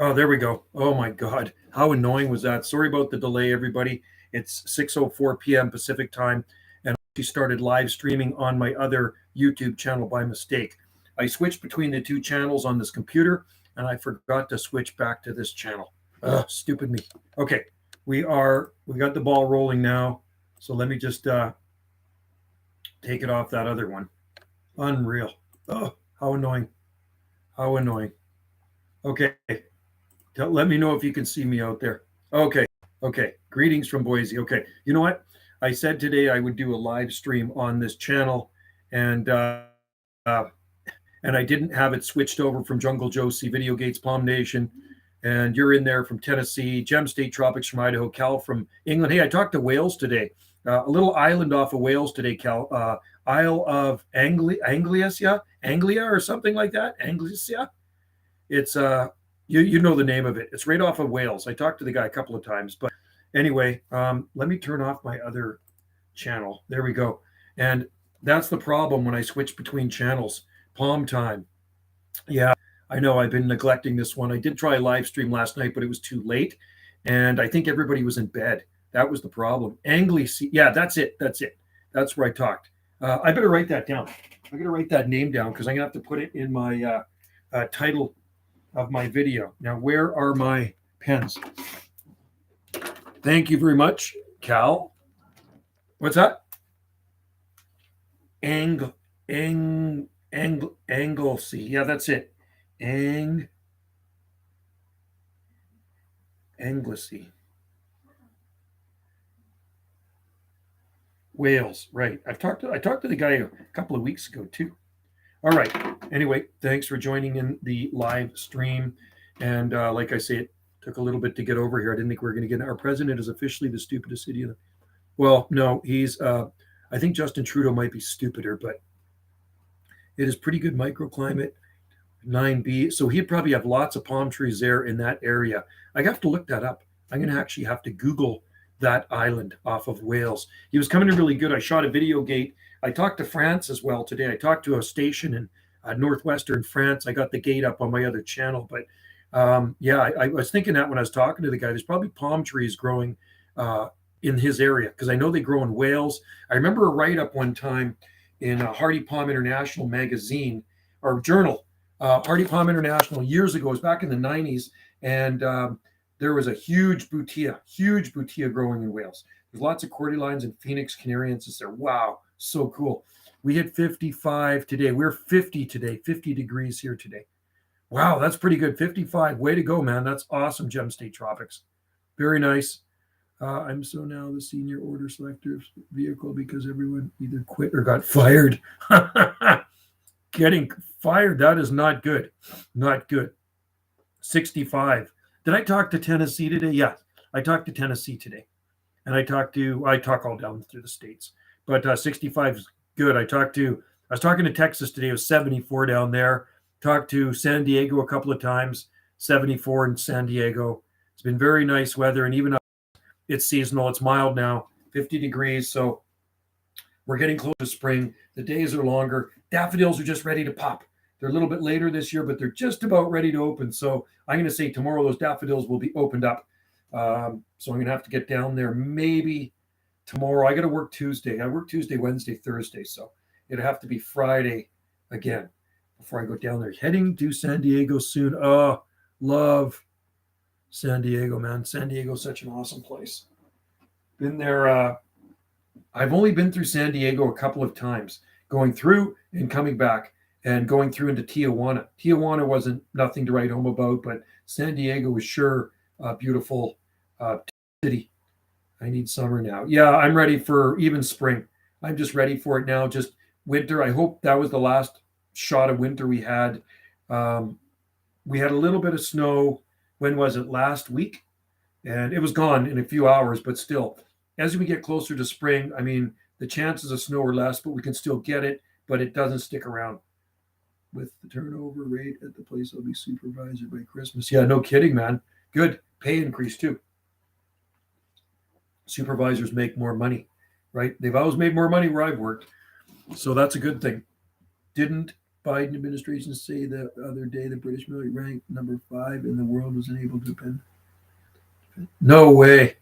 Oh, there we go. Oh my God. How annoying was that? Sorry about the delay, everybody. It's 6:04 p.m. Pacific time, and I started live streaming on my other YouTube channel by mistake. I switched between the two channels on this computer, and I forgot to switch back to this channel. Ugh, stupid me. Okay, we got the ball rolling now. So let me just take it off that other one. Unreal. Oh, how annoying. How annoying. Okay. Let me know if you can see me out there. Okay. Okay. Greetings from Boise. Okay. You know what? I said today I would do a live stream on this channel, and and I didn't have it switched over from Jungle Josie, Video Gates, Palm Nation, and you're in there from Tennessee, Gem State Tropics from Idaho, Cal from England. Hey, I talked to Wales today, a little island off of Wales today, Cal, Isle of Anglia or something like that, Anglia. It's you know the name of it. It's right off of Wales. I talked to the guy a couple of times, but anyway, let me turn off my other channel. There we go. And that's the problem when I switch between channels. Palm time. Yeah, I know I've been neglecting this one. I did try a live stream last night, but it was too late, and I think everybody was in bed. That was the problem. Anglesey. Yeah, that's it. That's it. That's where I talked. I better write that down. I got to write that name down because I'm gonna have to put it in my title of my video. Now, where are my pens? Thank you very much, Cal. What's that? Anglesey. Yeah, that's it. Anglesey. Wales. Right. I talked to the guy a couple of weeks ago too. All right. Anyway, thanks for joining in the live stream. And like I say, it took a little bit to get over here. I didn't think we were going to get. Our president is officially the stupidest idiot. Well, no, he's. I think Justin Trudeau might be stupider, but it is pretty good microclimate. 9B. So he'd probably have lots of palm trees there in that area. I have to look that up. I'm going to actually have to Google that island off of Wales. He was coming in really good. I shot a video gate. I talked to France as well today. I talked to a station in northwestern France. I got the gate up on my other channel. But yeah, I was thinking that when I was talking to the guy, there's probably palm trees growing in his area because I know they grow in Wales. I remember a write-up one time in Hardy Palm International magazine or journal. Hardy Palm International years ago, it was back in the 90s, and there was a huge butia growing in Wales. There's lots of cordyline and Phoenix canariensis there. Wow, so cool. We hit 55 today. We're 50 today, 50 degrees here today. Wow, that's pretty good. 55. Way to go, man. That's awesome, Gem State Tropics. Very nice. I'm so now the senior order selector vehicle because everyone either quit or got fired. Getting fired, that is not good. Not good. 65. Did I talk to Tennessee today? Yeah, I talked to Tennessee today. And I talk all down through the states. But 65 is good. I was talking to Texas today. It was 74 down there. Talked to San Diego a couple of times. 74 in San Diego. It's been very nice weather. And even it's seasonal. It's mild now. 50 degrees. So we're getting close to spring. The days are longer. Daffodils are just ready to pop. They're a little bit later this year, but they're just about ready to open. So I'm going to say tomorrow those daffodils will be opened up. So I'm going to have to get down there maybe tomorrow. I got to work Tuesday. I work Tuesday, Wednesday, Thursday. So it'll have to be Friday again before I go down there. Heading to San Diego soon. Oh, love San Diego, man. San Diego is such an awesome place. Been there. I've only been through San Diego a couple of times, going through and coming back and going through into Tijuana. Tijuana wasn't nothing to write home about, but San Diego was sure a beautiful city. I need summer now. Yeah, I'm ready for even spring. I'm just ready for it now. Just winter. I hope that was the last shot of winter we had. We had a little bit of snow. When was it? Last week? And it was gone in a few hours, but still. As we get closer to spring, I mean, the chances of snow are less, but we can still get it, but it doesn't stick around. With the turnover rate at the place, I'll be supervisor by Christmas. Yeah, no kidding, man. Good. Pay increase, too. Supervisors make more money, right? They've always made more money where I've worked. So that's a good thing. Didn't Biden administration say the other day the British military ranked number 5 in the world was unable to defend. No way.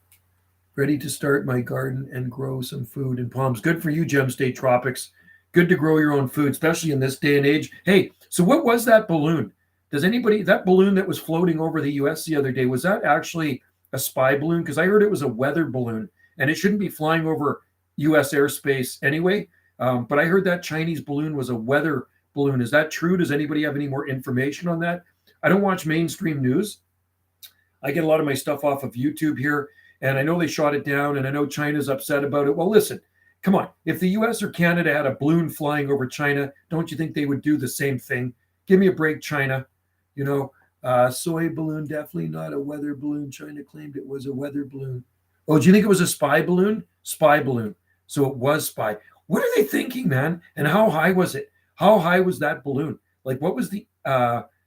Ready to start my garden and grow some food in Palms. Good for you, Gem State Tropics. Good to grow your own food, especially in this day and age. Hey, so what was that balloon? Does anybody, that balloon that was floating over the US the other day, was that actually a spy balloon? Because I heard it was a weather balloon and it shouldn't be flying over US airspace anyway. But I heard that Chinese balloon was a weather balloon. Is that true? Does anybody have any more information on that? I don't watch mainstream news. I get a lot of my stuff off of YouTube here, and I know they shot it down, and I know China's upset about it. Well, listen, come on. If the US or Canada had a balloon flying over China, don't you think they would do the same thing? Give me a break, China. You know, soy balloon, definitely not a weather balloon. China claimed it was a weather balloon. Oh, do you think it was a spy balloon? Spy balloon. So it was spy. What are they thinking, man? And how high was it? How high was that balloon? Like, what was the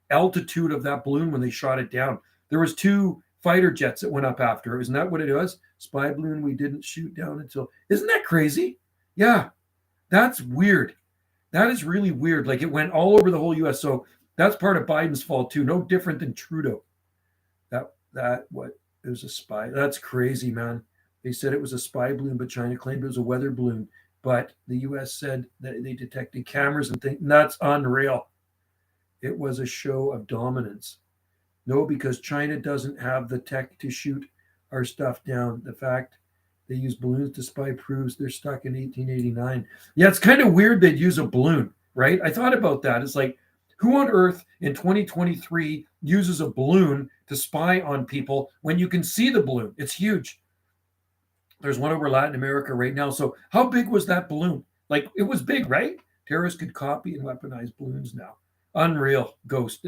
altitude of that balloon when they shot it down? There was 2 fighter jets that went up after. Isn't that what it was? Spy balloon we didn't shoot down until. Isn't that crazy? Yeah, that's weird. That is really weird. Like, it went all over the whole U.S. So that's part of Biden's fault too. No different than Trudeau. That what it was a spy. That's crazy, man. They said it was a spy balloon, but China claimed it was a weather balloon. But the U.S. said that they detected cameras and things. That's unreal. It was a show of dominance. No, because China doesn't have the tech to shoot our stuff down. The fact they use balloons to spy proves they're stuck in 1889. Yeah, it's kind of weird they'd use a balloon, right? I thought about that. It's like, who on earth in 2023 uses a balloon to spy on people when you can see the balloon? It's huge. There's one over Latin America right now. So how big was that balloon? Like, it was big, right? Terrorists could copy and weaponize balloons now. Unreal. Ghost.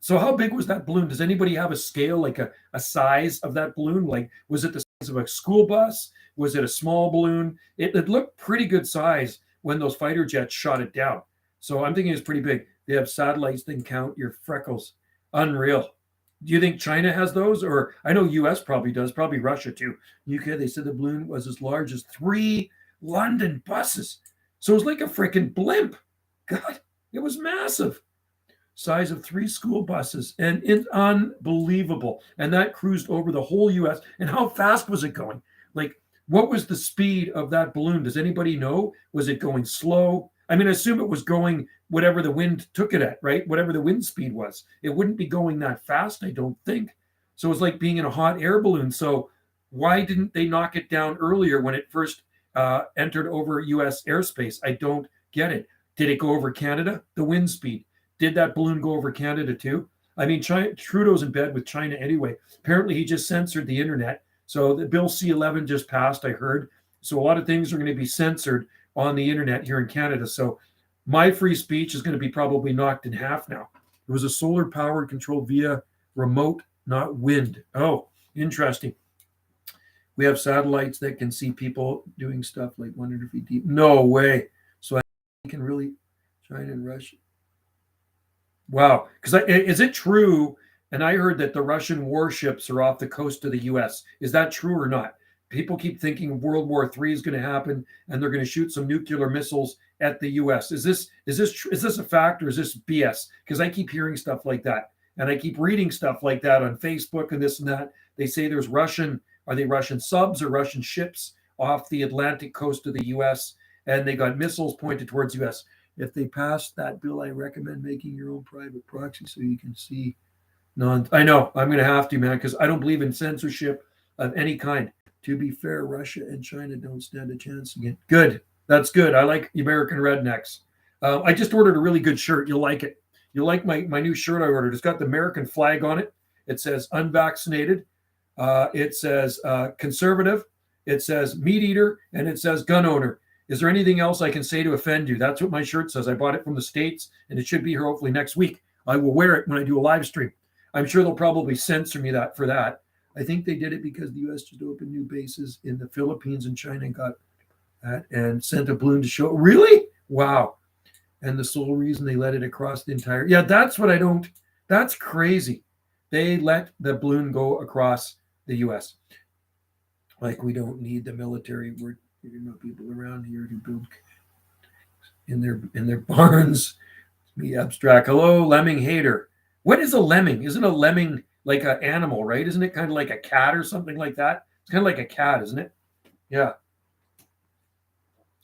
So how big was that balloon? Does anybody have a scale, like a size of that balloon? Like, was it the size of a school bus? Was it a small balloon? It looked pretty good size when those fighter jets shot it down. So I'm thinking it's pretty big. They have satellites that can count your freckles. Unreal. Do you think China has those? Or I know US probably does, probably Russia too. UK, they said the balloon was as large as 3 London buses. So it was like a freaking blimp. God, it was massive. Size of 3 school buses, and it's unbelievable. And that cruised over the whole US. And how fast was it going? Like, what was the speed of that balloon? Does anybody know? Was it going slow? I mean, I assume it was going whatever the wind took it at, right? Whatever the wind speed was. It wouldn't be going that fast, I don't think. So it was like being in a hot air balloon. So why didn't they knock it down earlier when it first entered over US airspace? I don't get it. Did it go over Canada? The wind speed. Did that balloon go over Canada too? I mean, Trudeau's in bed with China anyway. Apparently, he just censored the internet. So the Bill C-11 just passed, I heard. So a lot of things are going to be censored on the internet here in Canada. So my free speech is going to be probably knocked in half now. It was a solar powered controlled via remote, not wind. Oh, interesting. We have satellites that can see people doing stuff like 100 feet deep. No way. So I can really China and Russia. Wow. Because is it true? And I heard that the Russian warships are off the coast of the U.S. Is that true or not? People keep thinking World War III is going to happen and they're going to shoot some nuclear missiles at the U.S. Is this a fact or is this BS? Because I keep hearing stuff like that, and I keep reading stuff like that on Facebook and this and that. They say there's are they Russian subs or Russian ships off the Atlantic coast of the U.S. and they got missiles pointed towards the U.S. If they pass that bill, I recommend making your own private proxy so you can see I know I'm going to have to, man, because I don't believe in censorship of any kind. To be fair, Russia and China don't stand a chance again. Good. That's good. I like American rednecks. I just ordered a really good shirt. You'll like it. You'll like my new shirt I ordered. It's got the American flag on it. It says unvaccinated. It says conservative. It says meat eater. And it says gun owner. Is there anything else I can say to offend you? That's what my shirt says. I bought it from the States, and it should be here hopefully next week. I will wear it when I do a live stream. I'm sure they'll probably censor me for that. I think they did it because the U.S. just opened new bases in the Philippines and China and got that and sent a balloon to show. Really? Wow. And the sole reason they let it across the entire. Yeah, that's what I don't. That's crazy. They let the balloon go across the U.S. Like, we don't need the military. We're people around here to build in their barns. Me abstract. Hello, lemming hater. What is a lemming? Isn't a lemming like an animal, right? Isn't it kind of like a cat or something like that? It's kind of like a cat, isn't it? Yeah.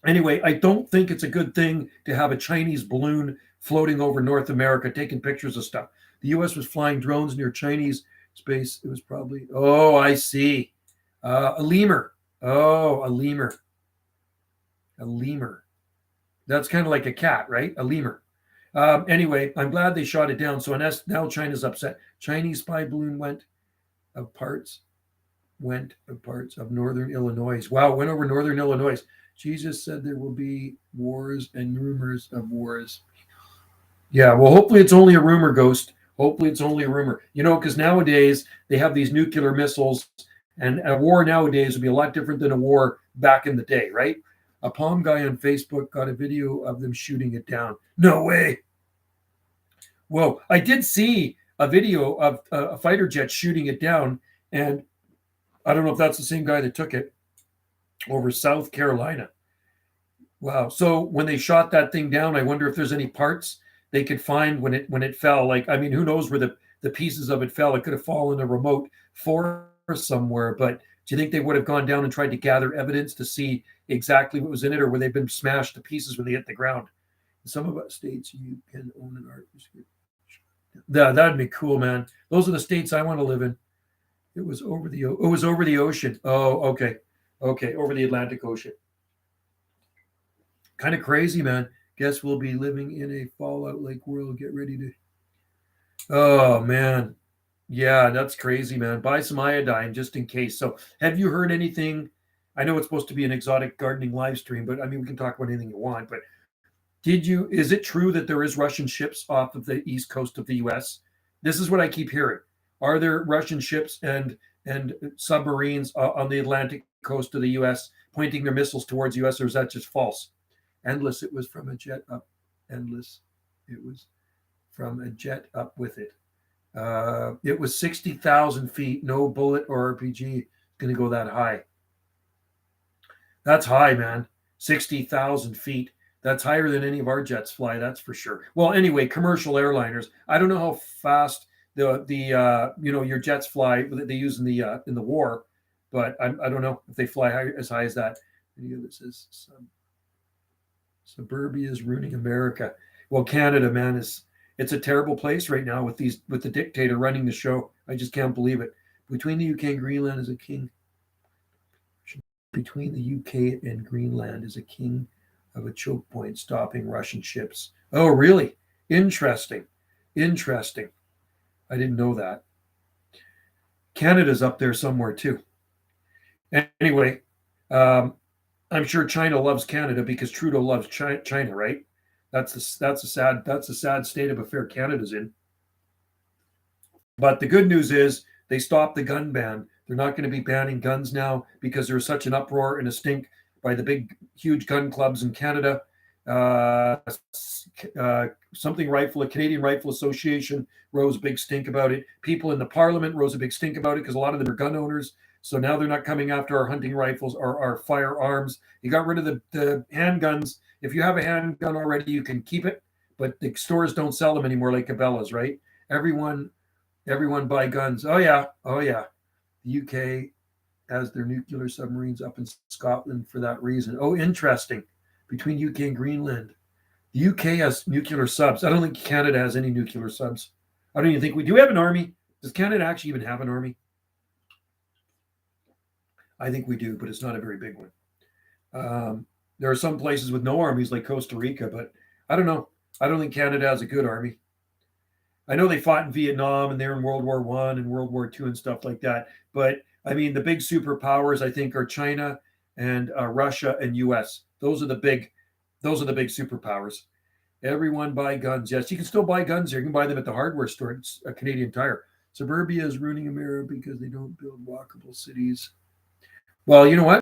Anyway, I don't think it's a good thing to have a Chinese balloon floating over North America taking pictures of stuff. The US was flying drones near Chinese space. It was probably, oh, I see. A lemur. Oh, a lemur. A lemur. That's kind of like a cat, right? A lemur. Anyway, I'm glad they shot it down. So now China's upset. Chinese spy balloon went of parts of northern Illinois. Wow, went over northern Illinois. Jesus said there will be wars and rumors of wars. Yeah, well, hopefully it's only a rumor, Ghost. Hopefully it's only a rumor. Because nowadays they have these nuclear missiles, and a war nowadays would be a lot different than a war back in the day, right? A palm guy on Facebook got a video of them shooting it down. No way. Whoa, I did see a video of a fighter jet shooting it down, and I don't know if that's the same guy that took it over South Carolina. Wow. So when they shot that thing down, I wonder if there's any parts they could find when it fell. Like, I mean, who knows where the pieces of it fell? It could have fallen in a remote forest somewhere. But do you think they would have gone down and tried to gather evidence to see exactly what was in it, or would they have been smashed to pieces when they hit the ground? In some of us states, you can own an art. That'd be cool, man. Those are the states I want to live in. It was over the ocean. Oh, okay. Okay, over the Atlantic Ocean. Kind of crazy, man. Guess we'll be living in a Fallout-like world. Get ready to. Oh man, yeah, that's crazy, man. Buy some iodine just in case. So, have you heard anything? I know it's supposed to be an exotic gardening live stream, but I mean, we can talk about anything you want. But is it true that there is Russian ships off of the east coast of the U.S.? This is what I keep hearing. Are there Russian ships and submarines on the Atlantic coast of the U.S. pointing their missiles towards U.S., or is that just false? Endless, it was from a jet up. Endless, it was from a jet up with it. It was 60,000 feet, no bullet or RPG going to go that high. That's high, man. 60,000 feet. That's higher than any of our jets fly, that's for sure. Well, anyway, commercial airliners. I don't know how fast your jets fly that they use in the war, but I don't know if they fly as high as that. Video that says suburbia is ruining America. Well, Canada, man, it's a terrible place right now with the dictator running the show. I just can't believe it. Between the UK and Greenland is a king. Between the UK and Greenland is a king of a choke point stopping Russian ships. Oh, really? Interesting. Interesting. I didn't know that. Canada's up there somewhere too. Anyway, I'm sure China loves Canada because Trudeau loves China, right? That's a sad state of affair Canada's in. But the good news is they stopped the gun ban. They're not going to be banning guns now because there was such an uproar and a stink by the big, huge gun clubs in Canada. Something Rifle, a Canadian Rifle Association, rose a big stink about it. People in the Parliament rose a big stink about it because a lot of them are gun owners. So now they're not coming after our hunting rifles or our firearms. You got rid of the handguns. If you have a handgun already, you can keep it, but the stores don't sell them anymore like Cabela's, right? Everyone buy guns. Oh yeah. The UK has their nuclear submarines up in Scotland for that reason. Oh, interesting. Between UK and Greenland. The UK has nuclear subs. I don't think Canada has any nuclear subs. I don't even think we do. We have an army. Does Canada actually even have an army? I think we do, but it's not a very big one. There are some places with no armies like Costa Rica, but I don't know. I don't think Canada has a good army. I know they fought in Vietnam and they're in World War I and World War II and stuff like that. But I mean, the big superpowers I think are China and Russia and US. Those are the big superpowers. Everyone buy guns. Yes, you can still buy guns here. You can buy them at the hardware store. It's a Canadian Tire. Suburbia is ruining America because they don't build walkable cities. Well, you know what?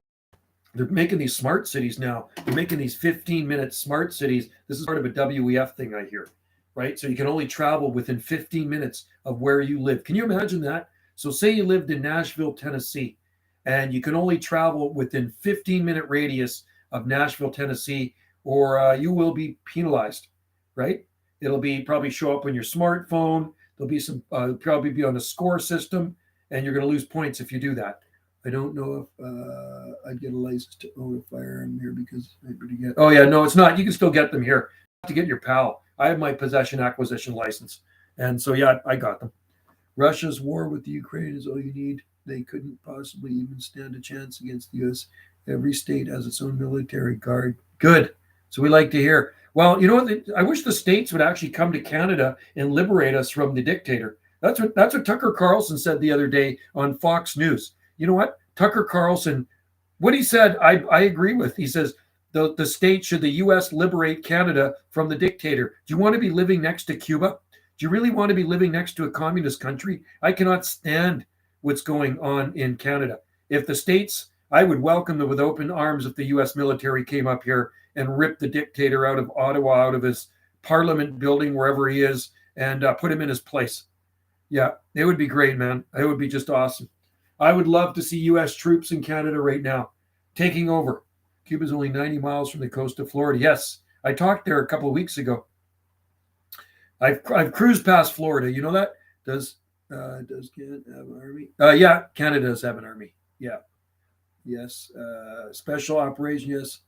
They're making these smart cities now. They're making these 15-minute smart cities. This is part of a WEF thing I hear, right? So you can only travel within 15 minutes of where you live. Can you imagine that? So say you lived in Nashville, Tennessee, and you can only travel within 15-minute radius of Nashville, Tennessee, or you will be penalized, right? It'll be probably show up on your smartphone. There'll be some probably be on a score system, and you're going to lose points if you do that. I don't know if I'd get a license to own a firearm here because I pretty get. Oh yeah, no, it's not. You can still get them here. You have to get your PAL. I have my possession acquisition license, and so yeah, I got them. Russia's war with the Ukraine is all you need. They couldn't possibly even stand a chance against the U.S. Every state has its own military guard. Good. So we like to hear. Well, you know what? I wish the states would actually come to Canada and liberate us from the dictator. That's what Tucker Carlson said the other day on Fox News. You know what? Tucker Carlson, what he said, I agree with. He says the state, should the U.S. liberate Canada from the dictator? Do you want to be living next to Cuba? Do you really want to be living next to a communist country? I cannot stand what's going on in Canada. If the states, I would welcome them with open arms if the U.S. military came up here and ripped the dictator out of Ottawa, out of his parliament building, wherever he is, and put him in his place. Yeah, it would be great, man. It would be just awesome. I would love to see U.S. troops in Canada right now, taking over. Cuba's only 90 miles from the coast of Florida. Yes, I talked there a couple of weeks ago. I've cruised past Florida. You know that? Does Canada have an army? Yeah, Canada does have an army. Yeah. Yes. Special operation, yes.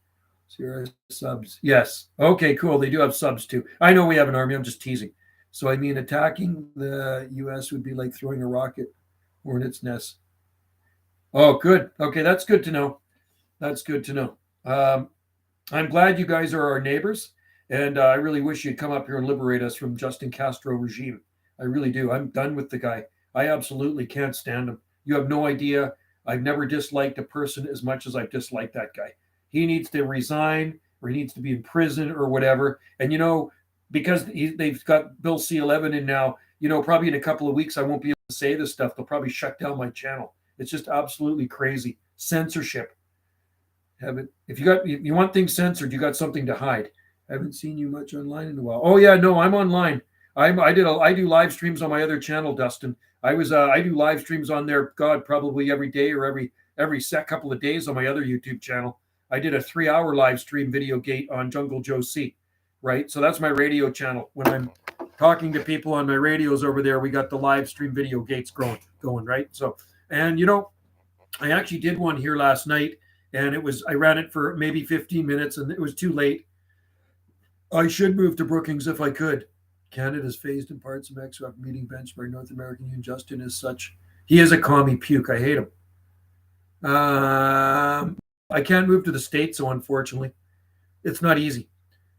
Zero subs. Yes. Okay, cool. They do have subs too. I know we have an army. I'm just teasing. So I mean, attacking the U.S. would be like throwing a rocket hornet's nest. Oh, good. Okay, that's good to know. That's good to know. I'm glad you guys are our neighbors, and I really wish you'd come up here and liberate us from Justin Castro regime. I really do. I'm done with the guy. I absolutely can't stand him. You have no idea. I've never disliked a person as much as I've disliked that guy. He needs to resign, or he needs to be in prison or whatever. And, you know, because they've got Bill C-11 in now, you know, probably in a couple of weeks, I won't be able to say this stuff. They'll probably shut down my channel. It's just absolutely crazy. Censorship. If you want things censored, you got something to hide. I haven't seen you much online in a while. Oh yeah, no, I'm online. I do live streams on my other channel, Dustin. I do live streams on there, God, probably every day or every couple of days on my other YouTube channel. I did a 3-hour live stream video gate on Jungle Joe C, right? So that's my radio channel. When I'm talking to people on my radios over there, we got the live stream video gates going, right? So, and you know, I actually did one here last night, and I ran it for maybe 15 minutes, and it was too late. I should move to Brookings if I could. Canada's phased in parts of Mexico after meeting benchmark North American Union. Justin is such. He is a commie puke. I hate him. I can't move to the States, so unfortunately, it's not easy.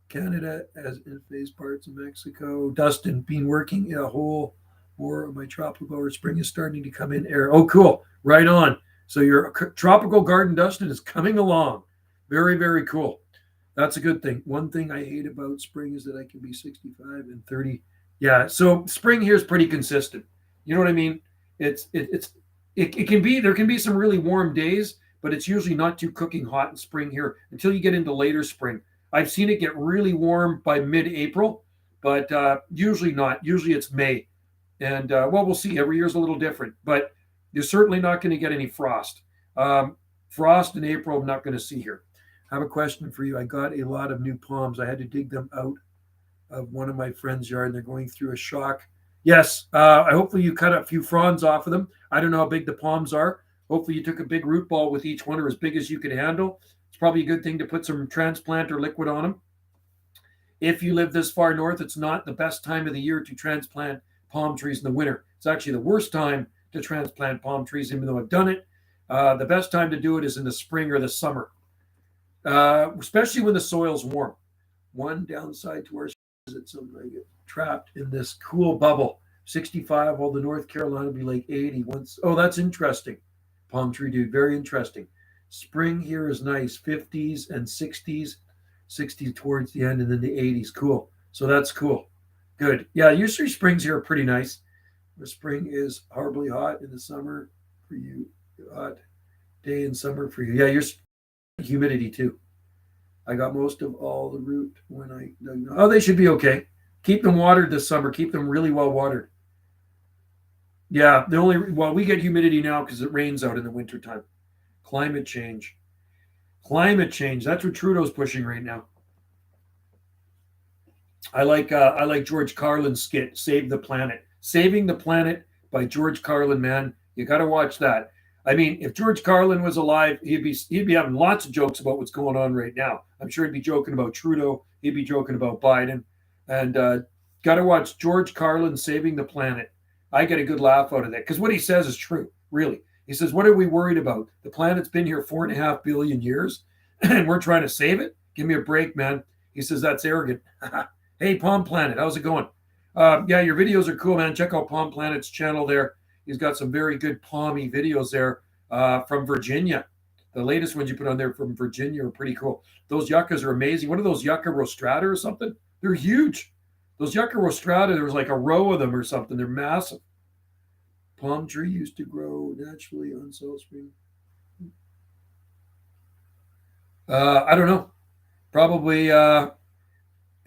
Canada has phased parts of Mexico. Dustin, been working in a whole more of my tropical or spring is starting to come in air. Oh, cool. Right on. So your tropical garden, Dustin, is coming along. Very, very cool. That's a good thing. One thing I hate about spring is that I can be 65 and 30. Yeah, so spring here is pretty consistent. You know what I mean? It can be, there can be some really warm days, but it's usually not too cooking hot in spring here until you get into later spring. I've seen it get really warm by mid-April, but usually not. Usually it's May. And well, we'll see. Every year is a little different, but you're certainly not going to get any frost. Frost in April, I'm not going to see here. I have a question for you. I got a lot of new palms. I had to dig them out of one of my friend's yard, and they're going through a shock. Yes, hopefully you cut a few fronds off of them. I don't know how big the palms are. Hopefully you took a big root ball with each one, or as big as you could handle. It's probably a good thing to put some transplant or liquid on them. If you live this far north, it's not the best time of the year to transplant palm trees in the winter. It's actually the worst time to transplant palm trees, even though I've done it. The best time to do it is in the spring or the summer. Especially when the soil's warm. One downside to our is that sometimes I get trapped in this cool bubble. 65, while the North Carolina will be like 80 once. Oh, that's interesting. Palm tree dude, very interesting. Spring here is nice, 50s and 60s, 60s towards the end, and then the 80s. Cool. So that's cool. Good. Yeah, usually springs here are pretty nice. The spring is horribly hot in the summer for you. Hot day in summer for you. Yeah, you're humidity too. I got most of all the root when I dug them. Oh, they should be okay. Keep them watered this summer. Keep them really well watered. Yeah, we get humidity now because it rains out in the wintertime. Climate change. Climate change. That's what Trudeau's pushing right now. I like George Carlin's skit, "Save the Planet," "Saving the Planet" by George Carlin. Man, you got to watch that. I mean, if George Carlin was alive, he'd be having lots of jokes about what's going on right now. I'm sure he'd be joking about Trudeau. He'd be joking about Biden. And got to watch George Carlin, "Saving the Planet." I get a good laugh out of that because what he says is true. Really, he says, "What are we worried about? The planet's been here 4.5 billion years, and we're trying to save it. Give me a break, man." He says that's arrogant. Hey, Palm Planet, how's it going? Yeah, your videos are cool, man. Check out Palm Planet's channel there. He's got some very good palmy videos there from Virginia. The latest ones you put on there from Virginia are pretty cool. Those yuccas are amazing. What are those, yucca rostrata or something? They're huge. Those yucca rostrata, there was like a row of them or something. They're massive. Palm tree used to grow naturally on Salt Spring. I don't know. Probably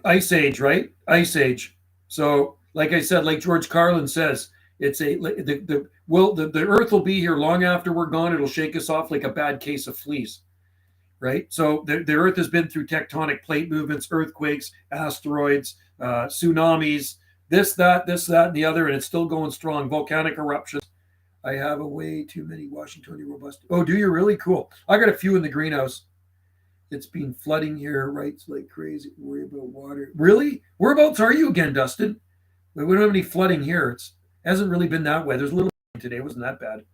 Ice Age, right? Ice Age. So, like I said, like George Carlin says, it's the Earth will be here long after we're gone. It'll shake us off like a bad case of fleas, right? So the Earth has been through tectonic plate movements, earthquakes, asteroids, tsunamis, this, that, and the other, and it's still going strong. Volcanic eruptions. I have a way too many Washingtonian robust. Oh, do you really? Cool. I got a few in the greenhouse. It's been flooding here, right? It's like crazy. Worry about water. Really? Whereabouts are you again, Dustin? We don't have any flooding here. It hasn't really been that way. There's a little today. It wasn't that bad.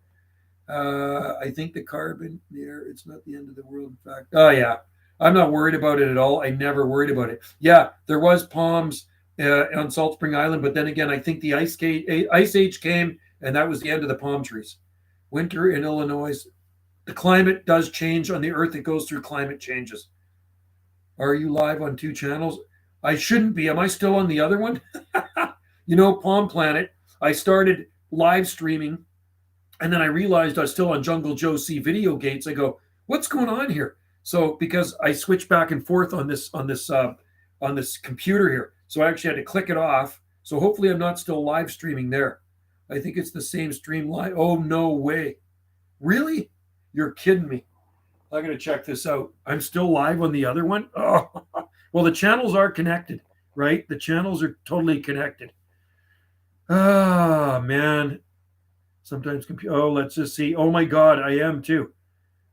I think the carbon there, it's not the end of the world. In fact, oh yeah, I'm not worried about it at all. I never worried about it. Yeah, there was palms on Salt Spring Island, but then again, I think the ice age came, and that was the end of the palm trees. Winter in Illinois. The climate does change on the Earth. It goes through climate changes. Are you live on two channels? I shouldn't be. Am I still on the other one? Palm Planet. I started live streaming, and then I realized I was still on Jungle Joe C Video Gates. I go, what's going on here? So because I switched back and forth on this computer here, so I actually had to click it off. So hopefully I'm not still live streaming there. I think it's the same stream live. Oh no way! Really? You're kidding me. I got to check this out. I'm still live on the other one. Oh, well, the channels are connected, right? The channels are totally connected. Ah, man. Sometimes let's just see. Oh my God, I am too.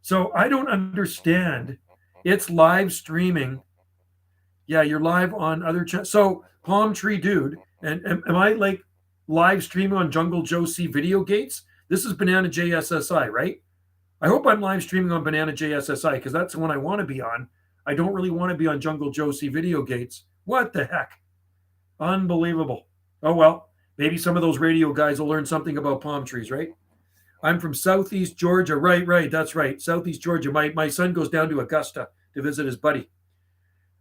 So I don't understand. It's live streaming. Yeah, you're live on other channels. So Palm Tree Dude, and am I like live streaming on Jungle Joe C Video Gates? This is Banana JSSI, right? I hope I'm live streaming on Banana JSSI because that's the one I want to be on. I don't really want to be on Jungle Josie Video Gates. What the heck? Unbelievable. Oh, well, maybe some of those radio guys will learn something about palm trees, right? I'm from Southeast Georgia. Right. That's right. Southeast Georgia. My son goes down to Augusta to visit his buddy.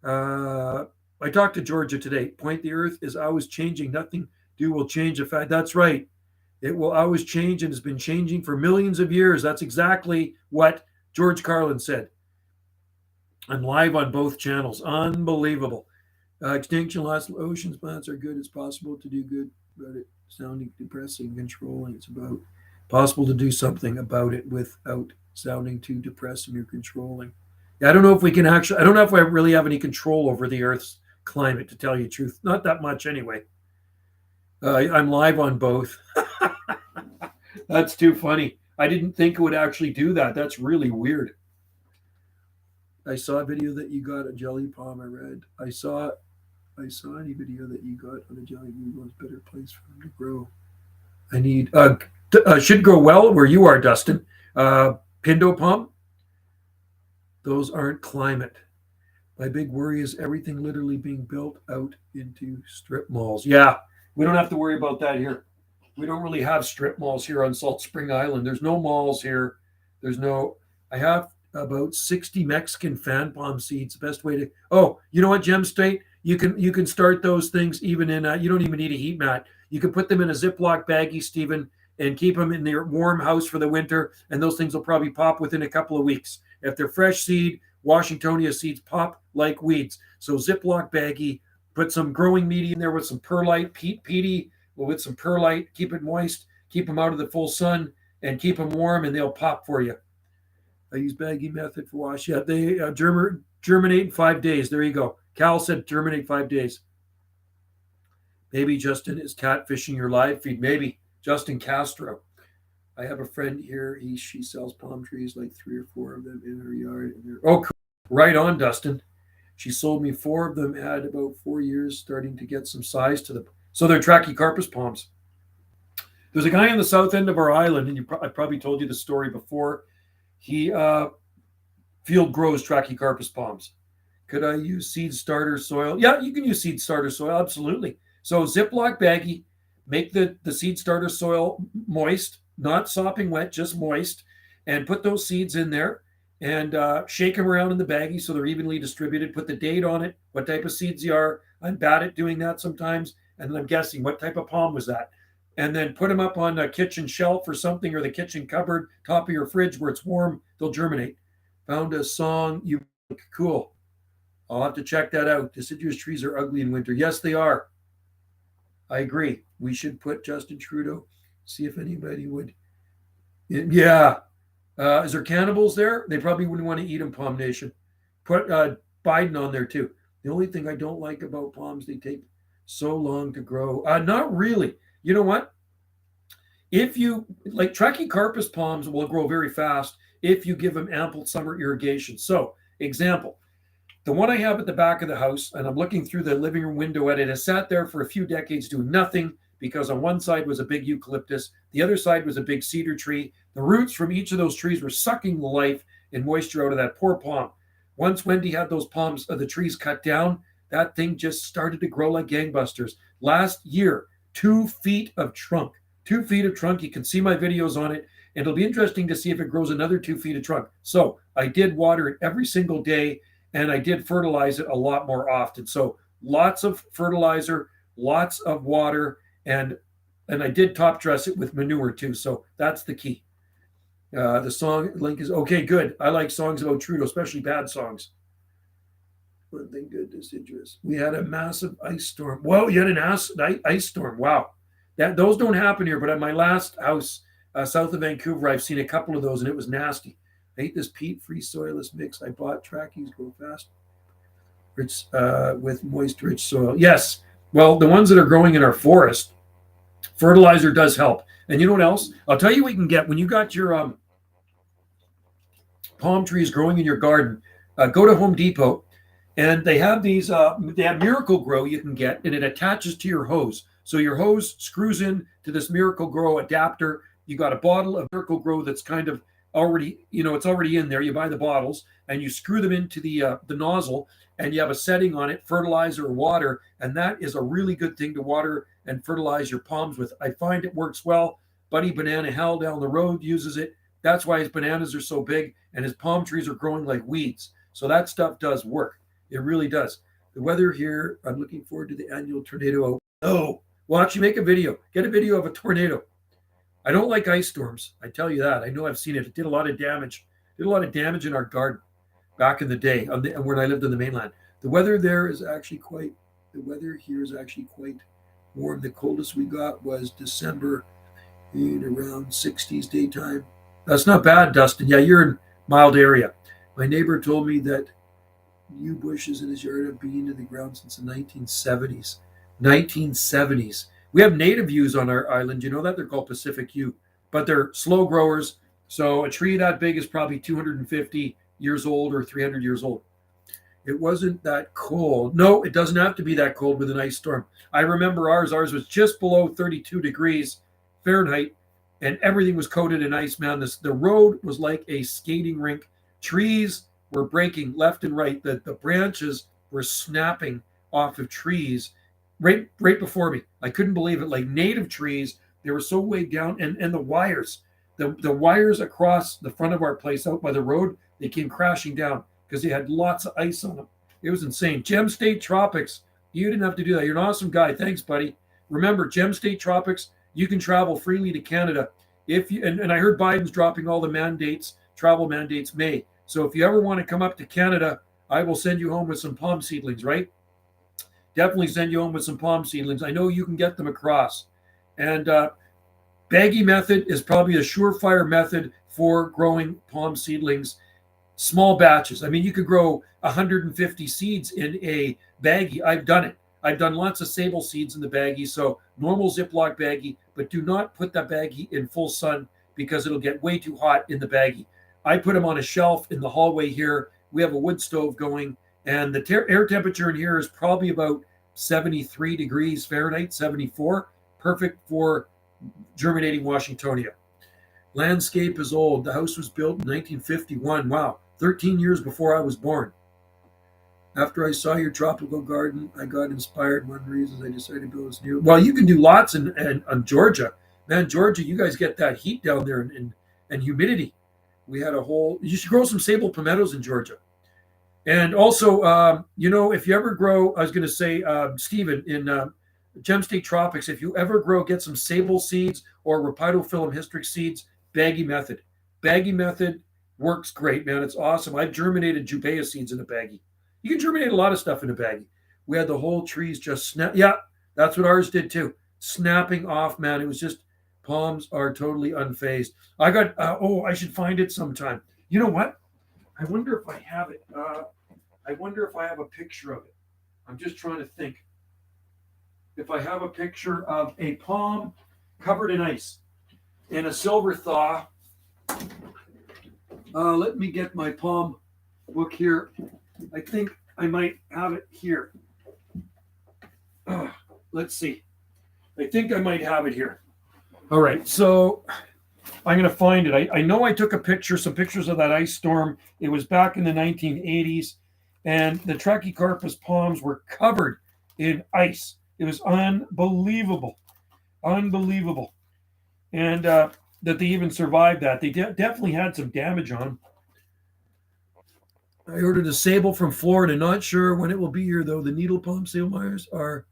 I talked to Georgia today. Point, the Earth is always changing. Nothing will change the fact. That's right. It will always change and has been changing for millions of years. That's exactly what George Carlin said. I'm live on both channels. Unbelievable. Extinction, lost oceans, plants are good. It's possible to do good about it. Sounding depressing, controlling. It's about possible to do something about it without sounding too depressing or controlling. Yeah, I don't know if we can actually, I don't know if I really have any control over the Earth's climate, to tell you the truth. Not that much anyway. I'm live on both. That's too funny. I didn't think it would actually do that. That's really weird. I saw a video that you got a jelly palm. I read. I saw any video that you got on a jelly palm. Was a better place for them to grow. I need should grow well where you are, Dustin. Pindo palm. Those aren't climate. My big worry is everything literally being built out into strip malls. Yeah, we don't have to worry about that here. We don't really have strip malls here on Salt Spring Island. There's no malls here. I have about 60 Mexican fan palm seeds. Best way to, you know what, Gem State? You can start those things even in, you don't even need a heat mat. You can put them in a Ziploc baggie, Stephen, and keep them in their warm house for the winter. And those things will probably pop within a couple of weeks. If they're fresh seed, Washingtonia seeds pop like weeds. So Ziploc baggie, put some growing media in there with some perlite, peaty, with some perlite, keep it moist, keep them out of the full sun, and keep them warm, and they'll pop for you. I use baggie method for wash. Yeah, they germinate in 5 days. There you go. Cal said germinate 5 days. Maybe Justin is catfishing your live feed. Maybe Justin Castro. I have a friend here. She sells palm trees, like 3 or 4 of them in her yard. Oh, right on, Dustin. She sold me 4 of them. Had about 4 years, starting to get some size to them. So they're Trachycarpus palms. There's a guy on the south end of our island, and I probably told you the story before. He field grows Trachycarpus palms. Could I use seed starter soil? Yeah, you can use seed starter soil, absolutely. So Ziploc baggie, make the seed starter soil moist, not sopping wet, just moist, and put those seeds in there and shake them around in the baggie so they're evenly distributed. Put the date on it, what type of seeds you are. I'm bad at doing that sometimes. And then I'm guessing what type of palm was that. And then put them up on a kitchen shelf or something, or the kitchen cupboard, top of your fridge where it's warm. They'll germinate. Found a song you like. Cool. I'll have to check that out. Deciduous trees are ugly in winter. Yes, they are. I agree. We should put Justin Trudeau, see if anybody would. Yeah. Is there cannibals there? They probably wouldn't want to eat them, Palm Nation. Put Biden on there too. The only thing I don't like about palms, they take so long to grow. Not really. You know what? If you like, Trachycarpus palms will grow very fast if you give them ample summer irrigation. So, example, the one I have at the back of the house, and I'm looking through the living room window at it, has sat there for a few decades doing nothing because on one side was a big eucalyptus, the other side was a big cedar tree. The roots from each of those trees were sucking the life and moisture out of that poor palm. Once Wendy had those palms, the trees cut down, that thing just started to grow like gangbusters. Last year, 2 feet of trunk. 2 feet of trunk. You can see my videos on it. And it'll be interesting to see if it grows another 2 feet of trunk. So I did water it every single day, and I did fertilize it a lot more often. So lots of fertilizer, lots of water, and I did top dress it with manure too. So that's the key. The song link is okay. Good. I like songs about Trudeau, especially bad songs. One thing good, deciduous. We had a massive ice storm. Whoa, you had an ice storm. Wow. Those don't happen here, but at my last house south of Vancouver, I've seen a couple of those, and it was nasty. I hate this peat-free soilless mix. I bought Trackies grow fast rich, with moist, rich soil. Yes. Well, the ones that are growing in our forest, fertilizer does help. And you know what else? I'll tell you what you can get when you got your palm trees growing in your garden. Go to Home Depot, and they have these. They have Miracle Grow you can get, and it attaches to your hose. So your hose screws in to this Miracle Grow adapter. You got a bottle of Miracle Grow that's kind of already, it's already in there. You buy the bottles and you screw them into the nozzle, and you have a setting on it, fertilizer or water, and that is a really good thing to water and fertilize your palms with. I find it works well. Buddy Banana Hell down the road uses it. That's why his bananas are so big, and his palm trees are growing like weeds. So that stuff does work. It really does. The weather here, I'm looking forward to the annual tornado. Oh, well, actually make a video. Get a video of a tornado. I don't like ice storms. I tell you that. I know I've seen it. It did a lot of damage. Did a lot of damage in our garden back in the day when I lived on the mainland. The weather here is actually quite warm. The coldest we got was December in around 60s daytime. That's not bad, Dustin. Yeah, you're in mild area. My neighbor told me that yew bushes in his yard have been in the ground since the 1970s. 1970s. We have native yews on our island. You know that? They're called Pacific yew, but they're slow growers. So a tree that big is probably 250 years old or 300 years old. It wasn't that cold. No, it doesn't have to be that cold with an ice storm. I remember ours. Ours was just below 32 degrees Fahrenheit, and everything was coated in ice, man. The road was like a skating rink. Trees were breaking left and right. The branches were snapping off of trees right before me. I couldn't believe it. Like native trees, they were so weighed down, and the wires, the wires across the front of our place out by the road, they came crashing down because they had lots of ice on them. It was insane. Gem State Tropics, you didn't have to do that. You're an awesome guy. Thanks, buddy. Remember, Gem State Tropics, you can travel freely to Canada. If you and I heard Biden's dropping all the travel mandates May. So if you ever want to come up to Canada, I will send you home with some palm seedlings, right? Definitely send you home with some palm seedlings. I know you can get them across. And baggie method is probably a surefire method for growing palm seedlings, small batches. I mean, you could grow 150 seeds in a baggie. I've done it. I've done lots of sable seeds in the baggie, so normal Ziploc baggie, but do not put that baggie in full sun because it'll get way too hot in the baggie. I put them on a shelf in the hallway here. We have a wood stove going, and the air temperature in here is probably about 73 degrees Fahrenheit, 74. Perfect for germinating Washingtonia. Landscape is old. The house was built in 1951. Wow, 13 years before I was born. After I saw your tropical garden, I got inspired. One reason I decided to build this new. Well, you can do lots in Georgia. Man, Georgia, you guys get that heat down there and humidity. We had a whole. You should grow some sable palmettos in Georgia. And also, if you ever grow, I was going to say, Stephen, in Gem State Tropics, if you ever grow, get some sable seeds or Rhipidophyllum hystrix seeds, baggie method. Baggie method works great, man. It's awesome. I've germinated Jubea seeds in a baggie. You can germinate a lot of stuff in a baggie. We had the whole trees just snap. Yeah, that's what ours did too. Snapping off, man. It was just, palms are totally unfazed. I got, I should find it sometime. You know what? I wonder if I have it. I wonder if I have a picture of it. I'm just trying to think. If I have a picture of a palm covered in ice in a silver thaw. Let me get my palm book here. I think I might have it here. Let's see. I think I might have it here. All right, so I'm going to find it. I know I took some pictures of that ice storm. It was back in the 1980s, and the Trachycarpus palms were covered in ice. It was unbelievable. And that they even survived that. They definitely had some damage on them. I ordered a sable from Florida. Not sure when it will be here, though. The needle palm sable Myers are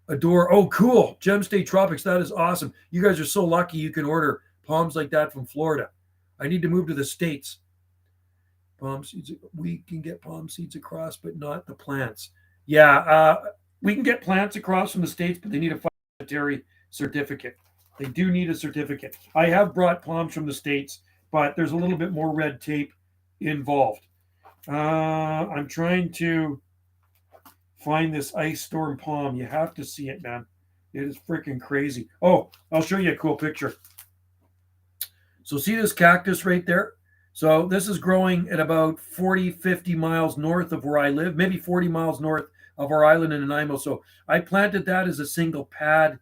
adore. Oh, cool. Gem State Tropics. That is awesome. You guys are so lucky you can order palms like that from Florida. I need to move to the States. Palm seeds. We can get palm seeds across, but not the plants. Yeah, we can get plants across from the States, but they need a phytosanitary certificate. They do need a certificate. I have brought palms from the States, but there's a little bit more red tape involved. I'm trying to find this ice storm palm. You have to see it, man. It is freaking crazy. Oh, I'll show you a cool picture. So see this cactus right there? So this is growing at about 40, 50 miles north of where I live, maybe 40 miles north of our island in Nanaimo. So I planted that as a single pad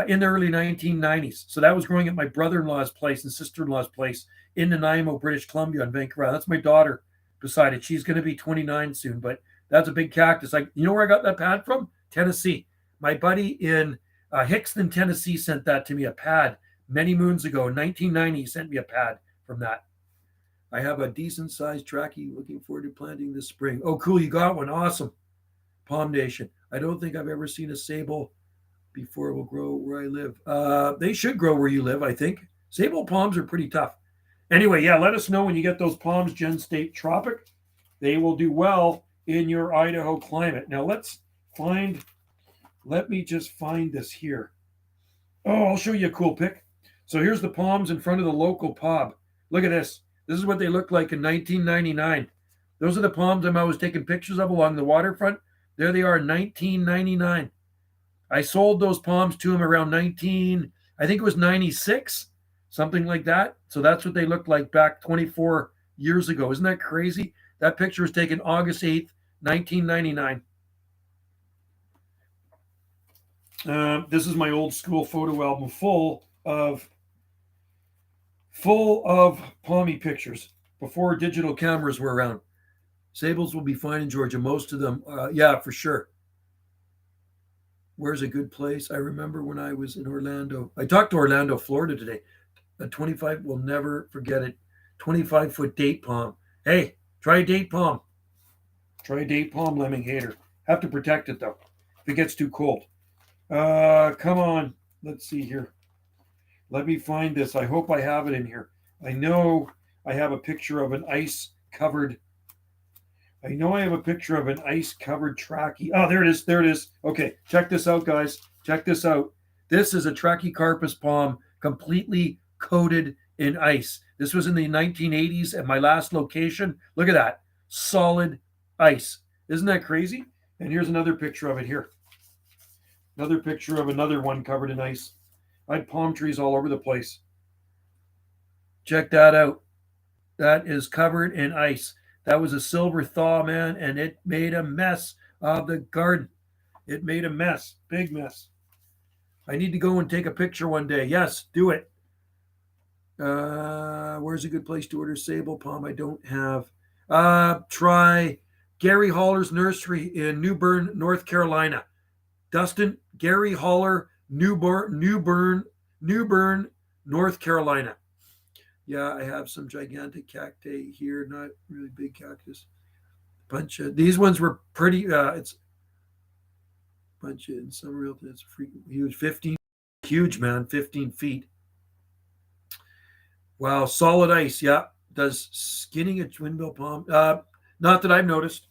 in the early 1990s. So that was growing at my brother-in-law's place and sister-in-law's place in Nanaimo, British Columbia on Vancouver. That's my daughter beside it. She's going to be 29 soon, but that's a big cactus. You know where I got that pad from? Tennessee. My buddy in Hickston, Tennessee sent that to me, a pad, many moons ago. In 1990, he sent me a pad from that. I have a decent-sized trachea looking forward to planting this spring. Oh, cool. You got one. Awesome. Palm Nation. I don't think I've ever seen a sable before it will grow where I live. They should grow where you live, I think. Sable palms are pretty tough. Anyway, yeah, let us know when you get those palms, Gem State Tropic. They will do well in your Idaho climate. Now let me just find this here. Oh, I'll show you a cool pic. So here's the palms in front of the local pub. Look at this. This is what they looked like in 1999. Those are the palms I'm always taking pictures of along the waterfront. There they are in 1999. I sold those palms to him around I think it was 96, something like that. So that's what they looked like back 24 years ago. Isn't that crazy? That picture was taken August 8th, 1999. This is my old school photo album full of palmy pictures before digital cameras were around. Sables will be fine in Georgia. Most of them, yeah, for sure. Where's a good place? I remember when I was in Orlando. I talked to Orlando, Florida today. A 25, we'll never forget it. 25-foot date palm. Hey, try a date palm. Try a date palm, lemming hater. Have to protect it though, if it gets too cold. Come on. Let's see here. Let me find this. I hope I have it in here. I know I have a picture of an ice-covered. I know I have a picture of an ice-covered trachea. Oh, there it is. There it is. Okay, check this out, guys. Check this out. This is a Trachycarpus palm completely coated in ice. This was in the 1980s at my last location. Look at that. Solid ice. Isn't that crazy? And here's another picture of it here. Another picture of another one covered in ice. I had palm trees all over the place. Check that out. That is covered in ice. That was a silver thaw, man, and it made a mess of the garden. It made a mess, big mess. I need to go and take a picture one day. Yes, do it. Where's a good place to order sable palm? I don't have. Try Gary Holler's nursery in New Bern, North Carolina. Dustin, Gary Holler, New Bern, North Carolina. Yeah, I have some gigantic cacti here, not really big cactus. Bunch of these ones were pretty. It's bunch of in some real. It's huge, 15, huge man, 15 feet. Wow, solid ice. Yeah, does skinning a twin-bill palm? Not that I've noticed.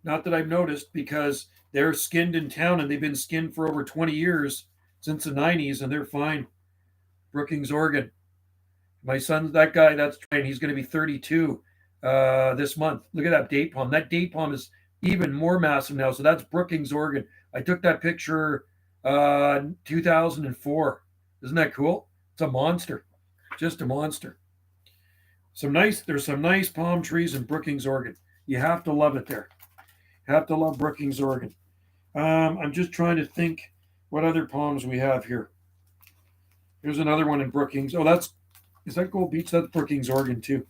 Not that I've noticed because they're skinned in town and they've been skinned for over 20 years since the 90s and they're fine. Brookings, Oregon. My son, that guy, that's trying. He's going to be 32 this month. Look at that date palm. That date palm is even more massive now. So that's Brookings, Oregon. I took that picture 2004. Isn't that cool? It's a monster. Just a monster. There's some nice palm trees in Brookings, Oregon. You have to love it there. You have to love Brookings, Oregon. I'm just trying to think what other palms we have here. Here's another one in Brookings. Oh, is that Gold Beach? That's Brookings, Oregon too.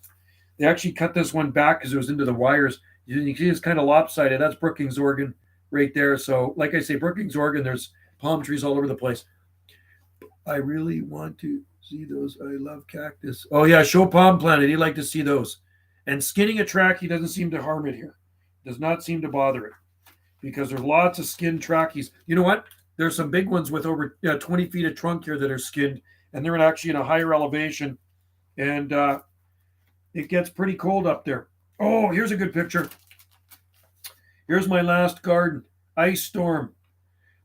They actually cut this one back because it was into the wires. You can see it's kind of lopsided. That's Brookings, Oregon right there. So like I say, Brookings, Oregon, there's palm trees all over the place. I really want to see those. I love cactus. Oh yeah, show palm planet. He'd like to see those. And skinning a trachea doesn't seem to harm it here. Does not seem to bother it because there's lots of skinned tracheas. You know what? There's some big ones with over 20 feet of trunk here that are skinned, and they're actually in a higher elevation, and it gets pretty cold up there. Oh, here's a good picture. Here's my last garden. Ice storm.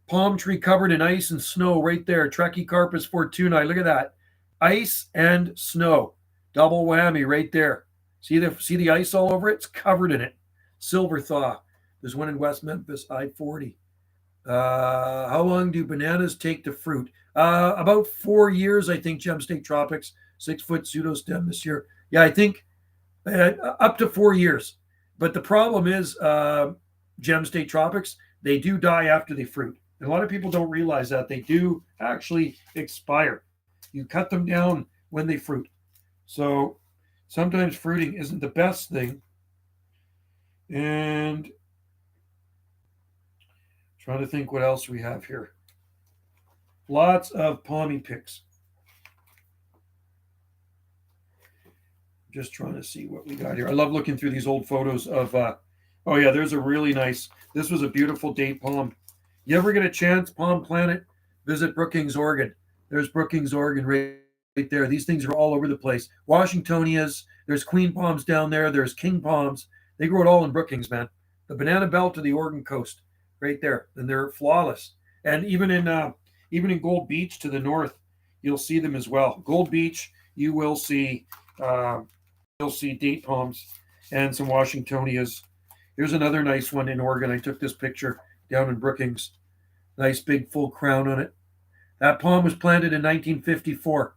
Palm tree covered in ice and snow right there. Trachycarpus fortunae. Look at that. Ice and snow. Double whammy right there. See the ice all over it? It's covered in it. Silver thaw. There's one in West Memphis, I-40. How long do bananas take to fruit? About 4 years, I think, Gem State Tropics. 6-foot pseudostem this year. Yeah, I think up to 4 years. But the problem is Gem State Tropics, they do die after they fruit. And a lot of people don't realize that. They do actually expire. You cut them down when they fruit. So sometimes fruiting isn't the best thing. And trying to think what else we have here. Lots of palmy pics. Just trying to see what we got here. I love looking through these old photos of, oh yeah, there's a really nice, this was a beautiful date palm. You ever get a chance, Palm Planet, visit Brookings, Oregon. There's Brookings, Oregon right there. These things are all over the place. Washingtonias, there's queen palms down there. There's king palms. They grow it all in Brookings, man. The banana belt of the Oregon coast right there. And they're flawless. And even in Gold Beach to the north, you'll see them as well. Gold Beach, you will see date palms and some Washingtonias. Here's another nice one in Oregon. I took this picture down in Brookings. Nice big full crown on it. That palm was planted in 1954.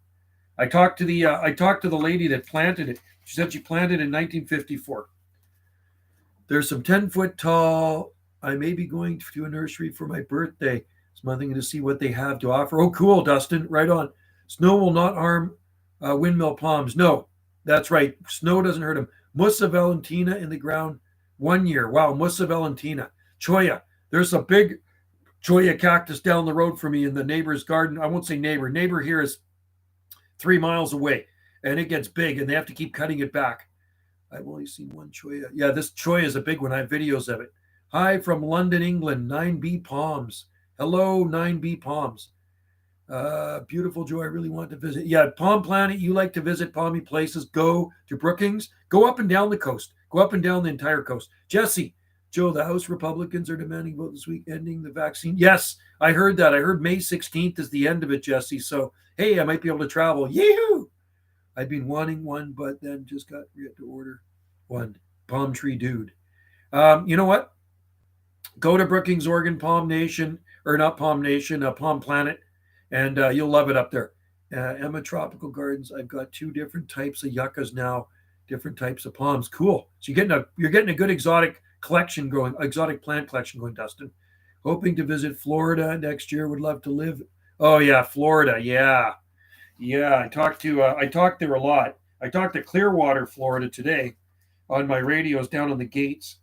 I talked to the lady that planted it. She said she planted it in 1954. There's some 10-foot tall. I may be going to a nursery for my birthday. It's one thing to see what they have to offer. Oh, cool, Dustin. Right on. Snow will not harm windmill palms. No, that's right. Snow doesn't hurt them. Musa valentina in the ground 1 year. Wow, Musa valentina. Cholla. There's a big Cholla cactus down the road from me in the neighbor's garden. I won't say neighbor. Neighbor here is 3 miles away, and it gets big, and they have to keep cutting it back. I've only seen one Cholla. Yeah, this Cholla is a big one. I have videos of it. Hi from London, England. 9B Palms. Hello, 9B Palms. Beautiful, Joe. I really want to visit. Yeah, Palm Planet. You like to visit palmy places. Go to Brookings. Go up and down the coast. Go up and down the entire coast. Jesse, Joe, the House Republicans are demanding vote this week, ending the vaccine. Yes, I heard that. I heard May 16th is the end of it, Jesse. So, hey, I might be able to travel. Yee-hoo! I've been wanting one, but then just got to order one. Palm tree dude. You know what? Go to Brookings, Oregon, Palm Nation, or not Palm Nation, Palm Planet, and you'll love it up there. Emma Tropical Gardens. I've got 2 different types of yuccas now, different types of palms. Cool. So you're getting a good exotic collection going, exotic plant collection going, Dustin. Hoping to visit Florida next year. Would love to live. Oh yeah, Florida. Yeah, yeah. I talked there a lot. I talked to Clearwater, Florida today, on my radios down on the gates.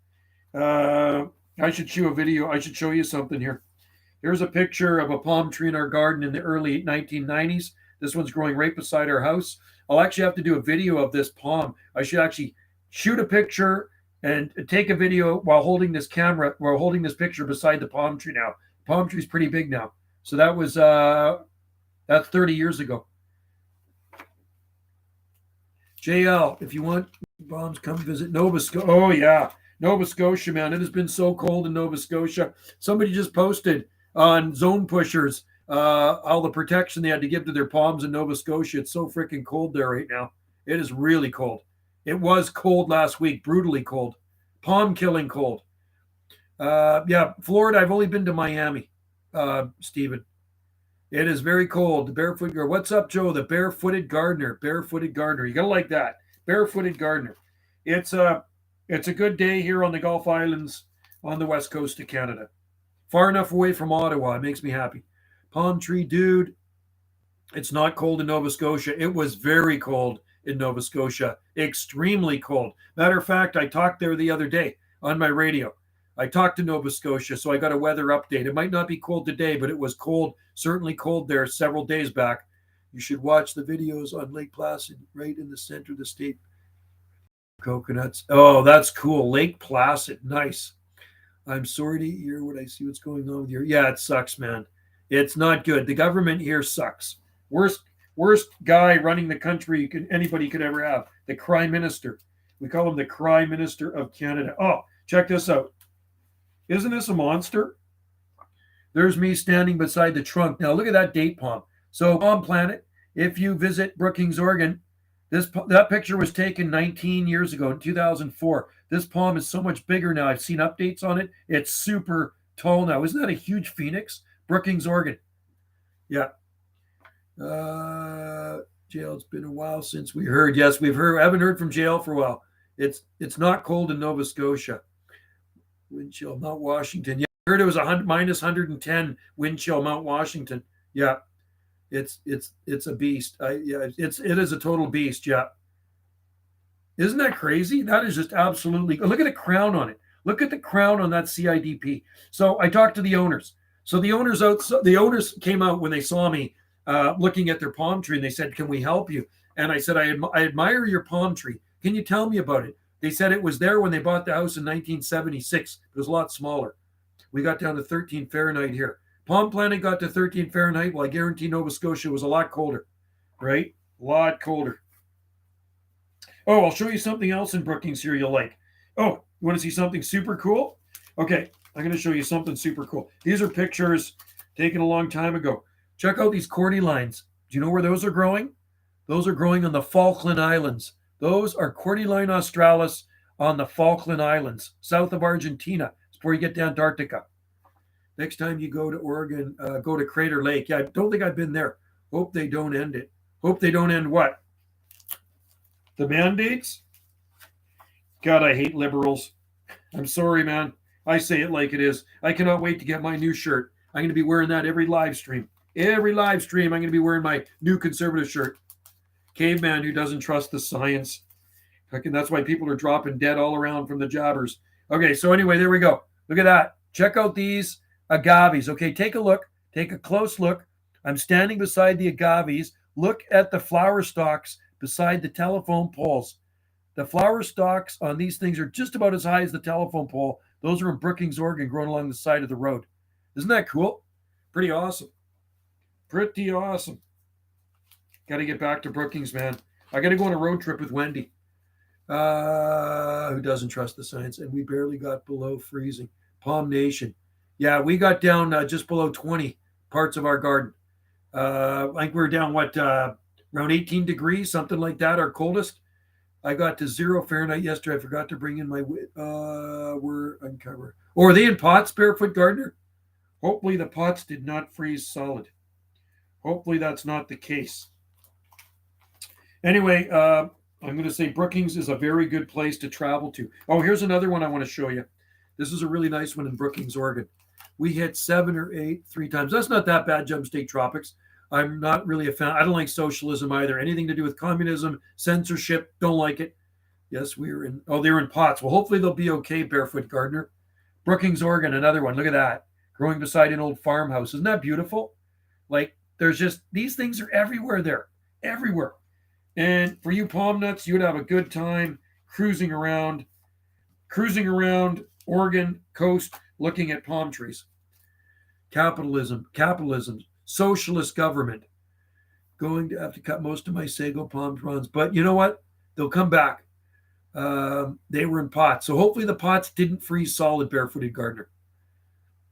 I should show a video. I should show you something here. Here's a picture of a palm tree in our garden in the early 1990s. This one's growing right beside our house. I'll actually have to do a video of this palm. I should actually shoot a picture and take a video while holding this camera, while holding this picture beside the palm tree now. Palm tree's pretty big now. So that was that's 30 years ago. JL, if you want bombs, come visit Nova Scotia. Oh yeah, Nova Scotia, man. It has been so cold in Nova Scotia. Somebody just posted on Zone Pushers all the protection they had to give to their palms in Nova Scotia. It's so freaking cold there right now. It is really cold. It was cold last week, brutally cold, palm killing cold. Yeah, Florida. I've only been to Miami, Stephen. It is very cold. The barefoot girl. What's up, Joe? The barefooted gardener. Barefooted gardener. You gotta like that. Barefooted gardener. It's a good day here on the Gulf Islands on the west coast of Canada. Far enough away from Ottawa. It makes me happy. Palm tree dude. It's not cold in Nova Scotia. It was very cold in Nova Scotia. Extremely cold. Matter of fact, I talked there the other day on my radio. I talked to Nova Scotia, so I got a weather update. It might not be cold today, but it was cold, certainly cold there several days back. You should watch the videos on Lake Placid, right in the center of the state. Coconuts. Oh, that's cool. Lake Placid. Nice. I'm sorry to hear what I see what's going on with your. Yeah, it sucks, man. It's not good. The government here sucks. Worst guy running the country anybody could ever have. The Crime Minister. We call him the Crime Minister of Canada. Oh, check this out. Isn't this a monster? There's me standing beside the trunk. Now look at that date palm. So Palm Planet, if you visit Brookings, Oregon, that picture was taken 19 years ago in 2004. This palm is so much bigger now. I've seen updates on it. It's super tall now. Isn't that a huge phoenix? Brookings, Oregon. Yeah. Jail, it's been a while since we heard. Yes, we've heard. I haven't heard from jail for a while. It's not cold in Nova Scotia. Wind chill, Mount Washington. Yeah, I heard it was minus 110 wind chill, Mount Washington. Yeah, it's a beast. It is a total beast. Yeah, isn't that crazy? That is just absolutely. Look at the crown on it. Look at the crown on that CIDP. So I talked to the owners. So the owners came out when they saw me looking at their palm tree, and they said, "Can we help you?" And I said, "I admire your palm tree. Can you tell me about it?" They said it was there when they bought the house in 1976. It was a lot smaller. We got down to 13 Fahrenheit here. Palm Planet got to 13 Fahrenheit. Well, I guarantee Nova Scotia was a lot colder, right? A lot colder. Oh, I'll show you something else in Brookings here you'll like. Oh, you want to see something super cool? Okay, I'm going to show you something super cool. These are pictures taken a long time ago. Check out these cordylines. Do you know where those are growing? Those are growing on the Falkland Islands. Those are Cordyline australis on the Falkland Islands, south of Argentina. It's before you get to Antarctica. Next time you go to Oregon, go to Crater Lake. Yeah, I don't think I've been there. Hope they don't end it. Hope they don't end what? The mandates? God, I hate liberals. I'm sorry, man. I say it like it is. I cannot wait to get my new shirt. I'm going to be wearing that every live stream. Every live stream, I'm going to be wearing my new conservative shirt. Caveman who doesn't trust the science. And that's why people are dropping dead all around from the jabbers. Okay, so anyway, there we go. Look at that. Check out these agaves. Okay, take a look. Take a close look. I'm standing beside the agaves. Look at the flower stalks beside the telephone poles. The flower stalks on these things are just about as high as the telephone pole. Those are in Brookings, Oregon, growing along the side of the road. Isn't that cool? Pretty awesome. Pretty awesome. Got to get back to Brookings, man. I got to go on a road trip with Wendy, who doesn't trust the science. And we barely got below freezing. Palm Nation. Yeah, we got down just below 20 parts of our garden. I think we were down, around 18 degrees, something like that, our coldest. I got to 0 Fahrenheit yesterday. I forgot to bring in my we're uncovered. Or are they in pots, Barefoot Gardener? Hopefully the pots did not freeze solid. Hopefully that's not the case. Anyway, I'm going to say Brookings is a very good place to travel to. Oh, here's another one I want to show you. This is a really nice one in Brookings, Oregon. We hit 7 or 8 3 times. That's not that bad, Gem State Tropics. I'm not really a fan. I don't like socialism either. Anything to do with communism, censorship, don't like it. Yes, we were in. Oh, they're in pots. Well, hopefully they'll be okay, Barefoot Gardener. Brookings, Oregon, another one. Look at that. Growing beside an old farmhouse. Isn't that beautiful? Like, there's just, these things are everywhere there. Everywhere. And for you palm nuts, you would have a good time cruising around Oregon coast looking at palm trees. Capitalism, socialist government. Going to have to cut most of my sago palm fronds. But you know what? They'll come back. They were in pots. So hopefully the pots didn't freeze solid, Barefooted Gardener.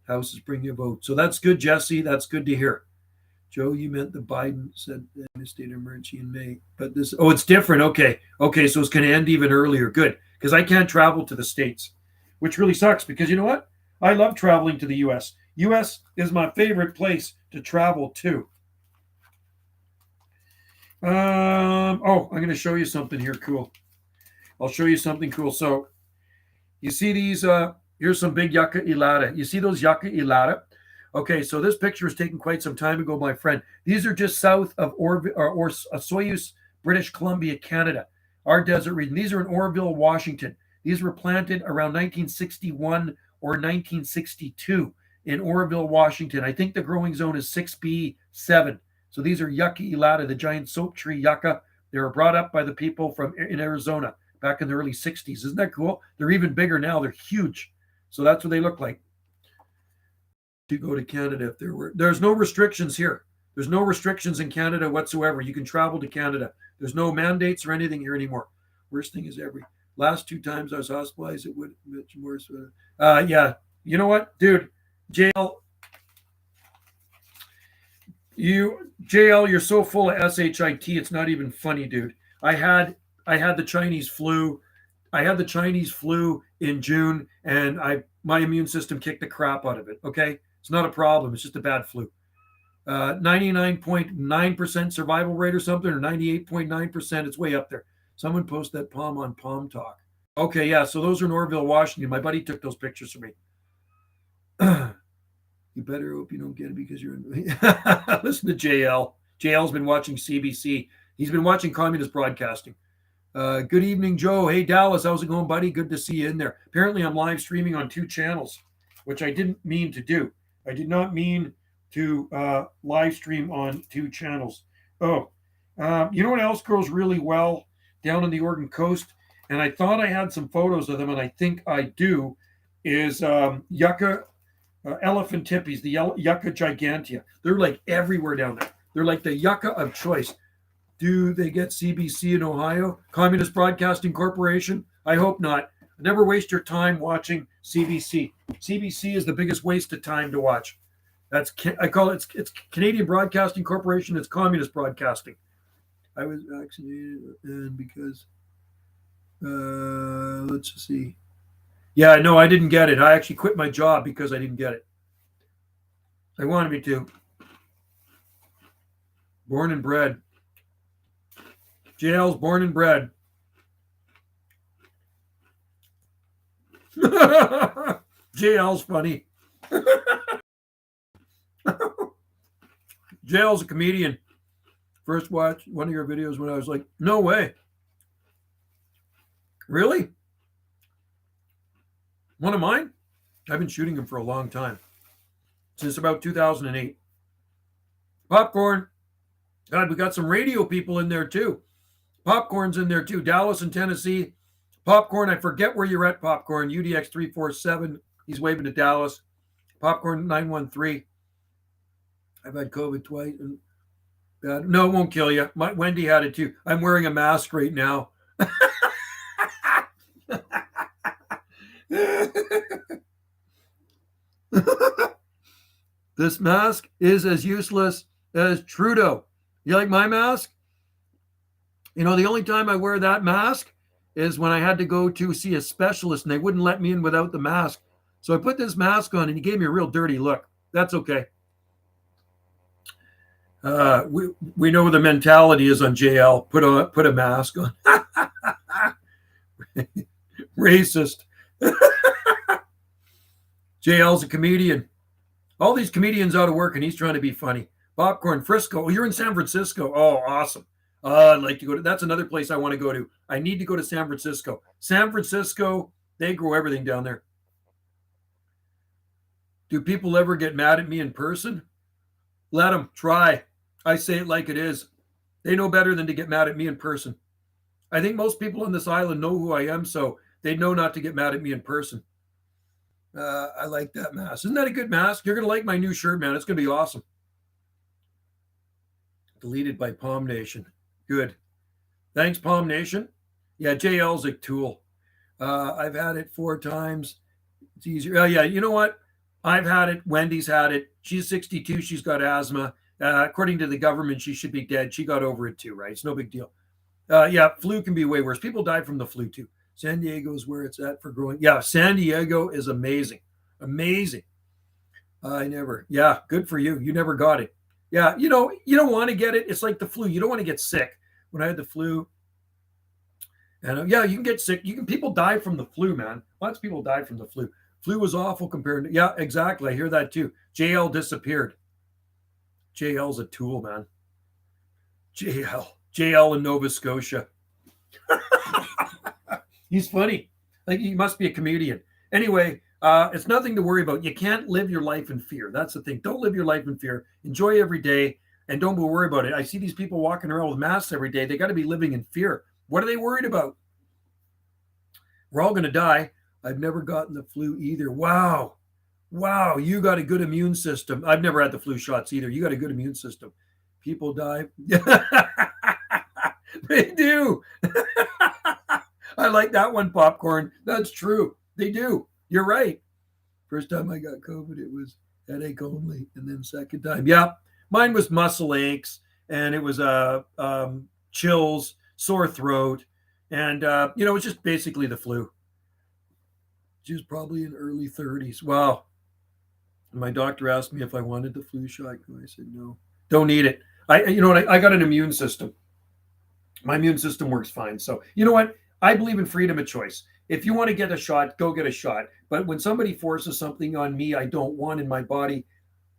Houses bring you a vote. So that's good, Jesse. That's good to hear. Joe, you meant the Biden said the state of emergency in May. But this, oh, it's different. Okay, so it's going to end even earlier. Good, because I can't travel to the States, which really sucks because you know what? I love traveling to the U.S. U.S. is my favorite place to travel to. I'm going to show you something here cool. I'll show you something cool. So you see these, here's some big yucca elata. You see those yucca elata? Okay, so this picture was taken quite some time ago, my friend. These are just south of Soyuz, British Columbia, Canada, our desert region. These are in Orville, Washington. These were planted around 1961 or 1962 in Orville, Washington. I think the growing zone is 6B7. So these are yucca elata, the giant soap tree yucca. They were brought up by the people in Arizona back in the early 60s. Isn't that cool? They're even bigger now. They're huge. So that's what they look like. To go to Canada if there were. There's no restrictions here. There's no restrictions in Canada whatsoever. You can travel to Canada. There's no mandates or anything here anymore. Worst thing is last 2 times I was hospitalized, it would much worse. Yeah. You know what, dude? JL, you're so full of shit. It's not even funny, dude. I had the Chinese flu. I had the Chinese flu in June, and my immune system kicked the crap out of it. Okay, it's not a problem. It's just a bad flu. 99.9% survival rate or something, or 98.9%. It's way up there. Someone post that palm on Palm Talk. Okay, yeah. So those are in Orville, Washington. My buddy took those pictures for me. You better hope you don't get it because you're in. Listen to JL. JL's been watching CBC. He's been watching communist broadcasting. Good evening, Joe. Hey, Dallas. How's it going, buddy? Good to see you in there. Apparently, I'm live streaming on 2 channels, which I didn't mean to do. I did not mean to live stream on 2 channels. You know what else grows really well down on the Oregon coast? And I thought I had some photos of them, and I think I do, is yucca elephantippies, the yucca gigantea. They're like everywhere down there. They're like the yucca of choice. Do they get CBC in Ohio? Communist Broadcasting Corporation? I hope not. Never waste your time watching CBC. CBC is the biggest waste of time to watch. I call it's Canadian Broadcasting Corporation. It's communist broadcasting. I was vaccinated, and because let's see. Yeah, no, I didn't get it. I actually quit my job because I didn't get it. They wanted me to. Born and bred. JL's born and bred. JL's funny. JL's a comedian. First watched one of your videos when I was like, no way. Really? One of mine? I've been shooting them for a long time. Since about 2008. Popcorn. God, we got some radio people in there too. Popcorn's in there too. Dallas and Tennessee. Popcorn, I forget where you're at, Popcorn. UDX 347. He's waving to Dallas. Popcorn 913. I've had COVID twice. No, it won't kill you. Wendy had it too. I'm wearing a mask right now. This mask is as useless as Trudeau. You like my mask? You know, the only time I wear that mask is when I had to go to see a specialist and they wouldn't let me in without the mask. So I put this mask on and he gave me a real dirty look. That's okay. We know the mentality is on JL. Put a mask on. Racist. JL's a comedian. All these comedians out of work and he's trying to be funny. Popcorn Frisco. Oh, you're in San Francisco. Oh, awesome. I'd like to go to. That's another place I want to go to. I need to go to San Francisco. San Francisco, they grow everything down there. Do people ever get mad at me in person? Let them try. I say it like it is. They know better than to get mad at me in person. I think most people on this island know who I am, so they know not to get mad at me in person. I like that mask. Isn't that a good mask? You're going to like my new shirt, man. It's going to be awesome. Deleted by Palm Nation. Good. Thanks, Palm Nation. Yeah, JL's a tool. I've had it 4 times. It's easier. Oh, yeah, you know what? I've had it. Wendy's had it. She's 62. She's got asthma. According to the government, she should be dead. She got over it too, right? It's no big deal. Yeah, flu can be way worse. People die from the flu too. San Diego is where it's at for growing. Yeah, San Diego is amazing. Amazing. Yeah, good for you. You never got it. Yeah, you don't want to get it. It's like the flu. You don't want to get sick. When I had the flu, and yeah, you can get sick. People die from the flu, man. Lots of people died from the flu. Flu was awful compared to, yeah, exactly. I hear that too. JL disappeared. JL's a tool, man. JL in Nova Scotia. He's funny. Like he must be a comedian. Anyway, it's nothing to worry about. You can't live your life in fear. That's the thing. Don't live your life in fear. Enjoy every day and don't worry about it. I see these people walking around with masks every day. They got to be living in fear. What are they worried about? We're all going to die. I've never gotten the flu either. Wow. You got a good immune system. I've never had the flu shots either. You got a good immune system. People die. They do. I like that one, Popcorn. That's true. They do. You're right. First time I got COVID, it was headache only. And then second time, yeah, mine was muscle aches and it was chills, sore throat. And, it's just basically the flu. She was probably in early 30s. Wow. My doctor asked me if I wanted the flu shot. I said, no, don't need it. I got an immune system. My immune system works fine. So you know what? I believe in freedom of choice. If you want to get a shot, go get a shot. But when somebody forces something on me I don't want in my body,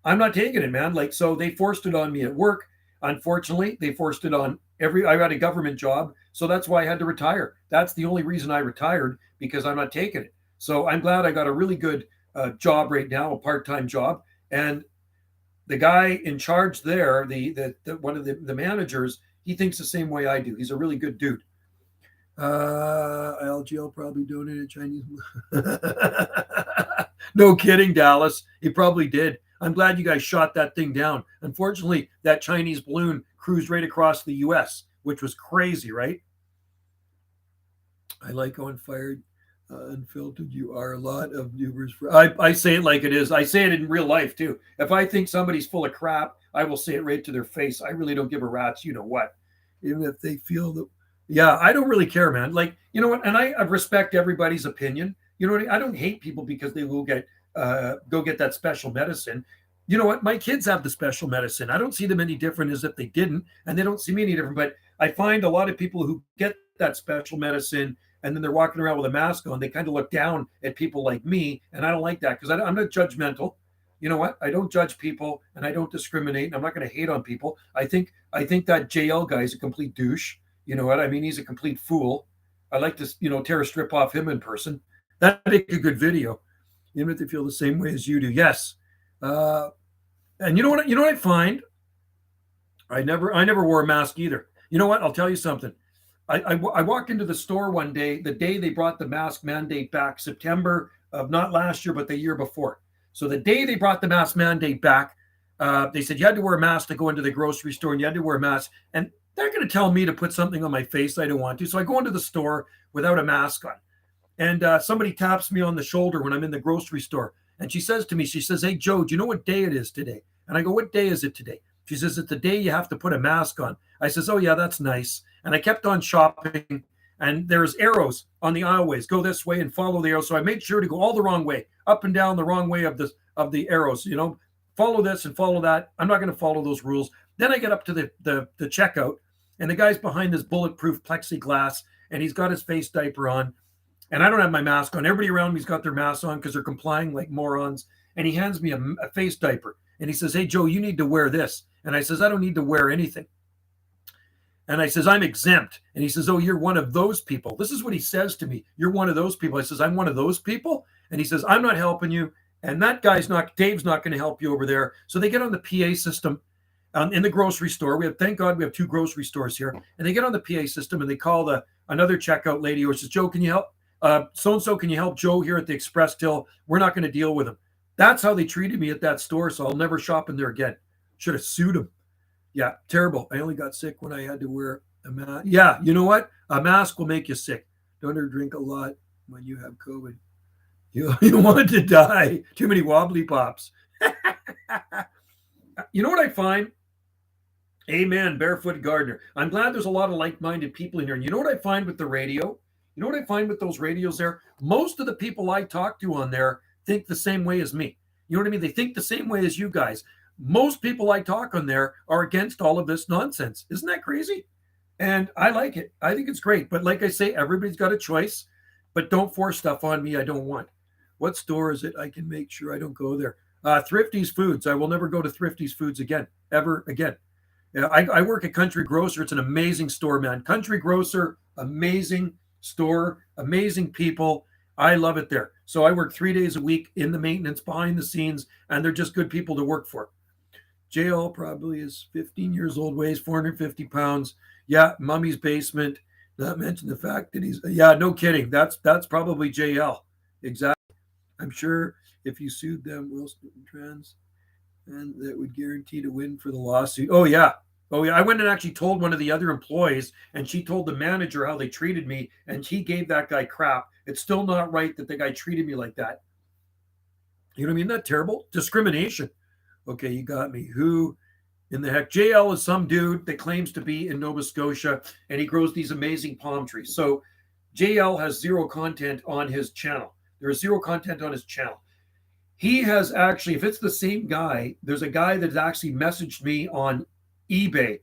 I'm not taking it, man. Like, so they forced it on me at work. Unfortunately, they forced it on I got a government job. So that's why I had to retire. That's the only reason I retired, because I'm not taking it. So I'm glad I got a really good job right now, a part-time job. And the guy in charge there, the one of the managers, he thinks the same way I do. He's a really good dude. LGL probably donated Chinese. No kidding, Dallas. He probably did. I'm glad you guys shot that thing down. Unfortunately, that Chinese balloon cruised right across the U.S., which was crazy, right? I like going fired. Unfiltered, you are a lot of viewers. I say it like it is. I say it in real life too. If I think somebody's full of crap, I will say it right to their face. I really don't give a rat's you know what, even if they feel that. Yeah, I don't really care, man. Like, you know what? And I respect everybody's opinion. You know what? I don't hate people because they will go get that special medicine. You know what? My kids have the special medicine. I don't see them any different as if they didn't, and they don't see me any different. But I find a lot of people who get that special medicine and then they're walking around with a mask on, they kind of look down at people like me. And I don't like that because I'm not judgmental. You know what? I don't judge people and I don't discriminate. And I'm not going to hate on people. I think that JL guy is a complete douche. You know what? I mean, he's a complete fool. I like to, tear a strip off him in person. That'd make a good video. Even if they feel the same way as you do. Yes. And you know what I find? I never wore a mask either. You know what? I'll tell you something. I walked into the store one day, the day they brought the mask mandate back, September of not last year, but the year before. So the day they brought the mask mandate back, they said you had to wear a mask to go into the grocery store and you had to wear a mask. And they're going to tell me to put something on my face I don't want to. So I go into the store without a mask on. And somebody taps me on the shoulder when I'm in the grocery store. And she says to me, hey, Joe, do you know what day it is today? And I go, what day is it today? She says, it's the day you have to put a mask on. I says, oh, yeah, that's nice. And I kept on shopping. and there's arrows on the aisleways. Go this way and follow the arrows. So I made sure to go all the wrong way, up and down the wrong way of the arrows. Follow this and follow that. I'm not going to follow those rules. Then I get up to the checkout, and the guy's behind this bulletproof plexiglass, and he's got his face diaper on, and I don't have my mask on. Everybody around me's got their masks on because they're complying like morons. And he hands me a face diaper, and he says, "Hey, Joe, you need to wear this." And I says, "I don't need to wear anything." And I says, "I'm exempt." And he says, "Oh, you're one of those people." This is what he says to me. "You're one of those people." I says, "I'm one of those people." And he says, "I'm not helping you. And that Dave's not going to help you over there." So they get on the PA system in the grocery store. Thank God we have 2 grocery stores here. And they get on the PA system and they call another checkout lady who says, "Joe, can you help? So-and-so, can you help Joe here at the Express Till? We're not going to deal with him." That's how they treated me at that store, so I'll never shop in there again. Should have sued him. Yeah, terrible. I only got sick when I had to wear a mask. Yeah, you know what? A mask will make you sick. Don't ever drink a lot when you have COVID. You want to die. Too many wobbly pops. You know what I find? Amen, Barefoot Gardener. I'm glad there's a lot of like-minded people in here. And you know what I find with the radio? You know what I find with those radios there? Most of the people I talk to on there think the same way as me. You know what I mean? They think the same way as you guys. Most people I talk on there are against all of this nonsense. Isn't that crazy? And I like it. I think it's great. But like I say, everybody's got a choice. But don't force stuff on me I don't want. What store is it? I can make sure I don't go there. Thrifty's Foods. I will never go to Thrifty's Foods again. Ever again. I work at Country Grocer. It's an amazing store, man. Country Grocer, amazing store, amazing people. I love it there. So I work 3 days a week in the maintenance, behind the scenes, and they're just good people to work for. JL probably is 15 years old, weighs 450 pounds. Yeah, Mummy's basement. Not mention the fact that yeah, no kidding. That's probably JL. Exactly. I'm sure if you sued them, Wilson Trans, and that would guarantee to win for the lawsuit. Oh yeah. I went and actually told one of the other employees, and she told the manager how they treated me, and he gave that guy crap. It's still not right that the guy treated me like that. You know what I mean? Isn't that terrible? Discrimination. Okay, you got me. Who in the heck? JL is some dude that claims to be in Nova Scotia, and he grows these amazing palm trees. So JL has 0 content on his channel. There is 0 content on his channel. He has actually, if it's the same guy, there's a guy that actually messaged me on eBay,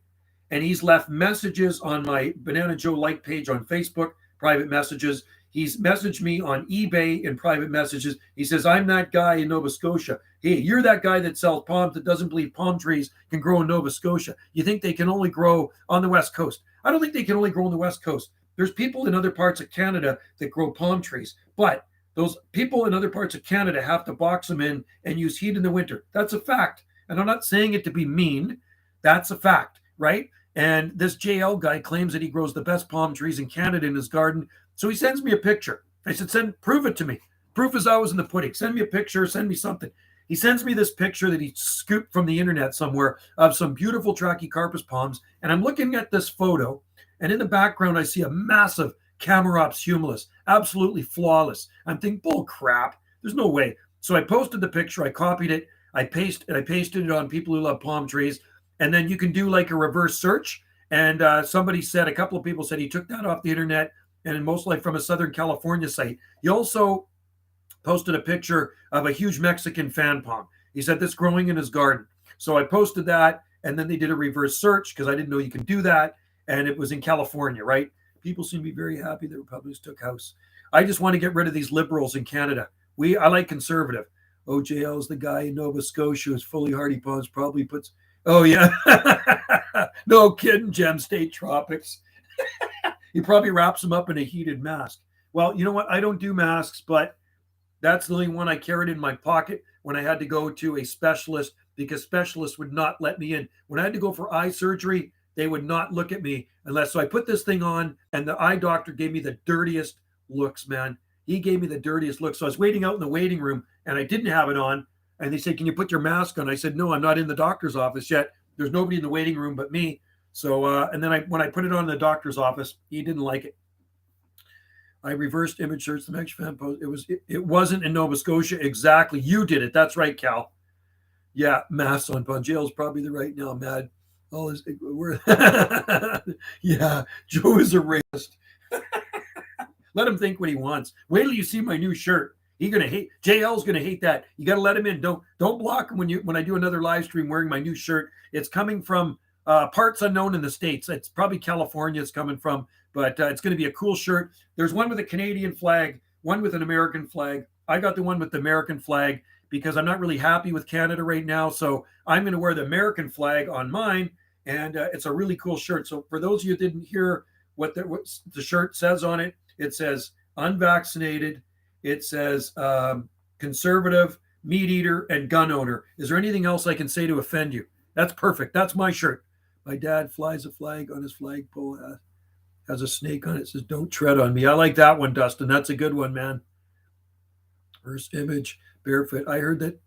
and he's left messages on my Banana Joe like page on Facebook, private messages. He's messaged me on eBay in private messages. He says, "I'm that guy in Nova Scotia. Hey, you're that guy that sells palms that doesn't believe palm trees can grow in Nova Scotia. You think they can only grow on the West Coast?" I don't think they can only grow on the West Coast. There's people in other parts of Canada that grow palm trees, but those people in other parts of Canada have to box them in and use heat in the winter. That's a fact. And I'm not saying it to be mean. That's a fact, right? And this JL guy claims that he grows the best palm trees in Canada in his garden. So he sends me a picture. I said, prove it to me. Proof is always in the pudding. Send me a picture, send me something. He sends me this picture that he scooped from the internet somewhere of some beautiful Trachycarpus palms. And I'm looking at this photo, and in the background, I see a massive Camarops humilis, absolutely flawless. I'm thinking, bull crap. There's no way. So I posted the picture. I copied it. I pasted it on People Who Love Palm Trees. And then you can do like a reverse search. And a couple of people said he took that off the internet, and most likely from a Southern California site. He also posted a picture of a huge Mexican fan palm. He said this growing in his garden. So I posted that, and then they did a reverse search because I didn't know you can do that. And it was in California, right? People seem to be very happy that Republicans took House. I just want to get rid of these liberals in Canada. I like conservative. OJL is the guy in Nova Scotia who's fully hardy palms, probably puts... Oh, yeah. No kidding, Gem State Tropics. He probably wraps them up in a heated mask. Well, you know what? I don't do masks, but that's the only one I carried in my pocket when I had to go to a specialist, because specialists would not let me in. When I had to go for eye surgery, they would not look at me unless. So I put this thing on, and the eye doctor gave me the dirtiest looks, man. He gave me the dirtiest looks. So I was waiting out in the waiting room, and I didn't have it on. And they said, "Can you put your mask on?" I said, "No, I'm not in the doctor's office yet. There's nobody in the waiting room but me." So, and then when I put it on in the doctor's office, he didn't like it. I reversed image search the Mexican fan post. It wasn't in Nova Scotia. Exactly. You did it. That's right, Cal. Yeah, masks on. Jail's probably the right now. Mad. Yeah, Joe is a racist. Let him think what he wants. Wait till you see my new shirt. He's gonna hate. JL's gonna hate that. You got to let him in. Don't block him when I do another live stream wearing my new shirt. It's coming from parts unknown in the States. It's probably California. It's coming from, but it's going to be a cool shirt. There's one with a Canadian flag, one with an American flag. I got the one with the American flag because I'm not really happy with Canada right now. So I'm going to wear the American flag on mine, and it's a really cool shirt. So for those of you that didn't hear what the shirt says on it, it says unvaccinated. It says conservative, meat eater, and gun owner. Is there anything else I can say to offend you? That's perfect. That's my shirt. My dad flies a flag on his flagpole, has a snake on it. It says, "Don't tread on me." I like that one, Dustin. That's a good one, man. First image, barefoot. I heard that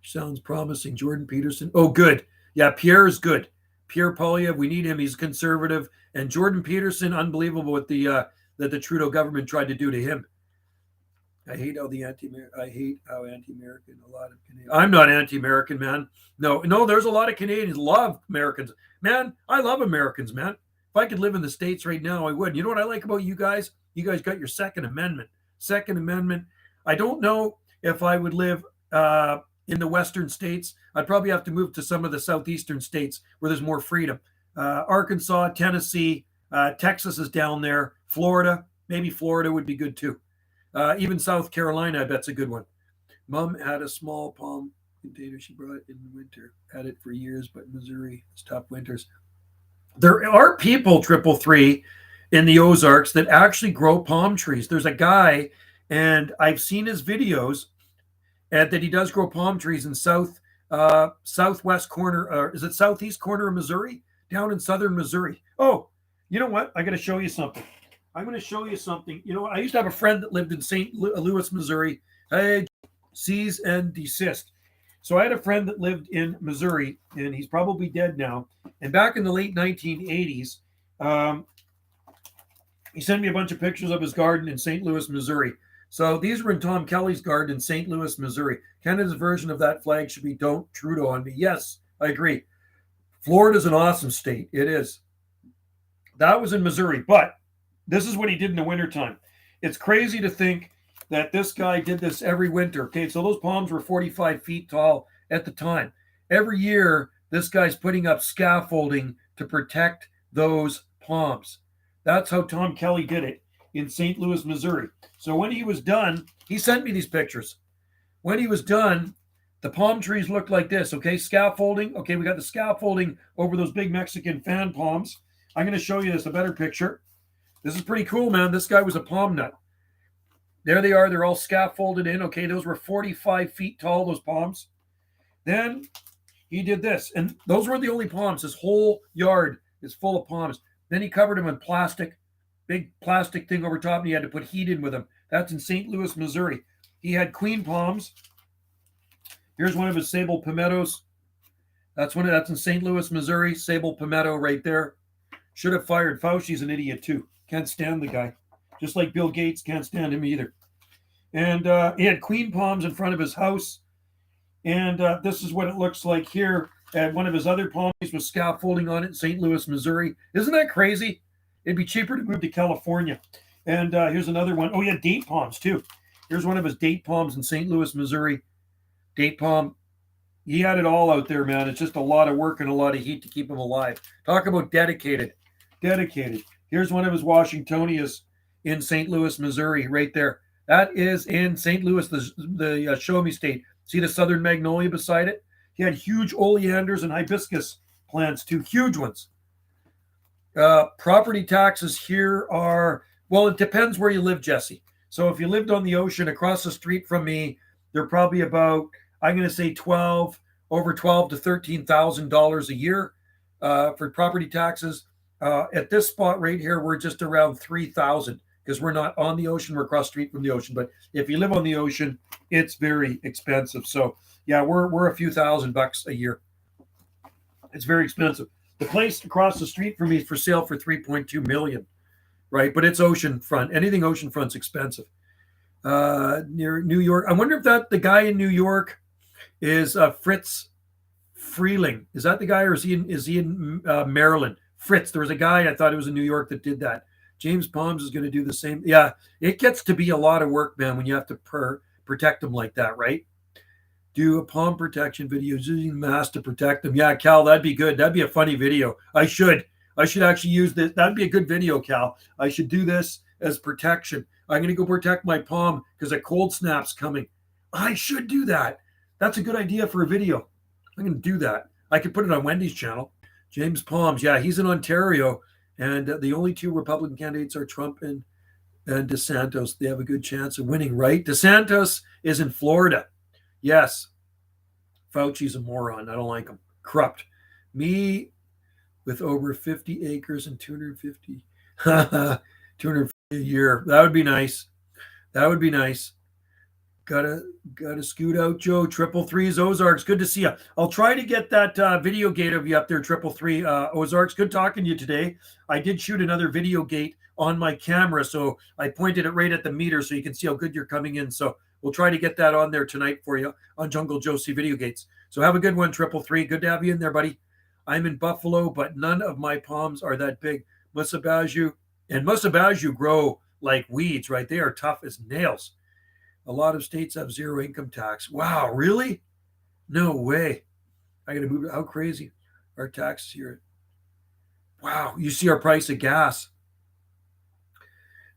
sounds promising. Jordan Peterson. Oh, good. Yeah, Pierre is good. Pierre Poilievre, we need him. He's conservative. And Jordan Peterson, unbelievable what that the Trudeau government tried to do to him. I hate how anti-American a lot of Canadians. I'm not anti-American, man. No, there's a lot of Canadians love Americans. Man, I love Americans, man. If I could live in the States right now, I would. You know what I like about you guys? You guys got your Second Amendment. Second Amendment. I don't know if I would live in the Western states. I'd probably have to move to some of the Southeastern states where there's more freedom. Arkansas, Tennessee, Texas is down there. Florida, maybe Florida would be good too. Even South Carolina, I bet's a good one. Mom had a small palm container. She brought it in the winter. Had it for years, but Missouri, it's tough winters. There are people, 333, in the Ozarks that actually grow palm trees. There's a guy, and I've seen his videos, and that he does grow palm trees in southwest corner, or is it southeast corner of Missouri? Down in southern Missouri. Oh, you know what? I got to show you something. I'm going to show you something. You know, I used to have a friend that lived in St. Louis, Missouri. Hey, cease and desist. So I had a friend that lived in Missouri, and he's probably dead now. And back in the late 1980s, he sent me a bunch of pictures of his garden in St. Louis, Missouri. So these were in Tom Kelly's garden in St. Louis, Missouri. Canada's version of that flag should be "Don't Trudeau on me." Yes, I agree. Florida's an awesome state. It is. That was in Missouri, but this is what he did in the wintertime. It's crazy to think that this guy did this every winter. Okay, so those palms were 45 feet tall at the time. Every year, this guy's putting up scaffolding to protect those palms. That's how Tom Kelly did it in St. Louis, Missouri. So when he was done, he sent me these pictures. When he was done, the palm trees looked like this, okay? Scaffolding. Okay, we got the scaffolding over those big Mexican fan palms. I'm going to show you this, a better picture. This is pretty cool, man. This guy was a palm nut. There they are. They're all scaffolded in. Okay, those were 45 feet tall, those palms. Then he did this, and those were the only palms. His whole yard is full of palms. Then he covered them in plastic, big plastic thing over top, and he had to put heat in with them. That's in St. Louis, Missouri. He had queen palms. Here's one of his sable palmettos. That's in St. Louis, Missouri. Sable palmetto right there. Should have fired Fauci's an idiot too. Can't stand the guy. Just like Bill Gates, can't stand him either. And he had queen palms in front of his house. And this is what it looks like here. And one of his other palms was scaffolding on it in St. Louis, Missouri. Isn't that crazy? It'd be cheaper to move to California. And here's another one. Oh, yeah, date palms too. Here's one of his date palms in St. Louis, Missouri. Date palm. He had it all out there, man. It's just a lot of work and a lot of heat to keep him alive. Talk about dedicated. Dedicated. Here's one of his Washingtonias in St. Louis, Missouri, right there. That is in St. Louis, the Show Me State. See the southern magnolia beside it? He had huge oleanders and hibiscus plants too, huge ones. Property taxes here are, well, it depends where you live, Jesse. So if you lived on the ocean across the street from me, they're probably about, I'm going to say over $12,000 to $13,000 a year for property taxes. At this spot right here, we're just around 3,000 because we're not on the ocean. We're across the street from the ocean. But if you live on the ocean, it's very expensive. So yeah, we're a few $1,000 a year. It's very expensive. The place across the street from me is for sale for $3.2 million, right? But it's oceanfront. Anything oceanfront's expensive. Near New York. I wonder if the guy in New York is Fritz Freeling. Is that the guy, or is he in Maryland? Fritz. There was a guy, I thought it was in New York, that did that. James Palms is going to do the same. Yeah, it gets to be a lot of work, man, when you have to protect them like that, right? Do a palm protection video using masks to protect them. Yeah, Cal, that'd be good. That'd be a funny video. I should actually use this. That'd be a good video, Cal. I should do this as protection. I'm going to go protect my palm because a cold snap's coming. I should do that. That's a good idea for a video. I'm going to do that. I could put it on Wendy's channel. James Palms, yeah, he's in Ontario, and the only two Republican candidates are Trump and DeSantis. They have a good chance of winning, right? DeSantis is in Florida. Yes. Fauci's a moron. I don't like him. Corrupt. Me with over 50 acres and 250 a year. That would be nice. That would be nice. Gotta scoot out, Joe. 333's Ozarks. Good to see you. I'll try to get that video gate of you up there, 333 Ozarks. Good talking to you today. I did shoot another video gate on my camera, so I pointed it right at the meter so you can see how good you're coming in. So we'll try to get that on there tonight for you on Jungle Josie Video Gates. So have a good one, 333. Good to have you in there, buddy. I'm in Buffalo, but none of my palms are that big. Musabaju grow like weeds, right? They are tough as nails. A lot of states have zero income tax. Wow, really? No way. I got to move. How crazy are taxes here? Wow, you see our price of gas.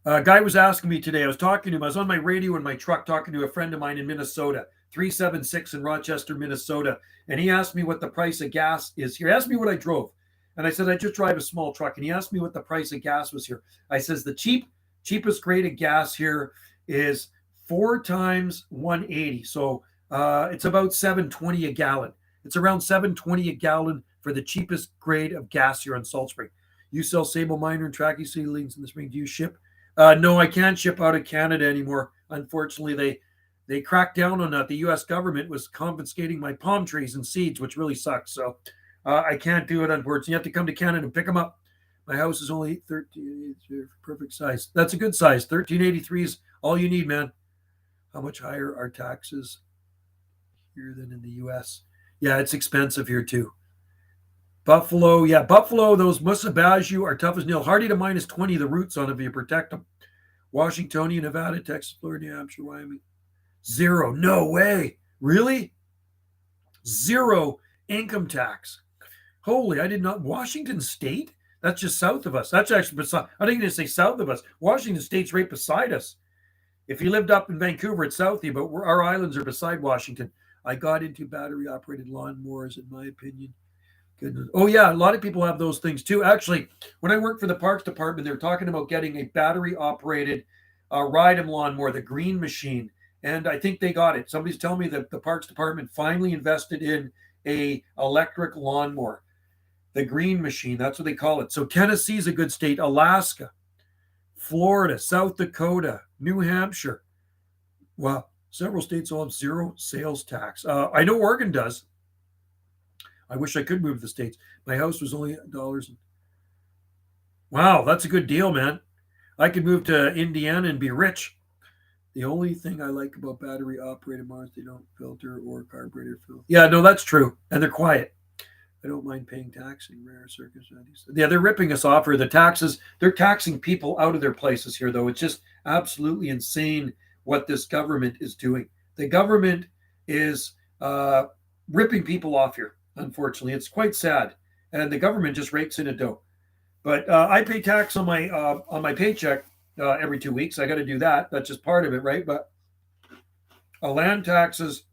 A guy was asking me today. I was talking to him. I was on my radio in my truck talking to a friend of mine in Minnesota, 376 in Rochester, Minnesota. And he asked me what the price of gas is here. He asked me what I drove. And I said, I just drive a small truck. And he asked me what the price of gas was here. I says, the cheapest grade of gas here is 4 times 180. So it's about $7.20 a gallon. It's around $7.20 a gallon for the cheapest grade of gas here on Salt Spring. You sell Sable Minor and Tracky seedlings in the spring. Do you ship? No, I can't ship out of Canada anymore. Unfortunately, they cracked down on that. The U.S. government was confiscating my palm trees and seeds, which really sucks. So I can't do it, unfortunately. You have to come to Canada and pick them up. My house is only 1383, perfect size. That's a good size. 1383 is all you need, man. How much higher are taxes here than in the U.S.? Yeah, it's expensive here too. Buffalo, those Musabaju are tough as nails. Hardy to minus 20, the roots on if you protect them. Washington, Nevada, Texas, Florida, New Hampshire, Wyoming. 0. No way. Really? 0 income tax. Holy, I did not. Washington State? That's just south of us. That's actually beside. I didn't even say south of us. Washington State's right beside us. If you lived up in Vancouver, it's south of you, but our islands are beside Washington. I got into battery-operated lawnmowers, in my opinion. Goodness. Oh, yeah, a lot of people have those things, too. Actually, when I worked for the Parks Department, they were talking about getting a battery-operated ride-em lawnmower, the Green Machine, and I think they got it. Somebody's telling me that the Parks Department finally invested in a electric lawnmower, the Green Machine. That's what they call it. So Tennessee's a good state. Alaska, Florida, South Dakota, New Hampshire. Well, several states all have 0 sales tax. I know Oregon does. I wish I could move to the States. My house was only $1. Wow, that's a good deal, man. I could move to Indiana and be rich. The only thing I like about battery-operated mowers, they don't filter or carburetor fill. Yeah, no, that's true. And they're quiet. I don't mind paying tax in rare circumstances. Yeah, they're ripping us off for the taxes. They're taxing people out of their places here, though. It's just absolutely insane what this government is doing. The government is ripping people off here. Unfortunately, it's quite sad, and the government just rakes in a dough. But I pay tax on my paycheck every 2 weeks. I got to do that. That's just part of it, right? But land taxes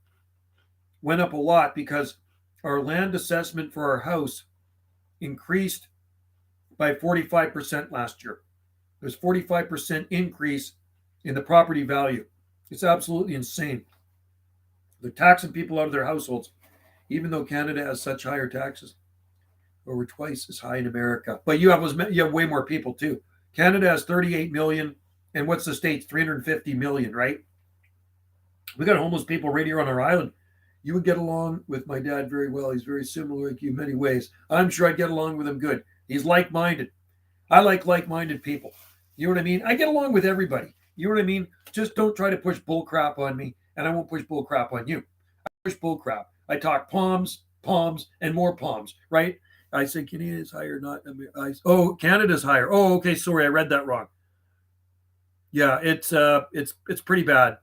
went up a lot because our land assessment for our house increased by 45% last year. There's 45% increase in the property value. It's absolutely insane. They're taxing people out of their households. Even though Canada has such higher taxes, over twice as high in America. But you have way more people too. Canada has 38 million, and what's the States? 350 million, right? We got homeless people right here on our island. You would get along with my dad very well. He's very similar to you in many ways. I'm sure I'd get along with him good. He's like-minded. I like like-minded people. You know what I mean? I get along with everybody. You know what I mean? Just don't try to push bull crap on me, and I won't push bull crap on you. I push bull crap. I talk palms, and more palms, right? I said Canada is higher, not oh, Canada's higher. Oh, okay, sorry, I read that wrong. Yeah, it's pretty bad.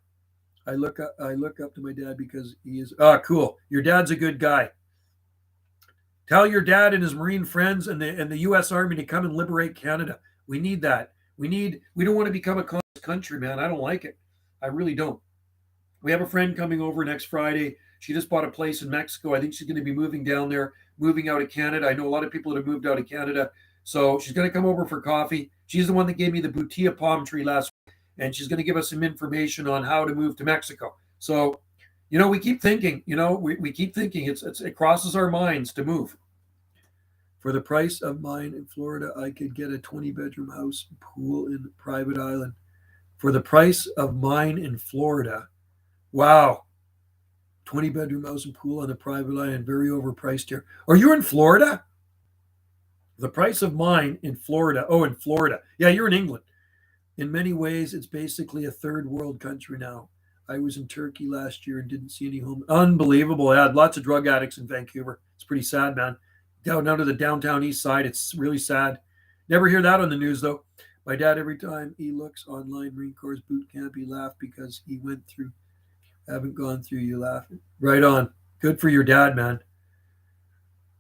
I look up to my dad because he is cool. Your dad's a good guy. Tell your dad and his Marine friends and the U.S. Army to come and liberate Canada. We need that. We don't want to become a communist country, man. I don't like it. I really don't. We have a friend coming over next Friday. She just bought a place in Mexico. I think she's going to be moving down there, moving out of Canada. I know a lot of people that have moved out of Canada. So she's going to come over for coffee. She's the one that gave me the butia palm tree last week, and she's going to give us some information on how to move to Mexico. So, we keep thinking, we keep thinking it crosses our minds to move. For the price of mine in Florida, I could get a 20-bedroom house, pool in a private island. For the price of mine in Florida, wow. 20-bedroom house and pool on a private island, very overpriced here. Are you in Florida? The price of mine in Florida. Oh, in Florida. Yeah, you're in England. In many ways, it's basically a third world country now. I was in Turkey last year and didn't see any home. Unbelievable. I had lots of drug addicts in Vancouver. It's pretty sad, man. Down to the downtown east side. It's really sad. Never hear that on the news, though. My dad, every time he looks online, Marine Corps boot camp, he laughed because he went through. Haven't gone through, you laughing. Right on. Good for your dad, man.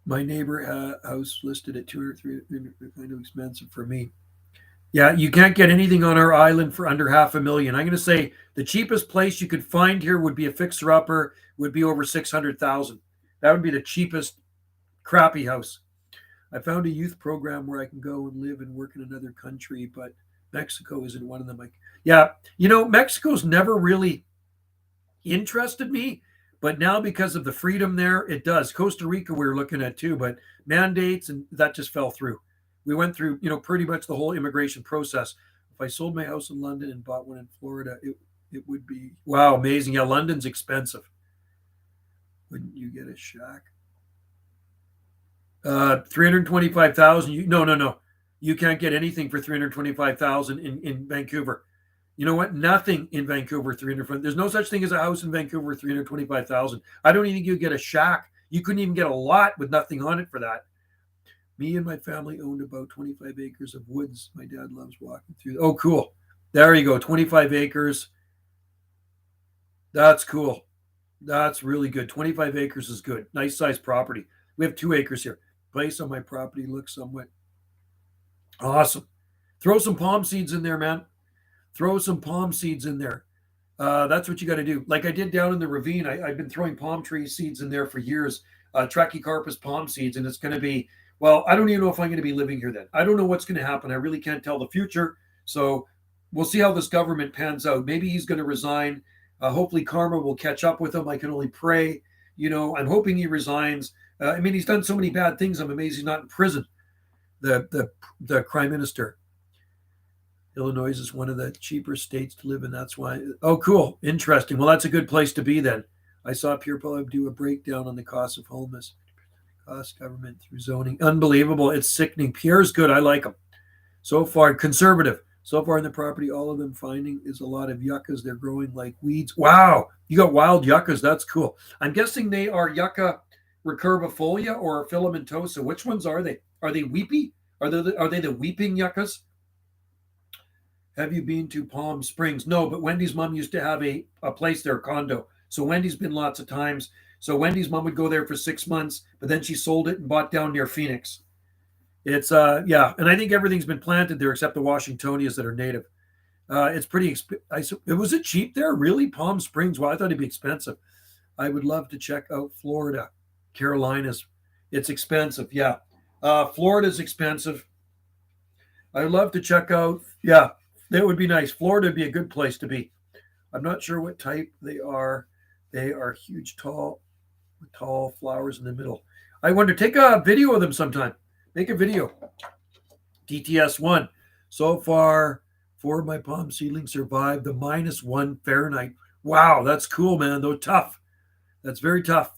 My neighbor house listed at 203, kind of expensive for me. Yeah, you can't get anything on our island for under $500,000. I'm going to say the cheapest place you could find here would be a fixer-upper, would be over $600,000. That would be the cheapest crappy house. I found a youth program where I can go and live and work in another country, but Mexico isn't one of them. Mexico's never really interested me, but now because of the freedom there, it does. Costa Rica we were looking at too, but mandates and that just fell through. We went through, pretty much the whole immigration process. If I sold my house in London and bought one in Florida, it would be, wow, amazing. Yeah, London's expensive. Wouldn't you get a shack? 325,000. No. You can't get anything for 325,000 in Vancouver. You know what? Nothing in Vancouver 300. There's no such thing as a house in Vancouver 325,000. I don't even think you get a shack. You couldn't even get a lot with nothing on it for that. Me and my family owned about 25 acres of woods. My dad loves walking through. Oh, cool. There you go. 25 acres. That's cool. That's really good. 25 acres is good. Nice size property. We have 2 acres here. Place on my property looks somewhat awesome. Throw some palm seeds in there, man. Throw some palm seeds in there. That's what you got to do. Like I did down in the ravine. I've been throwing palm tree seeds in there for years. Trachycarpus palm seeds. And it's going to be, well, I don't even know if I'm going to be living here then. I don't know what's going to happen. I really can't tell the future. So we'll see how this government pans out. Maybe he's going to resign. Hopefully karma will catch up with him. I can only pray. I'm hoping he resigns. He's done so many bad things. I'm amazed he's not in prison. The prime minister. Illinois is one of the cheaper states to live in. That's why. Oh, cool. Interesting. Well, that's a good place to be then. I saw Pierre Paul do a breakdown on the cost of homeless. Cost government through zoning. Unbelievable. It's sickening. Pierre's good. I like him. So far, conservative. So far in the property, all of them finding is a lot of yuccas. They're growing like weeds. Wow. You got wild yuccas. That's cool. I'm guessing they are yucca recurvifolia or filamentosa. Which ones are they? Are they weepy? Are they the weeping yuccas? Have you been to Palm Springs? No, but Wendy's mom used to have a place there, a condo. So Wendy's been lots of times. So Wendy's mom would go there for 6 months, but then she sold it and bought down near Phoenix. It's and I think everything's been planted there except the Washingtonias that are native. It's pretty was it cheap there? Really? Palm Springs? Well, I thought it'd be expensive. I would love to check out Florida, Carolinas. It's expensive. Yeah. Florida's expensive. I'd love to check out. Yeah, that would be nice. Florida would be a good place to be. I'm not sure what type they are. They are huge, tall flowers in the middle. I wonder, take a video of them sometime. Make a video. DTS1. So far, 4 of my palm seedlings survived the -1 Fahrenheit. Wow, that's cool, man. Though tough. That's very tough.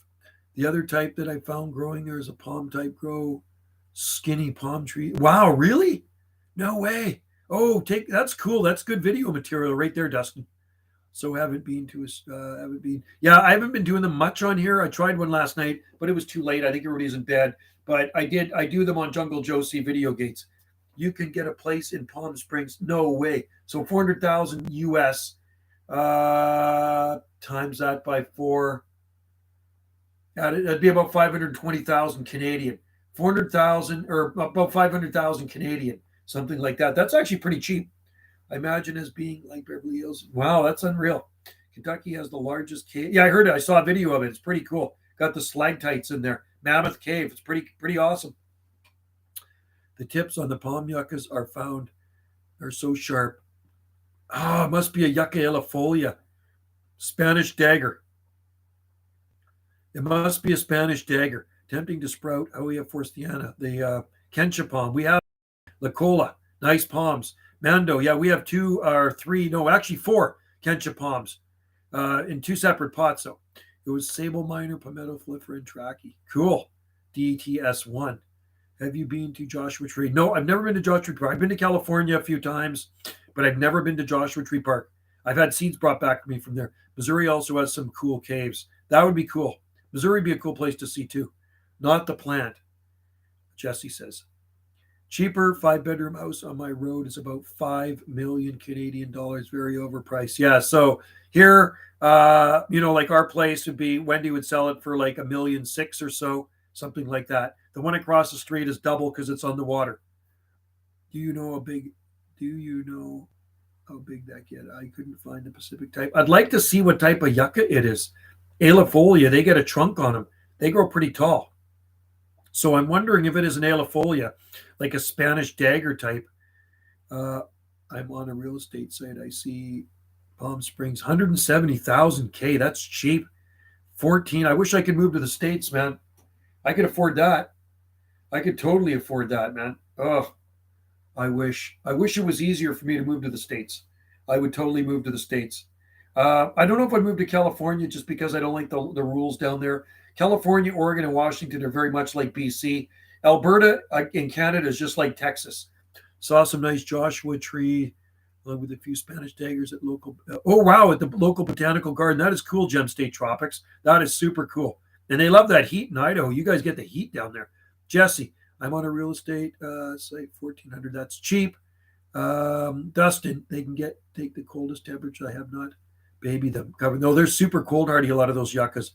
The other type that I found growing there is a palm type grow skinny palm tree. Wow, really? No way. Oh, that's cool. That's good video material right there, Dustin. So haven't been. Yeah, I haven't been doing them much on here. I tried one last night, but it was too late. I think everybody's in bed. but I do them on Jungle Josie video gates. You can get a place in Palm Springs. No way. So 400,000 US times that by 4. That'd be about 520,000 Canadian. 400,000 or about 500,000 Canadian, something like that. That's actually pretty cheap. I imagine as being like Beverly Hills. Wow, that's unreal. Kentucky has the largest cave. Yeah, I heard it. I saw a video of it. It's pretty cool. Got the stalactites in there. Mammoth Cave. It's pretty awesome. The tips on the palm yuccas are so sharp. Ah, it must be a yucca elafolia. Spanish dagger. It must be a Spanish dagger. Tempting to sprout. Oh, we have Forstiana. The Kencha palm. We have La Cola. Nice palms. Mando. Yeah, we have 2 or 3. No, actually 4 Kencha palms in 2 separate pots. So it was Sable Minor, Palmetto Flipper, and Tracky. Cool. DTS1. Have you been to Joshua Tree? No, I've never been to Joshua Tree Park. I've been to California a few times, but I've never been to Joshua Tree Park. I've had seeds brought back to me from there. Missouri also has some cool caves. That would be cool. Missouri would be a cool place to see too. Not the plant, Jesse says. Cheaper 5-bedroom house on my road is about 5 million Canadian dollars. Very overpriced. Yeah. So here, like our place would be, Wendy would sell it for like $1.6 million or so, something like that. The one across the street is double because it's on the water. Do you know how big that get? I couldn't find the Pacific type. I'd like to see what type of yucca it is. Elafolia, they get a trunk on them. They grow pretty tall. So I'm wondering if it is an elafolia, like a Spanish dagger type. I'm on a real estate site. I see Palm Springs, 170,000 K. That's cheap. 14. I wish I could move to the States, man. I could afford that. I could totally afford that, man. Oh, I wish it was easier for me to move to the States. I would totally move to the States. I don't know if I'd move to California just because I don't like the rules down there. California, Oregon, and Washington are very much like BC. Alberta in Canada is just like Texas. Saw some nice Joshua Tree along with a few Spanish daggers at local. Oh, wow, at the local botanical garden. That is cool, Gem State Tropics. That is super cool. And they love that heat in Idaho. You guys get the heat down there. Jesse, I'm on a real estate site, 1,400. That's cheap. Dustin, they can take the coldest temperature. I have not baby them covered. No, they're super cold hardy, a lot of those yuccas.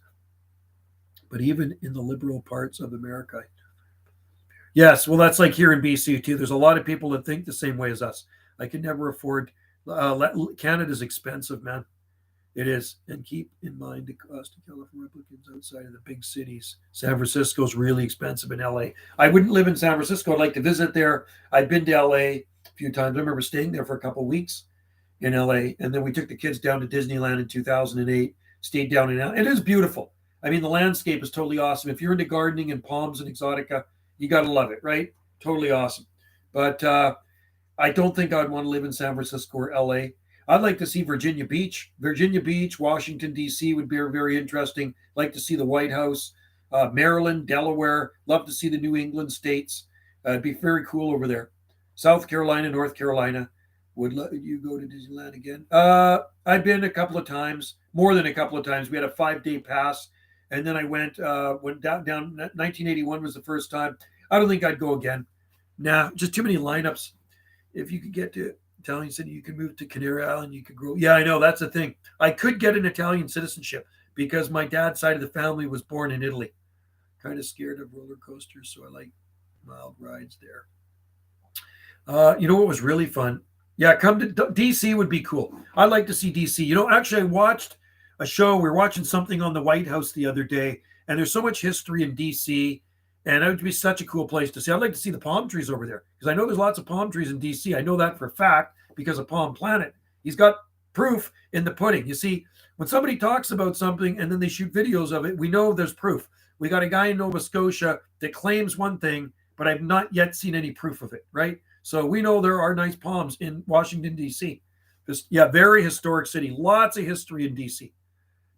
But even in the liberal parts of America. Yes, well, that's like here in BC too. There's a lot of people that think the same way as us. I can never afford. Canada's expensive, man. It is. And keep in mind the cost of California replicants outside of the big cities. San Francisco's really expensive in LA. I wouldn't live in San Francisco. I'd like to visit there. I've been to LA a few times. I remember staying there for a couple of weeks in LA. And then we took the kids down to Disneyland in 2008, stayed down in LA. It is beautiful. I mean, the landscape is totally awesome. If you're into gardening and palms and exotica, you got to love it, right? Totally awesome. But I don't think I'd want to live in San Francisco or LA. I'd like to see Virginia Beach. Virginia Beach, Washington, D.C. would be very interesting. Like to see the White House. Maryland, Delaware. Love to see the New England states. It'd be very cool over there. South Carolina, North Carolina. Would you go to Disneyland again? I've been a couple of times, more than a couple of times. We had a 5-day pass. And then I went down. 1981 was the first time. I don't think I'd go again. Nah, just too many lineups. If you could get to Italian city, you can move to Canary Island. You could grow. Yeah, I know. That's the thing. I could get an Italian citizenship because my dad's side of the family was born in Italy. Kind of scared of roller coasters, so I like mild rides there. You know what was really fun? Yeah, come to DC would be cool. I'd like to see DC. You know, actually, I watched a show. We were watching something on the White House the other day, and there's so much history in DC, and it would be such a cool place to see. I'd like to see the palm trees over there because I know there's lots of palm trees in DC. I know that for a fact because of Palm Planet. He's got proof in the pudding. You see, when somebody talks about something and then they shoot videos of it, we know there's proof. We got a guy in Nova Scotia that claims one thing, but I've not yet seen any proof of it, right? So we know there are nice palms in Washington, D.C. Very historic city. Lots of history in D.C.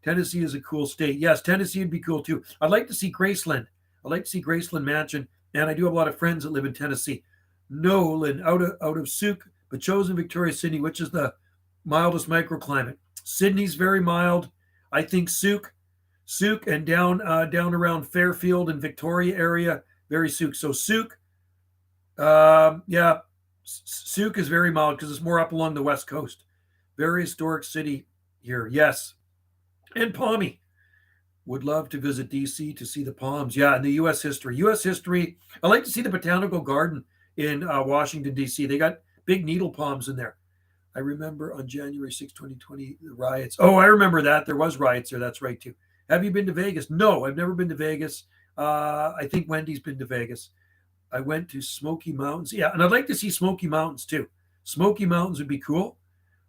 Tennessee is a cool state. Yes, Tennessee would be cool too. I'd like to see Graceland. I'd like to see Graceland Mansion. And I do have a lot of friends that live in Tennessee. Nolan, out of Souk, but chosen Victoria, Sydney, which is the mildest microclimate. Sydney's very mild. I think Souk and down around Fairfield and Victoria area, Very Souk. So Souk, yeah, Souk is very mild because it's more up along the west coast. Very historic city here. Yes, and palmy. Would love to visit DC to see the palms. Yeah, and the U.S. history. U.S. history. I like to see the Botanical Garden in Washington, D.C. They got big needle palms in there. I remember on January 6, 2020, the riots. Oh, I remember that. There was riots there. That's right, too. Have you been to Vegas? No, I've never been to Vegas. I think Wendy's been to Vegas. I went to Smoky Mountains. Yeah, and I'd like to see Smoky Mountains, too. Smoky Mountains would be cool.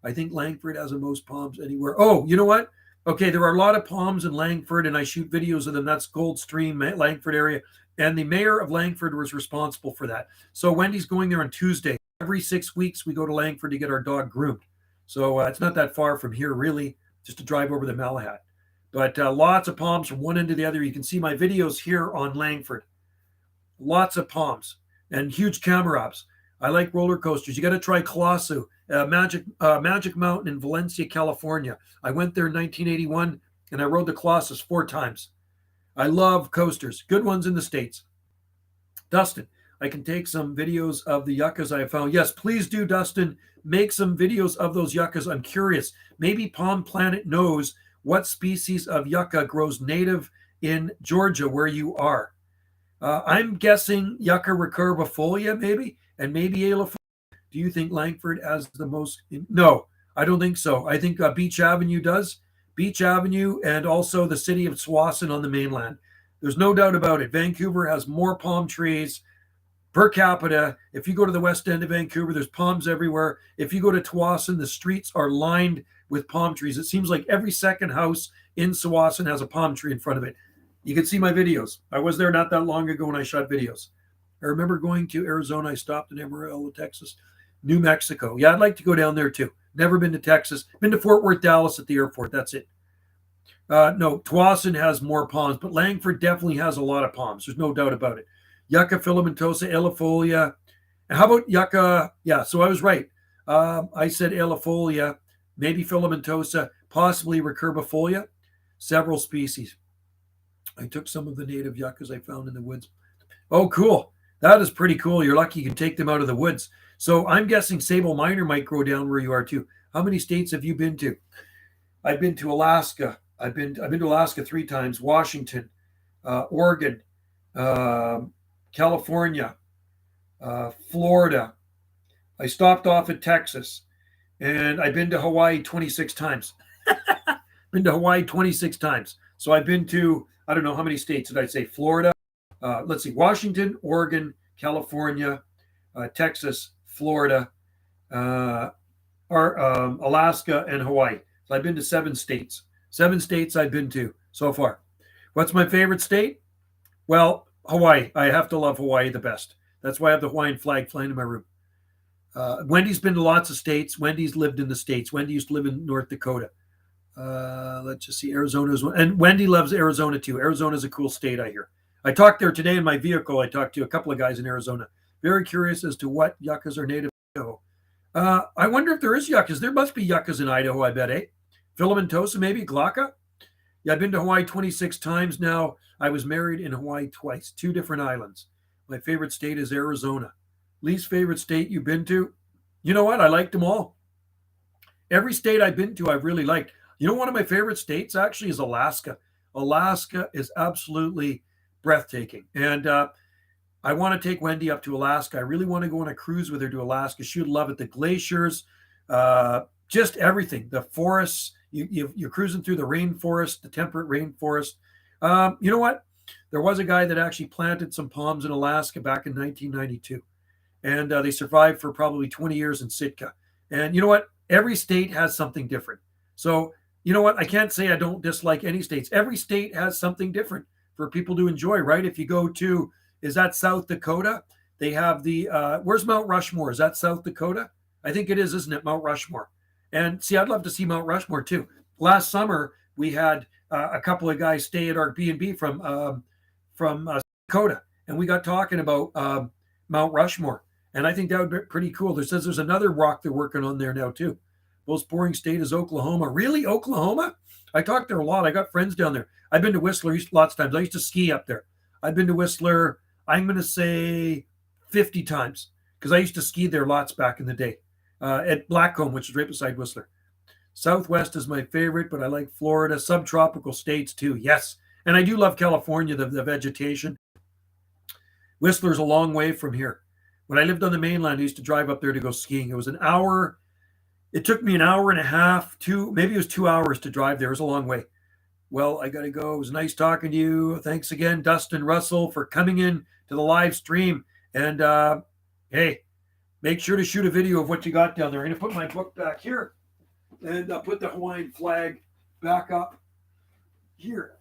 I think Langford has the most palms anywhere. Oh, you know what? Okay, there are a lot of palms in Langford, and I shoot videos of them. That's Goldstream, Langford area. And the mayor of Langford was responsible for that. So Wendy's going there on Tuesday. Every 6 weeks, we go to Langford to get our dog groomed. So it's not that far from here, really, just to drive over the Malahat. But lots of palms from one end to the other. You can see my videos here on Langford. Lots of palms and huge camerabs. I like roller coasters. You got to try Colosso, Magic Mountain in Valencia, California. I went there in 1981, and I rode the Colossus 4 times. I love coasters. Good ones in the States. Dustin, I can take some videos of the yuccas I have found. Yes, please do, Dustin. Make some videos of those yuccas. I'm curious. Maybe Palm Planet knows what species of yucca grows native in Georgia where you are. I'm guessing Yucca recurvifolia, maybe, and maybe Alefolia. Do you think Langford has the most? No, I don't think so. I think Beach Avenue does. Beach Avenue and also the city of Tsawwassen on the mainland. There's no doubt about it. Vancouver has more palm trees per capita. If you go to the west end of Vancouver, there's palms everywhere. If you go to Tsawwassen, the streets are lined with palm trees. It seems like every second house in Tsawwassen has a palm tree in front of it. You can see my videos. I was there not that long ago when I shot videos. I remember going to Arizona. I stopped in Amarillo, Texas, New Mexico. Yeah, I'd like to go down there too. Never been to Texas. Been to Fort Worth, Dallas at the airport. That's it. No, Tsawwassen has more palms, but Langford definitely has a lot of palms. There's no doubt about it. Yucca filamentosa, Alefolia. And how about yucca? Yeah, so I was right. I said Alefolia, maybe filamentosa, possibly recurvifolia. Several species. I took some of the native yuccas I found in the woods. Oh, cool. That is pretty cool. You're lucky you can take them out of the woods. So I'm guessing sable minor might grow down where you are too. How many states have you been to? I've been to Alaska. I've been to Alaska 3 times. Washington, Oregon, California, Florida. I stopped off at Texas, and I've been to Hawaii 26 times. Been to Hawaii 26 times. So I've been to, I don't know how many states did I say? Florida. Let's see, Washington, Oregon, California, Texas, Florida, Alaska, and Hawaii. So I've been to 7 states. 7 states I've been to so far. What's my favorite state? Well, Hawaii. I have to love Hawaii the best. That's why I have the Hawaiian flag flying in my room. Wendy's been to lots of states. Wendy's lived in the States. Wendy used to live in North Dakota. Let's just see. Arizona is one. And Wendy loves Arizona too. Arizona is a cool state, I hear. I talked there today in my vehicle. I talked to a couple of guys in Arizona. Very curious as to what yuccas are native to Idaho. I wonder if there is yuccas. There must be yuccas in Idaho, I bet, eh? Filamentosa, maybe? Glauca? Yeah, I've been to Hawaii 26 times now. I was married in Hawaii twice, 2 different islands. My favorite state is Arizona. Least favorite state you've been to? You know what? I liked them all. Every state I've been to, I've really liked. You know, one of my favorite states actually is Alaska. Alaska is absolutely breathtaking. And I want to take Wendy up to Alaska. I really want to go on a cruise with her to Alaska. She would love it. The glaciers, just everything. The forests. You're cruising through the rainforest, the temperate rainforest. You know what? There was a guy that actually planted some palms in Alaska back in 1992. And they survived for probably 20 years in Sitka. And you know what? Every state has something different. So, you know what? I can't say I don't dislike any states. Every state has something different for people to enjoy, right? If you go to, is that South Dakota? They have the, where's Mount Rushmore? Is that South Dakota? I think it is, isn't it? Mount Rushmore. And see, I'd love to see Mount Rushmore too. Last summer, we had a couple of guys stay at our B&B from Dakota. And we got talking about Mount Rushmore. And I think that would be pretty cool. There's another rock they're working on there now too. Most boring state is Oklahoma. Really? Oklahoma? I talked there a lot. I got friends down there. I've been to Whistler lots of times. I used to ski up there. I've been to Whistler. I'm going to say 50 times because I used to ski there lots back in the day at Blackcomb, which is right beside Whistler. Southwest is my favorite, but I like Florida, subtropical states too. Yes. And I do love California, the vegetation. Whistler's a long way from here. When I lived on the mainland, I used to drive up there to go skiing. It was an hour. It took me an hour and a half, maybe it was 2 hours to drive there. It was a long way. Well, I got to go. It was nice talking to you. Thanks again, Dustin Russell, for coming in to the live stream. And hey, make sure to shoot a video of what you got down there. I'm going to put my book back here and put the Hawaiian flag back up here.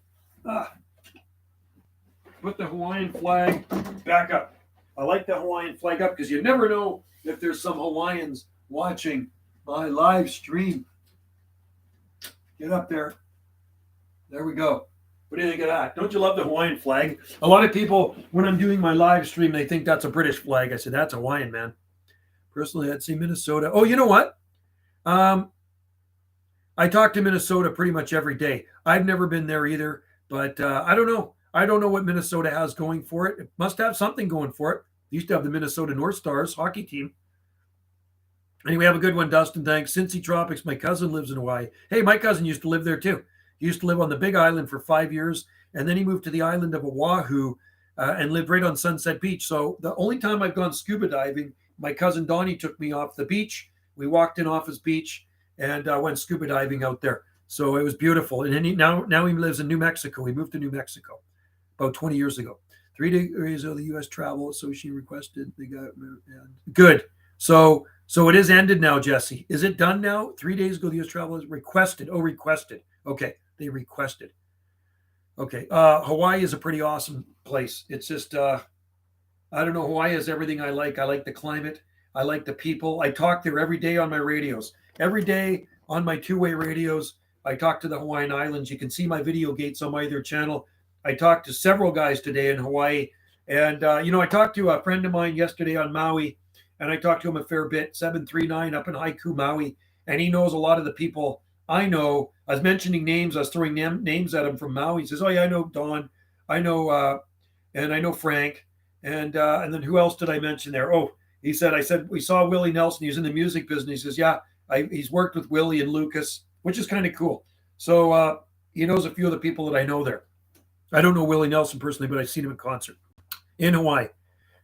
Put the Hawaiian flag back up. I like the Hawaiian flag up because you never know if there's some Hawaiians watching my live stream. Get up there. There we go. What do you think of that? Don't you love the Hawaiian flag? A lot of people, when I'm doing my live stream, they think that's a British flag. I said, that's Hawaiian, man. Personally, I'd say Minnesota. Oh, you know what? I talk to Minnesota pretty much every day. I've never been there either, but I don't know. I don't know what Minnesota has going for it. It must have something going for it. They used to have the Minnesota North Stars hockey team. Anyway, have a good one, Dustin. Thanks. Cincy Tropics. My cousin lives in Hawaii. Hey, my cousin used to live there too. He used to live on the Big Island for 5 years, and then he moved to the island of Oahu and lived right on Sunset Beach. So the only time I've gone scuba diving, my cousin Donnie took me off the beach. We walked in off his beach and went scuba diving out there. So it was beautiful. And then now he lives in New Mexico. He moved to New Mexico about 20 years ago. 3 days ago, the U.S. Travel Association requested. They got good. So it is ended now, Jesse. Is it done now? 3 days ago, the U.S. Travel has requested. Oh, requested. Okay, they requested. Okay, Hawaii is a pretty awesome place. It's just, I don't know, Hawaii has everything I like. I like the climate. I like the people. I talk there every day on my radios. Every day on my two-way radios, I talk to the Hawaiian Islands. You can see my video gates on my other channel. I talked to several guys today in Hawaii. And, I talked to a friend of mine yesterday on Maui, and I talked to him a fair bit, 739 up in Haiku, Maui. And he knows a lot of the people I know. I was mentioning names. I was throwing names at him from Maui. He says, oh, yeah, I know Don. I know, and I know Frank. And then who else did I mention there? Oh, I said, we saw Willie Nelson. He's in the music business. He says, yeah, he's worked with Willie and Lucas, which is kind of cool. So he knows a few of the people that I know there. I don't know Willie Nelson personally, but I've seen him in concert in Hawaii.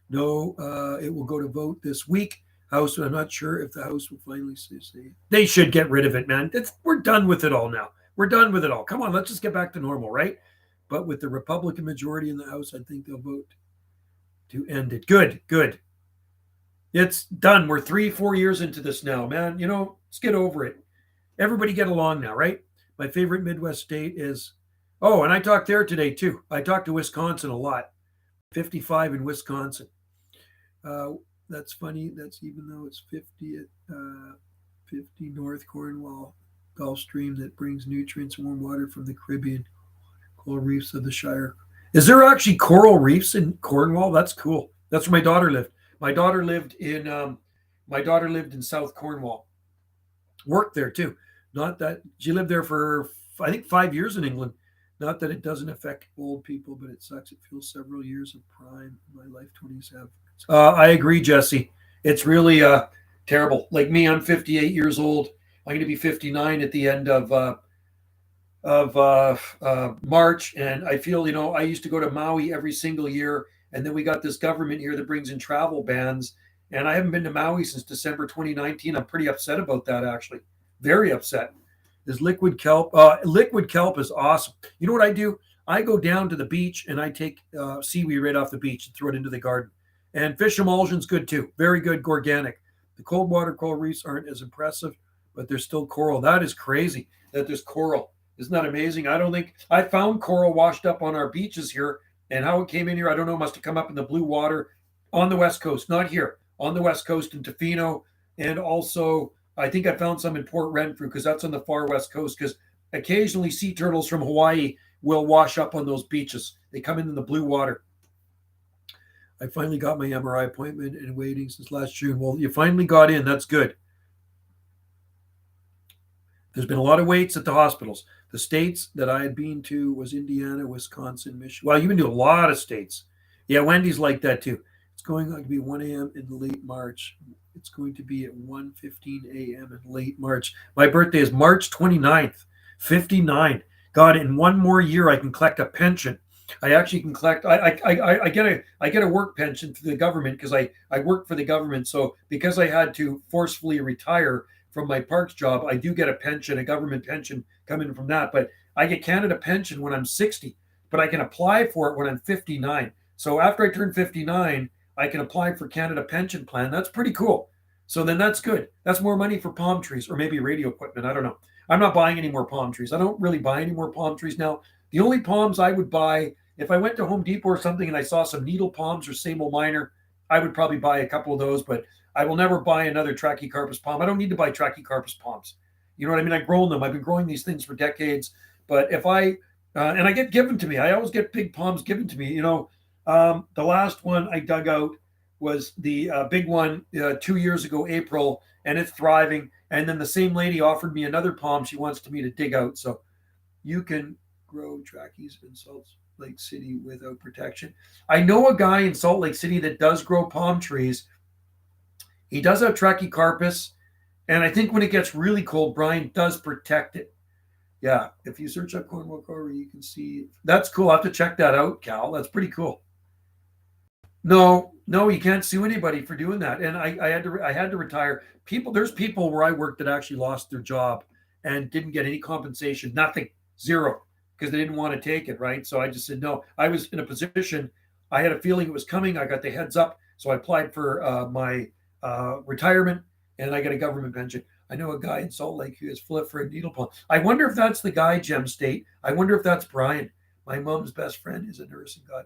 No, it will go to vote this week. House, I'm not sure if the House will finally say they should get rid of it, man. We're done with it all now. We're done with it all. Come on, let's just get back to normal, right? But with the Republican majority in the House, I think they'll vote to end it. Good. It's done. We're 3-4 years into this now, man. Let's get over it. Everybody get along now, right? My favorite Midwest state is, and I talked there today too. I talked to Wisconsin a lot. 55 in Wisconsin. That's funny. That's even though it's 50 at 50 North Cornwall Gulf Stream that brings nutrients and warm water from the Caribbean. Coral reefs of the Shire. Is there actually coral reefs in Cornwall? That's cool. That's where my daughter lived. My daughter lived in South Cornwall. Worked there too. Not that she lived there for I think 5 years in England. Not that it doesn't affect old people, but it sucks. It feels several years of prime in my life. 27. I agree, Jesse. It's really terrible. Like me, I'm 58 years old. I'm going to be 59 at the end of March, and I feel, I used to go to Maui every single year, and then we got this government here that brings in travel bans, and I haven't been to Maui since December 2019. I'm pretty upset about that, actually. Very upset. Is liquid kelp? Liquid kelp is awesome. You know what I do? I go down to the beach and I take seaweed right off the beach and throw it into the garden. And fish emulsion's good too. Very good, organic. The cold water coral reefs aren't as impressive, but there's still coral. That is crazy that there's coral. Isn't that amazing? I found coral washed up on our beaches here, and how it came in here, I don't know. It must have come up in the blue water on the West Coast, not here, on the West Coast in Tofino, and also I think I found some in Port Renfrew because that's on the far West Coast, because occasionally sea turtles from Hawaii will wash up on those beaches. They come in the blue water. I finally got my MRI appointment and waiting since last June. Well, you finally got in. That's good. There's been a lot of waits at the hospitals. The states that I had been to was Indiana, Wisconsin, Michigan. Well, you've been to a lot of states. Yeah, Wendy's like that too. It's going to be 1 a.m. in late March. It's going to be at 1:15 a.m. in late March. My birthday is March 29th, 59. God, in one more year, I can collect a pension. I actually can collect. I get a work pension through the government because I work for the government. So because I had to forcefully retire from my parks job, I do get a pension, a government pension coming from that. But I get Canada pension when I'm 60, but I can apply for it when I'm 59. So after I turn 59, I can apply for Canada Pension Plan. That's pretty cool. So then that's good. That's more money for palm trees or maybe radio equipment. I don't know. I'm not buying any more palm trees. I don't really buy any more palm trees now. The only palms I would buy, if I went to Home Depot or something and I saw some needle palms or sable minor, I would probably buy a couple of those, but I will never buy another Trachycarpus palm. I don't need to buy Trachycarpus palms. You know what I mean? I've grown them. I've been growing these things for decades. But if and I get given to me, I always get big palms given to me. The last one I dug out was the big one 2 years ago, April, and it's thriving. And then the same lady offered me another palm she wants me to dig out. So you can grow trackies in Salt Lake City without protection. I know a guy in Salt Lake City that does grow palm trees. He does have Trachycarpus. And I think when it gets really cold, Brian does protect it. Yeah, if you search up Cornwall Corey, you can see. That's cool. I'll have to check that out, Cal. That's pretty cool. No, no, you can't sue anybody for doing that. And I had to retire. There's people where I worked that actually lost their job and didn't get any compensation, nothing, zero, because they didn't want to take it, right? So I just said no. I was in a position, I had a feeling it was coming. I got the heads up, so I applied for my retirement, and I got a government pension. I know a guy in Salt Lake who has flipped for a needle palm. I wonder if that's the guy, Gem State. I wonder if that's Brian. My mom's best friend is a nurse and got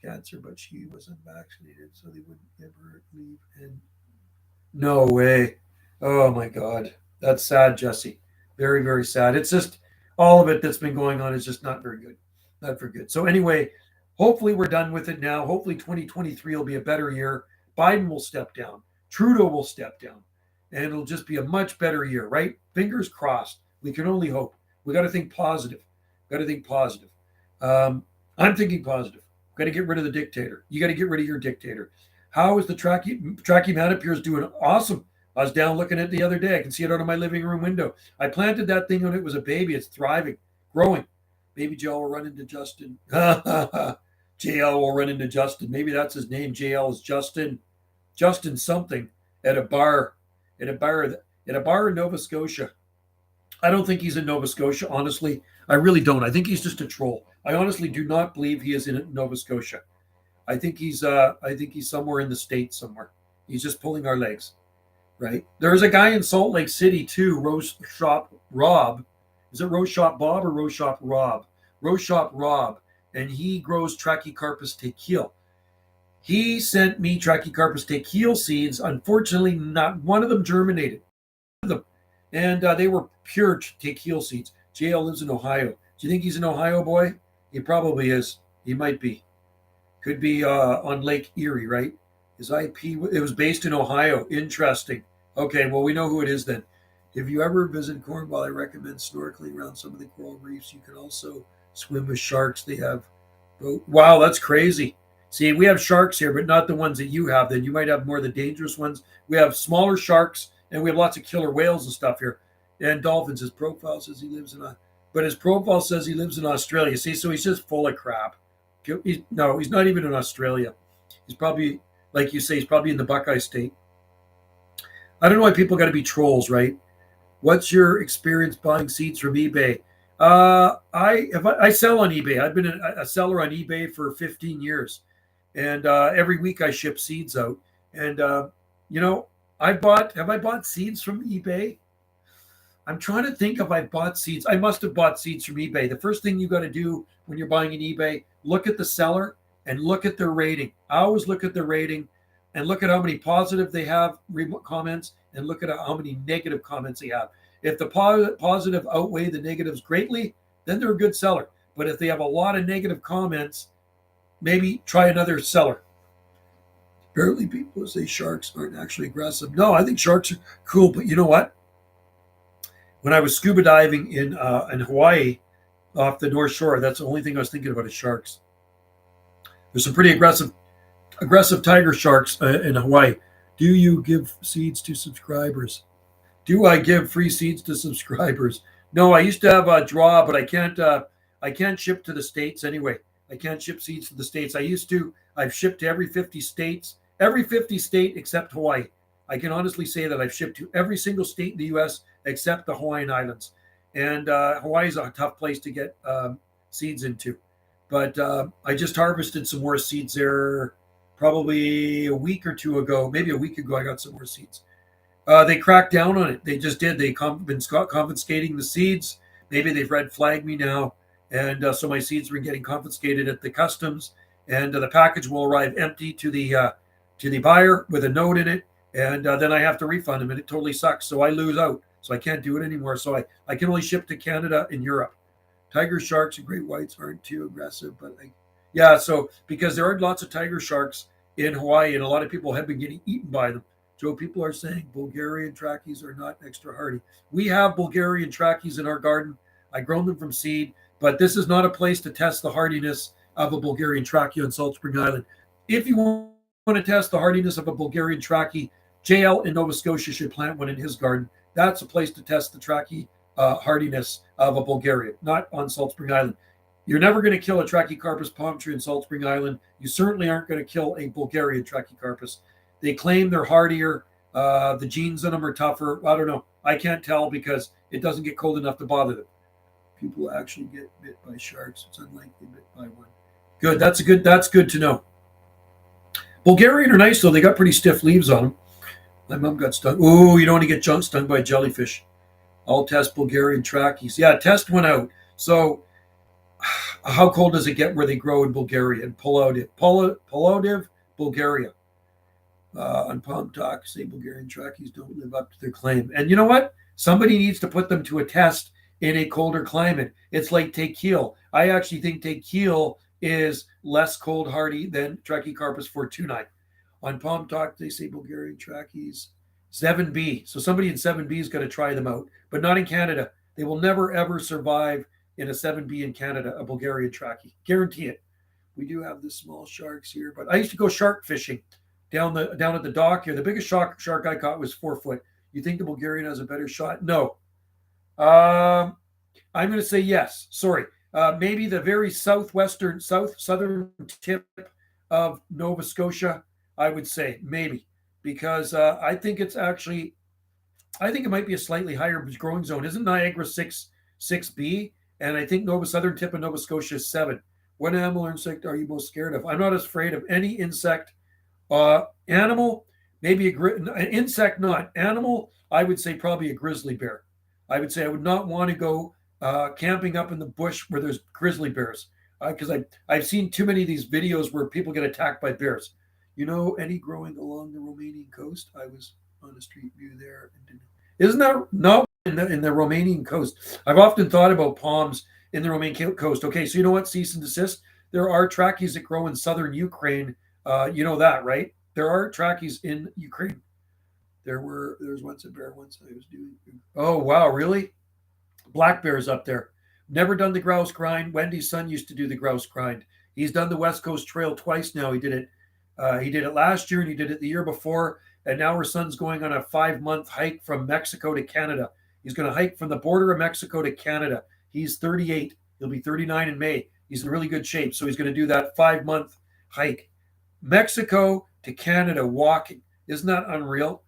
cancer, but she wasn't vaccinated, so they wouldn't give her leave. And no way. Oh my God. That's sad, Jesse. Very, very sad. It's just all of it that's been going on is just not very good. Not very good. So anyway, hopefully we're done with it now. Hopefully 2023 will be a better year. Biden will step down. Trudeau will step down. And it'll just be a much better year, right? Fingers crossed. We can only hope. We got to think positive. Got to think positive. I'm thinking positive. Got to get rid of the dictator. You got to get rid of your dictator. How is the Trachymanapures doing? Awesome. I was down looking at it the other day. I can see it out of my living room window. I planted that thing when it was a baby. It's thriving, growing. Maybe JL will run into Justin. JL will run into Justin. Maybe that's his name. JL is Justin. Justin something at a bar. In a bar in Nova Scotia. I don't think he's in Nova Scotia, honestly. I really don't. I think he's just a troll. I honestly do not believe he is in Nova Scotia. I think he's somewhere in the States somewhere. He's just pulling our legs, right? There's a guy in Salt Lake City too, Rose Shop Rob. Is it Rose Shop Bob or Rose Shop Rob? Rose Shop Rob, and he grows Trachycarpus tequil. He sent me Trachycarpus tequil seeds. Unfortunately, not one of them germinated. And they were pure tequil seeds. JL lives in Ohio. Do you think he's an Ohio boy? He probably is. He might be. Could be on Lake Erie, right? His IP, it was based in Ohio. Interesting. Okay, well, we know who it is then. If you ever visit Cornwall, I recommend snorkeling around some of the coral reefs. You can also swim with sharks. They have, wow, that's crazy. See, we have sharks here, but not the ones that you have. Then you might have more of the dangerous ones. We have smaller sharks, and we have lots of killer whales and stuff here. And dolphins. His profile says he lives but his profile says he lives in Australia. See, so he's just full of crap. He's not even in Australia. He's probably, like you say, he's probably in the Buckeye State. I don't know why people got to be trolls, right? What's your experience buying seeds from eBay? I sell on eBay. I've been a seller on eBay for 15 years. And every week I ship seeds out. And, have I bought seeds from eBay? I'm trying to think if I bought seeds. I must have bought seeds from eBay. The first thing you got to do when you're buying an eBay, look at the seller and look at their rating. I always look at their rating and look at how many positive they have comments and look at how many negative comments they have. If the positive outweigh the negatives greatly, then they're a good seller. But if they have a lot of negative comments, maybe try another seller. Apparently people say sharks aren't actually aggressive. No, I think sharks are cool, but you know what? When I was scuba diving in Hawaii off the North Shore, that's the only thing I was thinking about is sharks. There's some pretty aggressive tiger sharks in Hawaii. Do you give seeds to subscribers? Do I give free seeds to subscribers? No, I used to have a draw, but I can't. I can't ship to the States anyway. I can't ship seeds to the States. I used to. I've shipped to every 50 states, every 50 state except Hawaii. I can honestly say that I've shipped to every single state in the U.S. except the Hawaiian Islands. And Hawaii is a tough place to get seeds into. But I just harvested some more seeds there probably a week or two ago. Maybe a week ago, I got some more seeds. They cracked down on it. They just did. They've been confiscating the seeds. Maybe they've red flagged me now. And so my seeds are getting confiscated at the customs. And the package will arrive empty to the buyer with a note in it. And then I have to refund them. And it totally sucks. So I lose out. So I can't do it anymore. So I can only ship to Canada and Europe. Tiger sharks and great whites aren't too aggressive. But yeah, so because there are lots of tiger sharks in Hawaii. And a lot of people have been getting eaten by them. Joe, people are saying Bulgarian trackies are not extra hardy. We have Bulgarian trackies in our garden. I grown them from seed, but this is not a place to test the hardiness of a Bulgarian trachea on Salt Spring Island. If you want to test the hardiness of a Bulgarian trachea, JL in Nova Scotia should plant one in his garden. That's a place to test the trachea hardiness of a Bulgarian, not on Salt Spring Island. You're never going to kill a Trachycarpus palm tree in Salt Spring Island. You certainly aren't going to kill a Bulgarian Trachycarpus. They claim they're hardier. The genes in them are tougher. I don't know. I can't tell because it doesn't get cold enough to bother them. People actually get bit by sharks. It's unlikely bit by one. Good. That's good to know. Bulgarian are nice though. They got pretty stiff leaves on them. My mom got stung. Oh, you don't want to get stung by jellyfish. I'll test Bulgarian trachees. Yeah, test one out. So how cold does it get where they grow in Bulgaria? And Plovdiv, Bulgaria. On Palm Talk, say Bulgarian trackies don't live up to their claim. And you know what? Somebody needs to put them to a test in a colder climate. It's like tequila. I actually think tequila is less cold hardy than Trachycarpus fortunei. On Palm Talk, they say Bulgarian trackies 7B. So somebody in 7B is going to try them out, but not in Canada. They will never, ever survive in a 7B in Canada, a Bulgarian trachea. Guarantee it. We do have the small sharks here, but I used to go shark fishing down at the dock here. The biggest shark I caught was 4 foot. You think the Bulgarian has a better shot? No. I'm going to say yes. Sorry. Maybe the very southern tip of Nova Scotia, I would say maybe, because I think it might be a slightly higher growing zone. Isn't Niagara 6B? And I think southern tip of Nova Scotia is 7. What animal or insect are you most scared of? I'm not afraid of any insect. Animal, maybe an insect, not animal. I would say probably a grizzly bear. I would say I would not want to go camping up in the bush where there's grizzly bears, because I've seen too many of these videos where people get attacked by bears. You know, any growing along the Romanian coast? I was on a street view there. Isn't that no in the Romanian coast? I've often thought about palms in the Romanian coast. Okay, so you know what? Cease and desist. There are trachees that grow in southern Ukraine. You know that, right? There are trachees in Ukraine. There was once a bear once I was doing. Oh, wow, really? Black bears up there. Never done the grouse grind. Wendy's son used to do the grouse grind. He's done the West Coast Trail twice now. He did it last year and he did it the year before. And now our son's going on a 5-month hike from Mexico to Canada. He's going to hike from the border of Mexico to Canada. He's 38. He'll be 39 in May. He's in really good shape. So he's going to do that 5-month hike. Mexico to Canada walking. Isn't that unreal?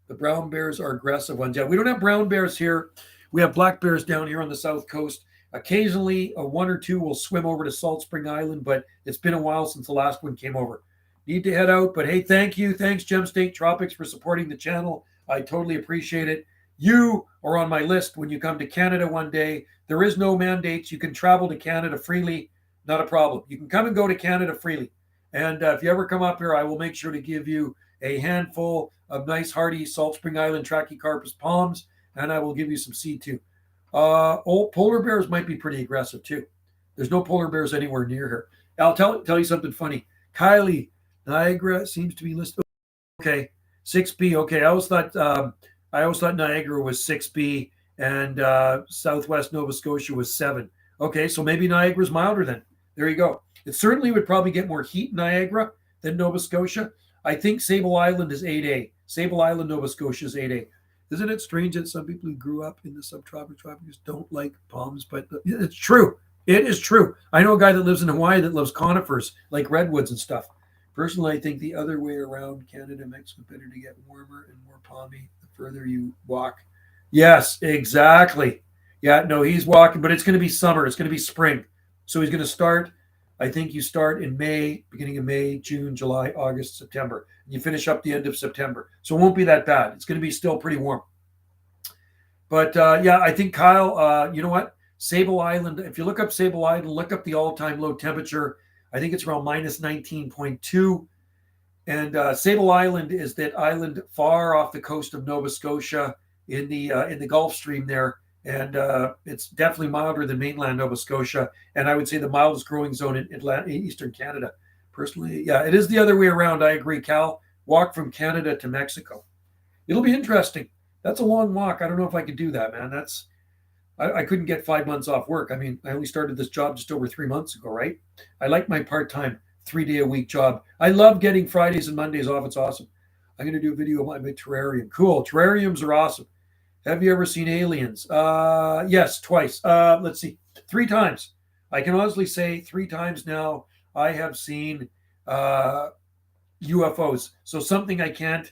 The brown bears are aggressive ones. Yeah, we don't have brown bears here. We have black bears down here on the south coast. Occasionally, one or two will swim over to Salt Spring Island, but it's been a while since the last one came over. Need to head out, but hey, thank you. Thanks, Gem State Tropics, for supporting the channel. I totally appreciate it. You are on my list when you come to Canada one day. There is no mandates. You can travel to Canada freely. Not a problem. You can come and go to Canada freely. And if you ever come up here, I will make sure to give you a handful of nice, hardy Salt Spring Island Trachycarpus palms, and I will give you some seed too. Old polar bears might be pretty aggressive too. There's no polar bears anywhere near here. I'll tell you something funny. Kylie, Niagara seems to be listed. Okay, 6B. Okay, I always thought Niagara was 6B and Southwest Nova Scotia was 7. Okay, so maybe Niagara's milder then. There you go. It certainly would probably get more heat in Niagara than Nova Scotia. I think Sable Island is 8A. Sable Island, Nova Scotia is 8A. Isn't it strange that some people who grew up in the subtropics don't like palms? But it's true. It is true. I know a guy that lives in Hawaii that loves conifers, like redwoods and stuff. Personally, I think the other way around, Canada, Mexico, better to get warmer and more palmy the further you walk. Yes, exactly. Yeah, no, he's walking, but it's going to be summer. It's going to be spring. So he's going to start. I think you start in May, beginning of May, June, July, August, September. And you finish up the end of September. So it won't be that bad. It's going to be still pretty warm. But yeah, I think Kyle, you know what? Sable Island, if you look up Sable Island, look up the all-time low temperature. I think it's around minus 19.2. And Sable Island is that island far off the coast of Nova Scotia in the Gulf Stream there. And it's definitely milder than mainland Nova Scotia. And I would say the mildest growing zone in Eastern Canada. Personally, yeah, it is the other way around. I agree, Cal. Walk from Canada to Mexico. It'll be interesting. That's a long walk. I don't know if I could do that, man. I couldn't get 5 months off work. I mean, I only started this job just over 3 months ago, right? I like my part-time 3-day-a-week job. I love getting Fridays and Mondays off. It's awesome. I'm going to do a video of my terrarium. Cool. Terrariums are awesome. Have you ever seen aliens? Yes, twice. Let's see. 3 times. I can honestly say 3 times now I have seen UFOs. So something I can't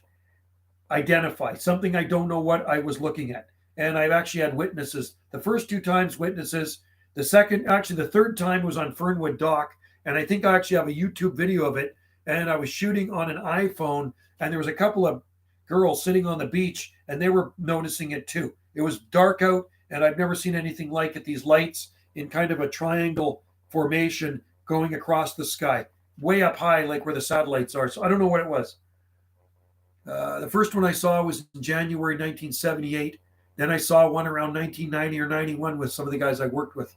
identify, something I don't know what I was looking at. And I've actually had witnesses. The first 2 times, witnesses. The third time was on Fernwood Dock. And I think I actually have a YouTube video of it. And I was shooting on an iPhone. And there was a couple of girls sitting on the beach. And they were noticing it too. It was dark out. And I've never seen anything like it. These lights in kind of a triangle formation going across the sky. Way up high, like where the satellites are. So I don't know what it was. The first one I saw was in January 1978. Then I saw one around 1990 or 91 with some of the guys I worked with.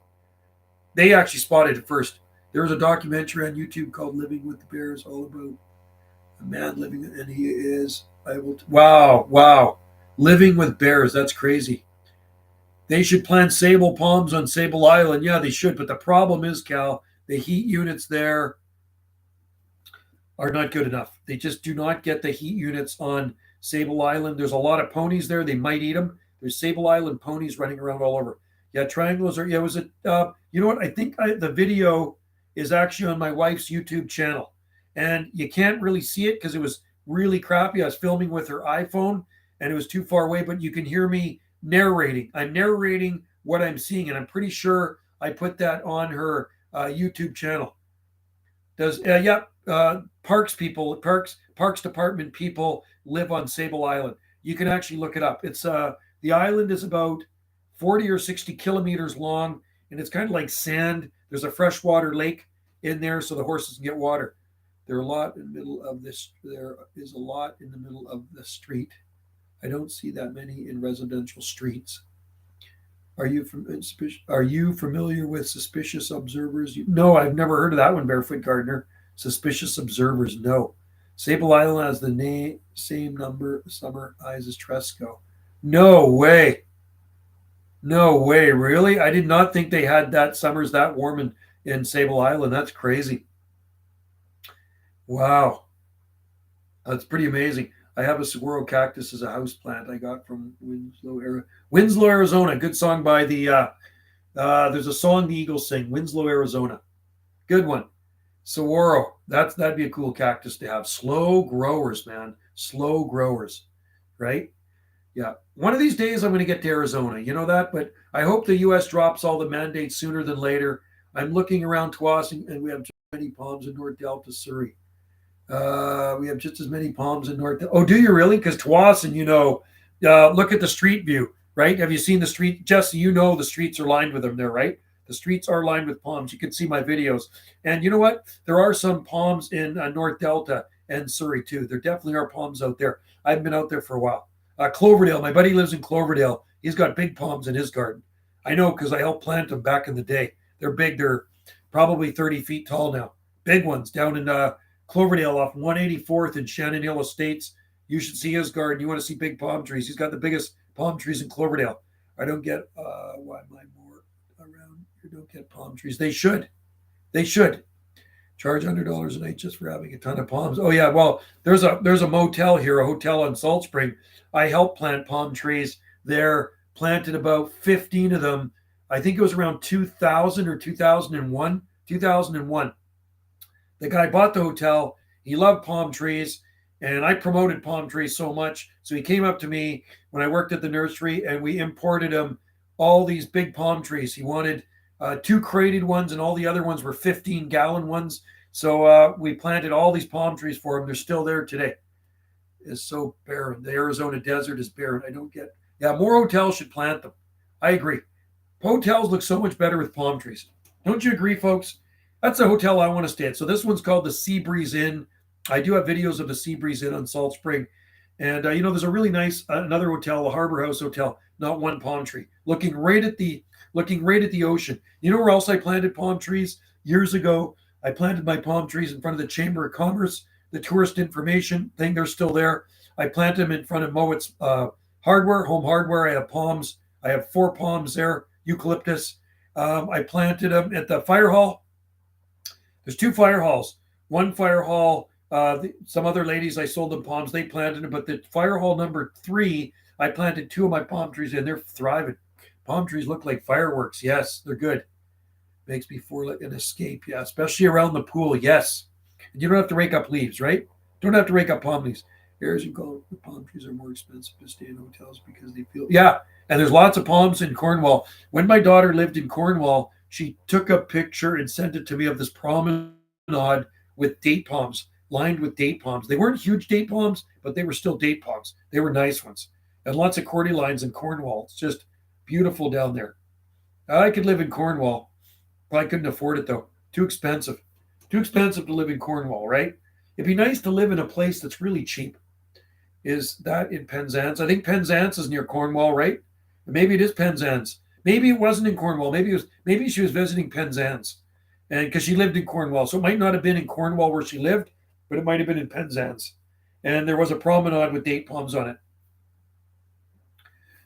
They actually spotted it first. There was a documentary on YouTube called Living with the Bears, all about a man living, and he is, wow. Living with bears, that's crazy. They should plant sable palms on Sable Island. Yeah, they should. But the problem is, Cal, the heat units there are not good enough. They just do not get the heat units on Sable Island. There's a lot of ponies there. They might eat them. There's Sable Island ponies running around all over. Yeah, triangles are, yeah, was it, you know what? I think the video is actually on my wife's YouTube channel. And you can't really see it because it was really crappy. I was filming with her iPhone and it was too far away, but you can hear me narrating. I'm narrating what I'm seeing, and I'm pretty sure I put that on her YouTube channel. Parks department people live on Sable Island. You can actually look it up. It's the island is about 40 or 60 kilometers long, and it's kind of like sand. There's a freshwater lake in there, so the horses can get water. There are a lot in the middle of this. There is a lot in the middle of the street. I don't see that many in residential streets. Are you familiar with suspicious observers? No, I've never heard of that one, Barefoot Gardener. Suspicious observers, no. Sable Island has the same number of summer highs as Tresco. No way. No way, really? I did not think they had that summers that warm in Sable Island. That's crazy. Wow. That's pretty amazing. I have a saguaro cactus as a house plant I got from Winslow, Arizona. Good song by there's a song the Eagles sing, Winslow, Arizona. Good one. Saguaro. That'd be a cool cactus to have. Slow growers, man. Slow growers. Right? Yeah. One of these days I'm going to get to Arizona. You know that? But I hope the U.S. drops all the mandates sooner than later. I'm looking around Tawasin, and we have just as many palms in North Delta, Surrey. We have just as many palms in North. Oh, do you really? Because Tawasin, look at the street view, right? Have you seen the street? Jesse, the streets are lined with them there, right? The streets are lined with palms. You can see my videos. And you know what? There are some palms in North Delta and Surrey, too. There definitely are palms out there. I've been out there for a while. Cloverdale, my buddy lives in Cloverdale. He's got big palms in his garden. I know because I helped plant them back in the day. They're big. They're probably 30 feet tall now. Big ones down in Cloverdale off 184th in Shannon Hill Estates. You should see his garden. You want to see big palm trees. He's got the biggest palm trees in Cloverdale. I don't get why am I more around here don't get palm trees. They should. Charge $100 a night just for having a ton of palms. Oh yeah, well, there's a motel here, a hotel on Salt Spring. I helped plant palm trees there, planted about 15 of them. I think it was around 2000 or 2001. 2001. The guy bought the hotel. He loved palm trees, and I promoted palm trees so much. So he came up to me when I worked at the nursery, and we imported him all these big palm trees. He wanted two crated ones, and all the other ones were 15-gallon ones. So we planted all these palm trees for him. They're still there today. It's so barren. The Arizona desert is barren. I don't get. Yeah, more hotels should plant them. I agree. Hotels look so much better with palm trees. Don't you agree, folks? That's the hotel I want to stay at. So this one's called the Sea Breeze Inn. I do have videos of the Sea Breeze Inn on Salt Spring. And, there's a really nice, another hotel, the Harbor House Hotel, not one palm tree, looking right at the ocean. You know where else I planted palm trees? Years ago, I planted my palm trees in front of the Chamber of Commerce, the tourist information thing. They're still there. I planted them in front of Mowat's Hardware, Home Hardware. I have palms. I have 4 palms there, eucalyptus. I planted them at the fire hall. There's 2 fire halls. One fire hall, some other ladies, I sold them palms. They planted them. But the fire hall number 3, I planted 2 of my palm trees in. They're thriving. Palm trees look like fireworks. Yes, they're good. Makes me feel like an escape. Yeah, especially around the pool. Yes. And you don't have to rake up leaves, right? Don't have to rake up palm leaves. Areas you call the palm trees are more expensive to stay in hotels because they feel. Yeah, and there's lots of palms in Cornwall. When my daughter lived in Cornwall, she took a picture and sent it to me of this promenade with date palms, lined with date palms. They weren't huge date palms, but they were still date palms. They were nice ones. And lots of cordyline in Cornwall. It's just beautiful down there. I could live in Cornwall. Probably couldn't afford it though. Too expensive. Too expensive to live in Cornwall, right? It'd be nice to live in a place that's really cheap. Is that in Penzance? I think Penzance is near Cornwall, right? Maybe it is Penzance. Maybe it wasn't in Cornwall. Maybe she was visiting Penzance, and because she lived in Cornwall, so it might not have been in Cornwall where she lived, but it might have been in Penzance. And there was a promenade with date palms on it.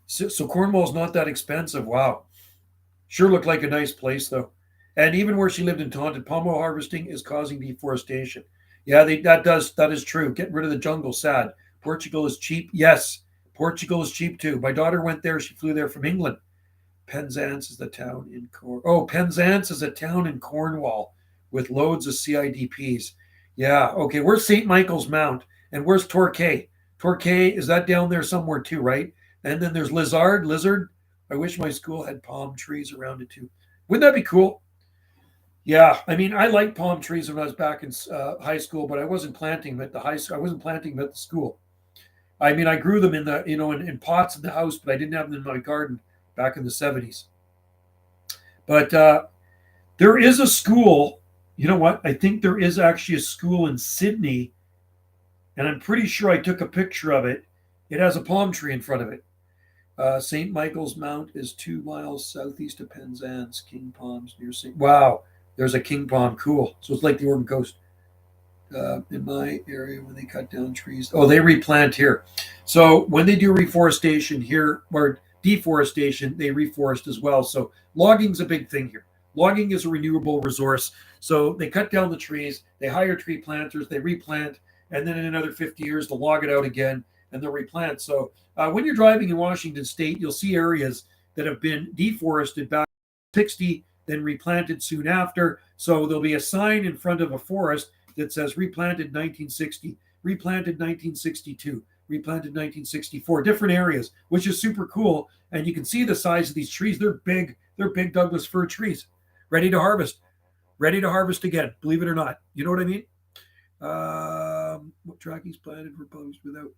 So Cornwall's not that expensive. Wow, sure looked like a nice place though. And even where she lived in Taunton, palm oil harvesting is causing deforestation. Yeah, that is true. Getting rid of the jungle, sad. Portugal is cheap. Yes, Portugal is cheap too. My daughter went there. She flew there from England. Penzance is the town in Penzance is a town in Cornwall with loads of CIDPs. Yeah, okay. Where's St. Michael's Mount? And where's Torquay? Torquay, is that down there somewhere too, right? And then there's Lizard. I wish my school had palm trees around it too. Wouldn't that be cool? Yeah, I mean, I liked palm trees when I was back in high school, but I wasn't planting them at the high school. I wasn't planting them at the school. I mean, I grew them in the, in pots in the house, but I didn't have them in my garden back in the 70s. But there is a school. You know what? I think there is actually a school in Sydney, and I'm pretty sure I took a picture of it. It has a palm tree in front of it. St. Michael's Mount is 2 miles southeast of Penzance. King Palms near St. Wow, there's a king palm. Cool. So it's like the Oregon coast. In my area, when they cut down trees, they replant here. So when they do reforestation here, or deforestation, they reforest as well. So logging's a big thing here. Logging is a renewable resource. So they cut down the trees, they hire tree planters, they replant, and then in another 50 years, they'll log it out again and they'll replant. So when you're driving in Washington State, you'll see areas that have been deforested back in 60, then replanted soon after. So there'll be a sign in front of a forest that says replanted 1960, replanted 1962, replanted 1964, different areas, which is super cool. And you can see the size of these trees. They're big Douglas fir trees, ready to harvest again, believe it or not. You know what I mean? What trackies planted for palms without?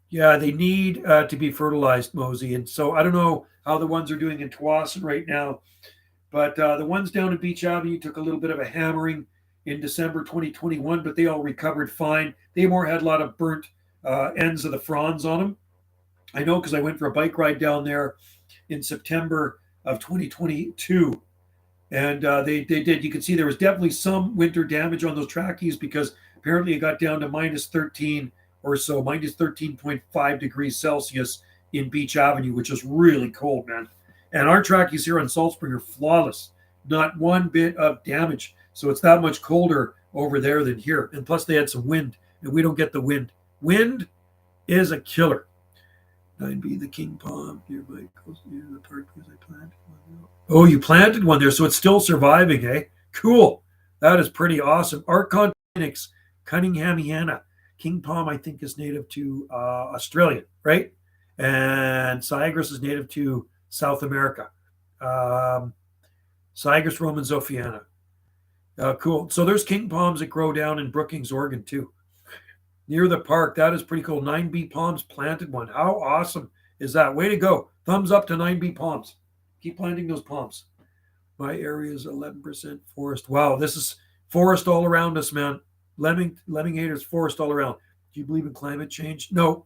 Yeah, they need to be fertilized, Mosey. And so I don't know how the ones are doing in Tawasin right now, but the ones down in Beach Avenue took a little bit of a hammering in December 2021, but they all recovered fine. They more had a lot of burnt ends of the fronds on them. I know because I went for a bike ride down there in September of 2022, and they did. You can see there was definitely some winter damage on those trackies because apparently it got down to minus 13 or so, minus 13.5 degrees Celsius in Beach Avenue, which is really cold, man. And our trackies here on Salt Spring are flawless, not one bit of damage. So it's that much colder over there than here. And plus they had some wind, and we don't get the wind. Wind is a killer. 9B, the king palm nearby near the park because I planted one. Oh, you planted one there, so it's still surviving, eh? Cool. That is pretty awesome. Archon Phoenix, Cunninghamiana. King palm, I think, is native to Australia, right? And Syagris is native to South America. Syagris romanzophiana. Cool. So there's king palms that grow down in Brookings, Oregon, too. Near the park. That is pretty cool. 9B Palms planted one. How awesome is that? Way to go. Thumbs up to 9B Palms. Keep planting those palms. My area is 11% forest. Wow, this is forest all around us, man. Lemming haters, forest all around. Do you believe in climate change? No.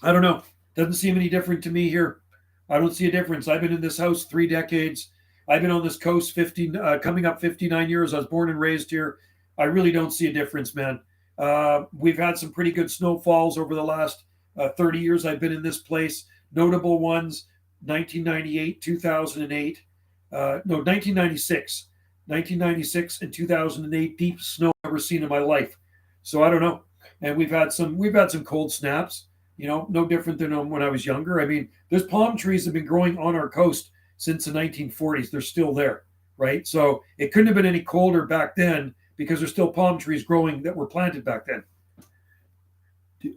I don't know. Doesn't seem any different to me here. I don't see a difference. I've been in this house 3 decades. I've been on this coast coming up 59 years. I was born and raised here. I really don't see a difference, man. We've had some pretty good snowfalls over the last 30 years I've been in this place. Notable ones, 1998, 2008. 1996. 1996 and 2008, deep snow I've ever seen in my life. So I don't know. And we've had some cold snaps, no different than when I was younger. I mean, there's palm trees that have been growing on our coast since the 1940s. They're still there, right? So it couldn't have been any colder back then because there's still palm trees growing that were planted back then.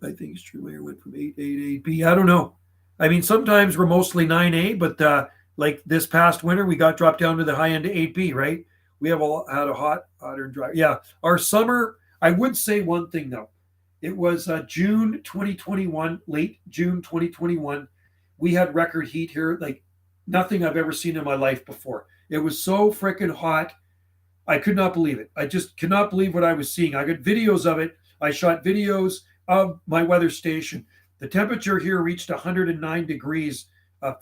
I think Streetway went from 8B. I don't know. I mean, sometimes we're mostly 9A, but like this past winter, we got dropped down to the high end of 8B, right? We have had a hotter and dry. Yeah, our summer, I would say one thing, though. It was June 2021, late June 2021. We had record heat here, like nothing I've ever seen in my life before. It was so freaking hot. I could not believe it. I just could not believe what I was seeing. I got videos of it. I shot videos of my weather station. The temperature here reached 109 degrees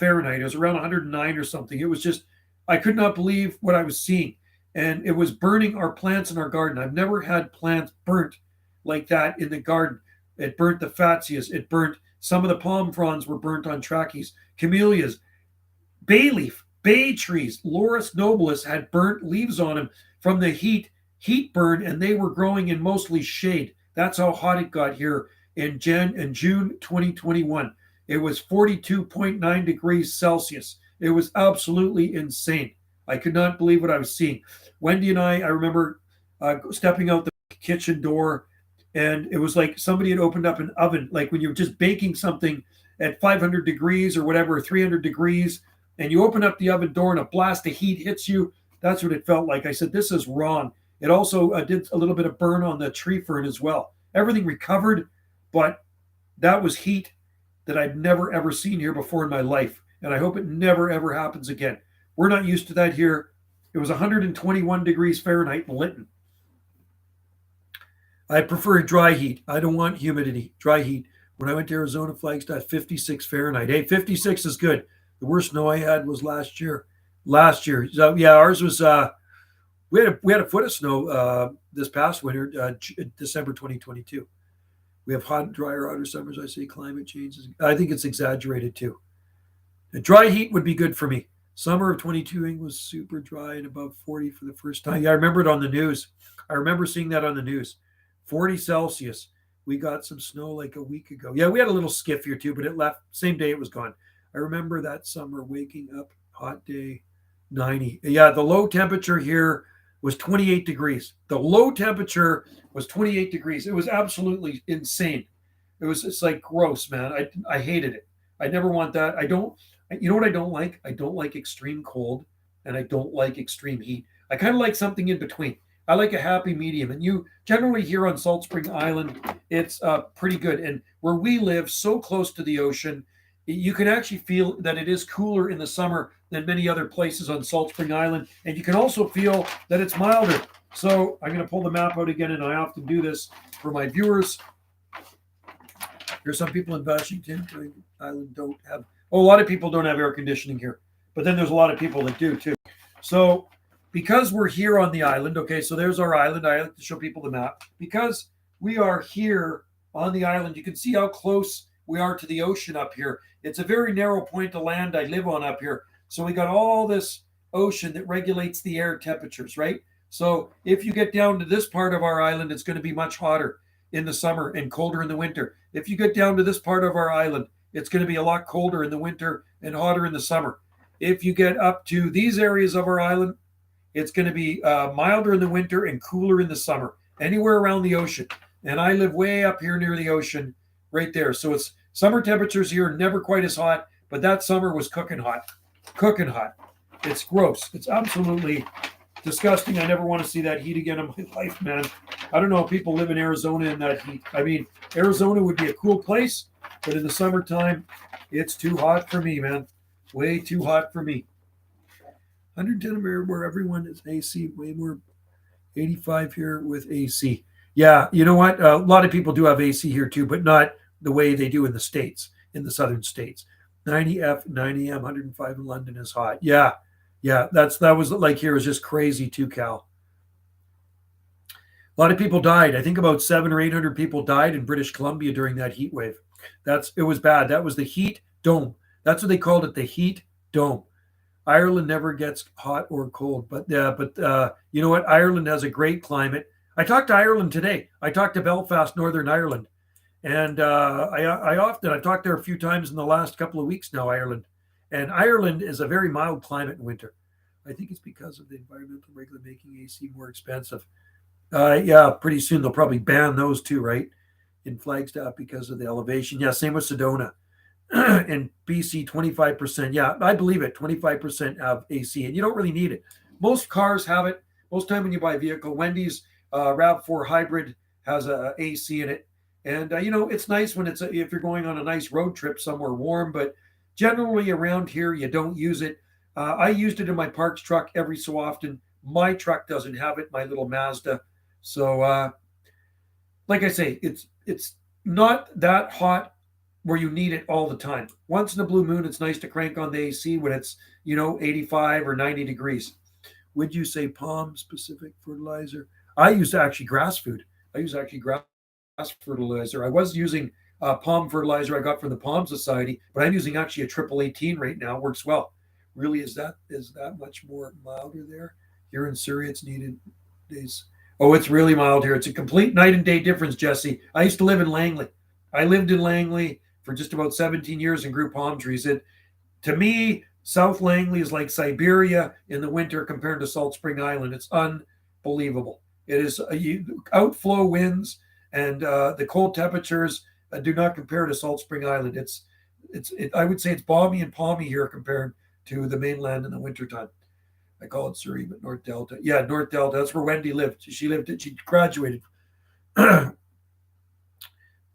Fahrenheit. It was around 109 or something. It was just, I could not believe what I was seeing. And it was burning our plants in our garden. I've never had plants burnt like that in the garden. It burnt the fatsias. It burnt, some of the palm fronds were burnt on trachys. Camellias, bay leaf, bay trees, Laurus nobilis had burnt leaves on them from the heat burn, and they were growing in mostly shade. That's how hot it got here in June 2021. It was 42.9 degrees Celsius. It was absolutely insane. I could not believe what I was seeing. Wendy and I remember stepping out the kitchen door, and it was like somebody had opened up an oven, like when you're just baking something at 500 degrees or whatever, 300 degrees, and you open up the oven door and a blast of heat hits you. That's what it felt like. I said, this is wrong. It also did a little bit of burn on the tree fern as well. Everything recovered, but that was heat that I'd never, ever seen here before in my life. And I hope it never, ever happens again. We're not used to that here. It was 121 degrees Fahrenheit in Lytton. I prefer dry heat. I don't want humidity, dry heat. When I went to Arizona, Flagstaff, 56 Fahrenheit. Hey, 56 is good. The worst snow I had was last year. So, yeah, ours was, we had a foot of snow this past winter, December 2022. We have drier, hotter summers. I say climate change. I think it's exaggerated too. The dry heat would be good for me. Summer of 22 was super dry and above 40 for the first time. Yeah, I remember it on the news. I remember seeing that on the news. 40 Celsius. We got some snow like a week ago. Yeah, we had a little skiff here too, but it left. Same day it was gone. I remember that summer waking up, hot day, 90. Yeah, the low temperature here was 28 degrees. The low temperature was 28 degrees. It was absolutely insane. It's like gross, man. I hated it. I never want that. You know what I don't like? I don't like extreme cold, and I don't like extreme heat. I kind of like something in between. I like a happy medium. And you generally here on Salt Spring Island, it's pretty good. And where we live, so close to the ocean, you can actually feel that it is cooler in the summer than many other places on Salt Spring Island. And you can also feel that it's milder. So I'm going to pull the map out again, and I often do this for my viewers. There's some people in Washington Island don't have, a lot of people don't have air conditioning here. But then there's a lot of people that do too. So because we're here on the island, okay, so there's our island. I like to show people the map. Because we are here on the island, you can see how close we are to the ocean up here. It's a very narrow point of land I live on up here. So we got all this ocean that regulates the air temperatures, right? So if you get down to this part of our island, it's going to be much hotter in the summer and colder in the winter. If you get down to this part of our island, it's going to be a lot colder in the winter and hotter in the summer. If you get up to these areas of our island, it's going to be milder in the winter and cooler in the summer, anywhere around the ocean. And I live way up here near the ocean, right there. So it's summer temperatures here, never quite as hot, but that summer was cooking hot. Cooking hot. It's gross. It's absolutely disgusting. I never want to see that heat again in my life, man. I don't know if people live in Arizona in that heat. I mean, Arizona would be a cool place, but in the summertime, it's too hot for me, man. Way too hot for me. 110 where everyone is AC, way more 85 here with AC. Yeah, you know what? A lot of people do have AC here too, but not the way they do in the States, in the southern states. 90F, 90M, 105 in London is hot. Yeah, yeah, that was like here is just crazy too, Cal. A lot of people died. I think about 700 or 800 people died in British Columbia during that heat wave. It was bad. That was the heat dome. That's what they called it, the heat dome. Ireland never gets hot or cold, but you know what? Ireland has a great climate. I talked to Ireland today. I talked to Belfast, Northern Ireland, and I've talked there a few times in the last couple of weeks now. Ireland, and Ireland is a very mild climate in winter. I think it's because of the environmental regulator making AC more expensive. Yeah, pretty soon they'll probably ban those too, right? In Flagstaff because of the elevation. Yeah, same with Sedona. In BC, 25%. Yeah, I believe it. 25% have AC, and you don't really need it. Most cars have it. Most time when you buy a vehicle, Wendy's RAV4 hybrid has a AC in it, and it's nice when if you're going on a nice road trip somewhere warm. But generally around here, you don't use it. I used it in my parks truck every so often. My truck doesn't have it. My little Mazda. So, like I say, it's not that hot where you need it all the time. Once in a blue moon, it's nice to crank on the AC when it's 85 or 90 degrees. Would you say palm specific fertilizer? I use actually grass food. I use actually grass fertilizer. I was using palm fertilizer I got from the Palm Society, but I'm using actually a 1818 right now. Works well. Really, is that much more milder there? Here in Surrey, it's needed days. Oh, it's really mild here. It's a complete night and day difference, Jesse. I used to live in Langley. I lived in Langley for just about 17 years and grew palm trees. To me, South Langley is like Siberia in the winter compared to Salt Spring Island. It's unbelievable. It is outflow winds and the cold temperatures do not compare to Salt Spring Island. I would say it's balmy and palmy here compared to the mainland in the wintertime. I call it Surrey, but North Delta. Yeah, North Delta. That's where Wendy lived. She graduated.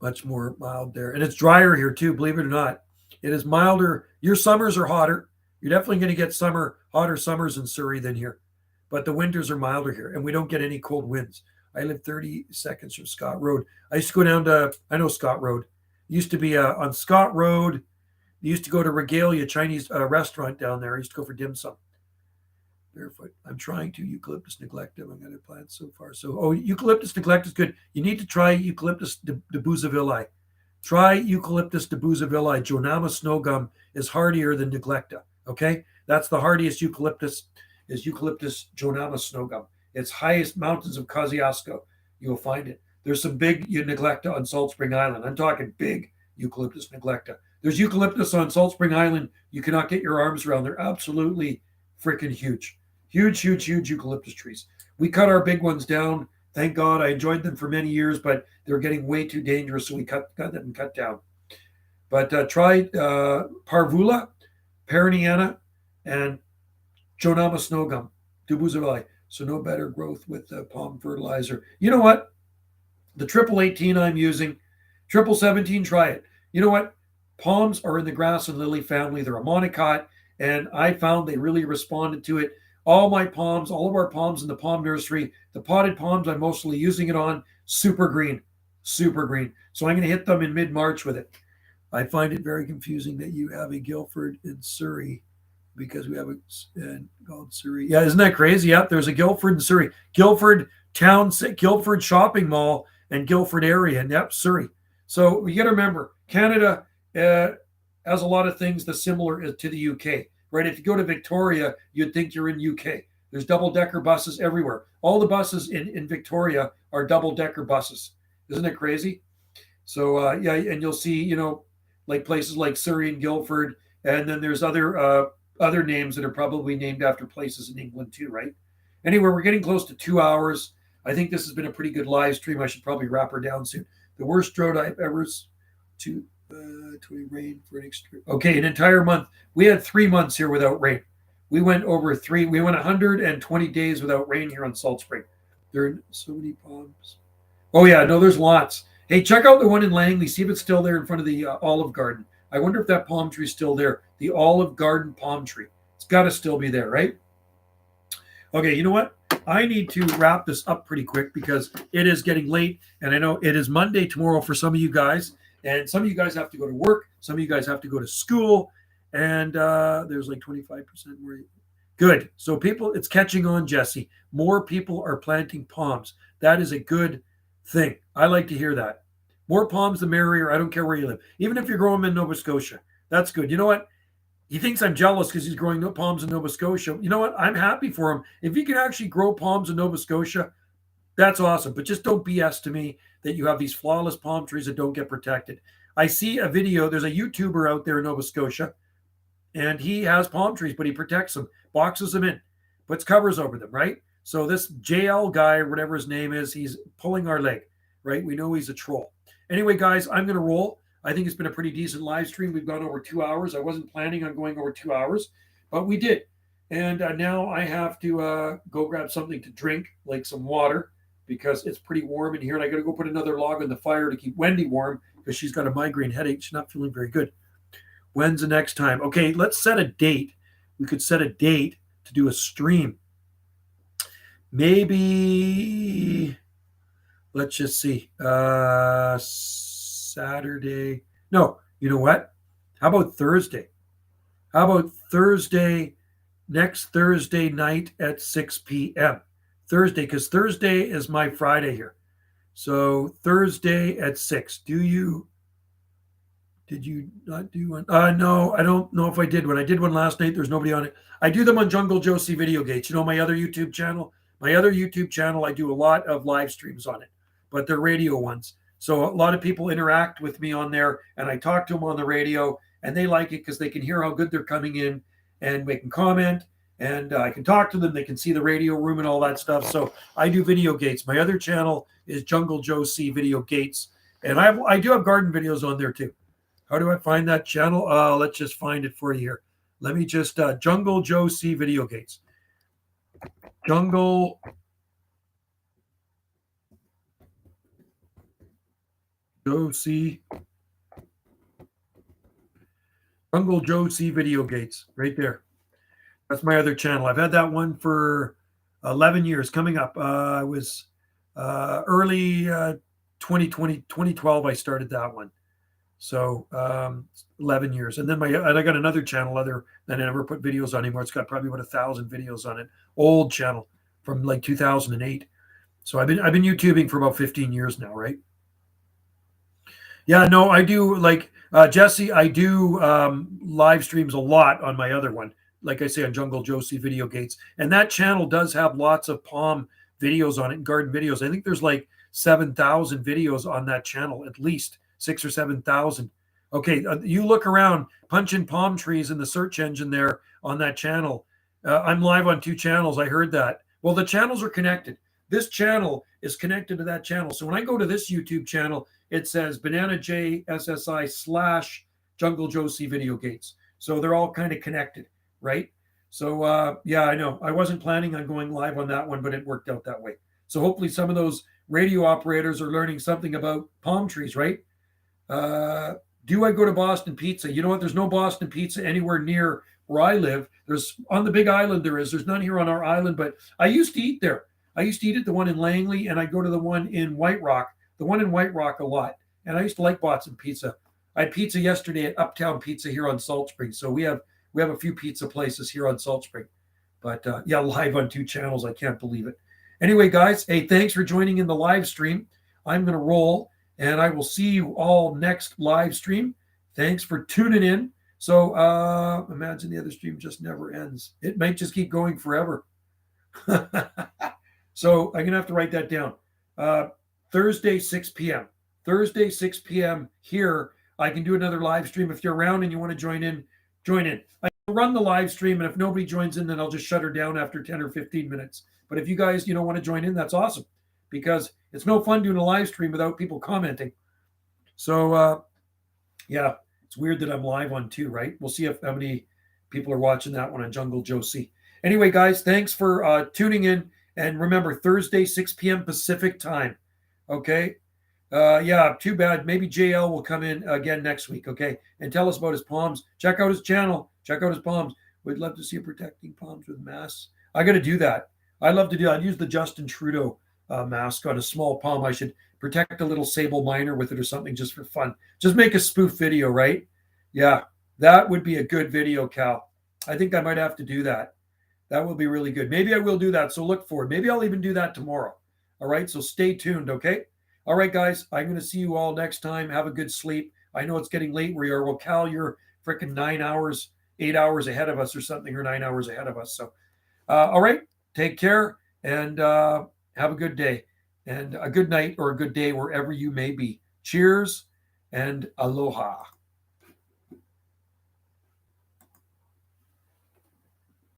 Much more mild there. And it's drier here too, believe it or not. It is milder. Your summers are hotter. You're definitely going to get hotter summers in Surrey than here. But the winters are milder here, and we don't get any cold winds. I live 30 seconds from Scott Road. I used to go down to, I know Scott Road. It used to be on Scott Road. I used to go to Regalia Chinese restaurant down there. I used to go for dim sum. Barefoot. I'm trying to eucalyptus neglectum. I'm going to plant so far. So, eucalyptus neglectus is good. You need to try eucalyptus debusavilli. Try eucalyptus debusavilli. Jonama snow gum is hardier than neglecta. Okay, that's the hardiest eucalyptus. Is eucalyptus jonama snow gum. It's highest mountains of Kosciuszko. You'll find it. There's some big neglecta on Salt Spring Island. I'm talking big eucalyptus neglecta. There's eucalyptus on Salt Spring Island. You cannot get your arms around. They're absolutely freaking huge. Huge eucalyptus trees. We cut our big ones down. Thank God. I enjoyed them for many years, but they were getting way too dangerous, so we got them and cut down. But try Parvula, Periniana, and Jonama snow gum, Dubuzavilli. So no better growth with palm fertilizer. You know what? The 1818 I'm using, 1717, try it. You know what? Palms are in the grass and lily family. They're a monocot, and I found they really responded to it. All of our palms in the palm nursery, the potted palms I'm mostly using it on, super green. So I'm going to hit them in mid-March with it. I find it very confusing that you have a Guildford in Surrey because we have a called Surrey. Yeah, isn't that crazy? Yep, there's a Guildford in Surrey. Guildford Shopping Mall and Guildford area. And yep, Surrey. So you got to remember, Canada has a lot of things that's similar to the UK. Right, if you go to Victoria, you'd think you're in UK. There's double-decker buses everywhere. All the buses in Victoria are double-decker buses. Isn't it crazy? So yeah, and you'll see, like places like Surrey and Guildford, and then there's other names that are probably named after places in England too, right? Anyway, we're getting close to 2 hours. I think this has been a pretty good live stream. I should probably wrap her down soon. The worst drought I've ever to 20 rain for an extreme. Okay, an entire month. We had 3 months here without rain. We went over three. We went 120 days without rain here on Salt Spring. There are so many palms. Oh yeah, no, there's lots. Hey, check out the one in Langley. See if it's still there in front of the Olive Garden. I wonder if that palm tree is still there. The Olive Garden palm tree. It's got to still be there, right? Okay, you know what? I need to wrap this up pretty quick because it is getting late, and I know it is Monday tomorrow for some of you guys, and some of you guys have to go to work. Some of you guys have to go to school, and there's like 25% more. Good. So people, it's catching on, Jesse. More people are planting palms. That is a good thing. I like to hear that. More palms, the merrier. I don't care where you live. Even if you're growing them in Nova Scotia, that's good. You know what? He thinks I'm jealous because he's growing palms in Nova Scotia. You know what? I'm happy for him. If he can actually grow palms in Nova Scotia, that's awesome. But just don't BS to me that you have these flawless palm trees that don't get protected. I see a video. There's a YouTuber out there in Nova Scotia, and he has palm trees, but he protects them, boxes them in, puts covers over them, right? So this JL guy, or whatever his name is, he's pulling our leg, right? We know he's a troll. Anyway, guys, I'm going to roll. I think it's been a pretty decent live stream. We've gone over 2 hours. I wasn't planning on going over 2 hours, but we did. And now I have to go grab something to drink, like some water, because it's pretty warm in here. And I got to go put another log on the fire to keep Wendy warm because she's got a migraine headache. She's not feeling very good. When's the next time? Okay, let's set a date. We could set a date to do a stream. Maybe, let's just see. Saturday. No, you know what? How about Thursday? How about Thursday, next Thursday night at 6 p.m.? Thursday, because Thursday is my Friday here. So Thursday at 6. Did you not do one? No, I don't know if I did one. I did one last night. There's nobody on it. I do them on Jungle Josie Video Gates. You know, my other YouTube channel? My other YouTube channel, I do a lot of live streams on it, but they're radio ones. So a lot of people interact with me on there, and I talk to them on the radio, and they like it because they can hear how good they're coming in, and they can comment, and I can talk to them. They can see the radio room and all that stuff. So I do Video Gates. My other channel is Jungle Josie Video Gates, and I do have garden videos on there too. How do I find that channel? Let's just find it for you here. Let me just Jungle Josie Video Gates. Jungle Josie Video Gates, right there. That's my other channel. I've had that one for 11 years. Coming up, I was early 2020, 2012. I started that one. So 11 years, and then I got another channel other than I never put videos on anymore. It's got probably about 1,000 videos on it. Old channel from like 2008. So I've been YouTubing for about 15 years now, right? Yeah, no, I do like Jesse. I do live streams a lot on my other one, like I say on Jungle Josie Video Gates, and that channel does have lots of palm videos on it, and garden videos. I think there's like 7,000 videos on that channel, at least 6,000 or 7,000. Okay, you look around, punch in palm trees in the search engine there on that channel. I'm live on 2 channels. I heard that. Well, the channels are connected. This channel is connected to that channel. So when I go to this YouTube channel, it says Banana J SSI / Jungle Josie Video Gates. So they're all kind of connected, right? So yeah, I know. I wasn't planning on going live on that one, but it worked out that way. So hopefully some of those radio operators are learning something about palm trees, right? Do I go to Boston Pizza? You know what? There's no Boston Pizza anywhere near where I live. There's on the Big Island. There's none here on our island, but I used to eat there. I used to eat at the one in Langley, and I go to the one in White Rock. The one in White Rock a lot. And I used to like Boston Pizza. I had pizza yesterday at Uptown Pizza here on Salt Spring. So we have a few pizza places here on Salt Spring. But yeah, live on 2 channels. I can't believe it. Anyway, guys, hey, thanks for joining in the live stream. I'm going to roll, and I will see you all next live stream. Thanks for tuning in. So imagine the other stream just never ends. It might just keep going forever. So I'm going to have to write that down. Thursday, 6 p.m. Thursday, 6 p.m. here. I can do another live stream. If you're around and you want to join in, join in. I run the live stream, and if nobody joins in, then I'll just shut her down after 10 or 15 minutes. But if you guys, want to join in, that's awesome, because it's no fun doing a live stream without people commenting. So, yeah, it's weird that I'm live on two, right? We'll see how many people are watching that one on Jungle Josie. Anyway, guys, thanks for tuning in. And remember, Thursday, 6 p.m. Pacific time. Okay. Yeah, too bad. Maybe JL will come in again next week. Okay. And tell us about his palms. Check out his channel. Check out his palms. We'd love to see you protecting palms with masks. I got to do that. I'd love to do that. I'd use the Justin Trudeau mask on a small palm. I should protect a little sable miner with it or something just for fun. Just make a spoof video, right? Yeah, that would be a good video, Cal. I think I might have to do that. That will be really good. Maybe I will do that. So look for it. Maybe I'll even do that tomorrow. All right. So stay tuned. Okay. All right, guys. I'm going to see you all next time. Have a good sleep. I know it's getting late where you are. Well, Cal, you're freaking 9 hours, 8 hours ahead of us or something, or 9 hours ahead of us. So, all right. Take care and have a good day and a good night or a good day wherever you may be. Cheers and aloha.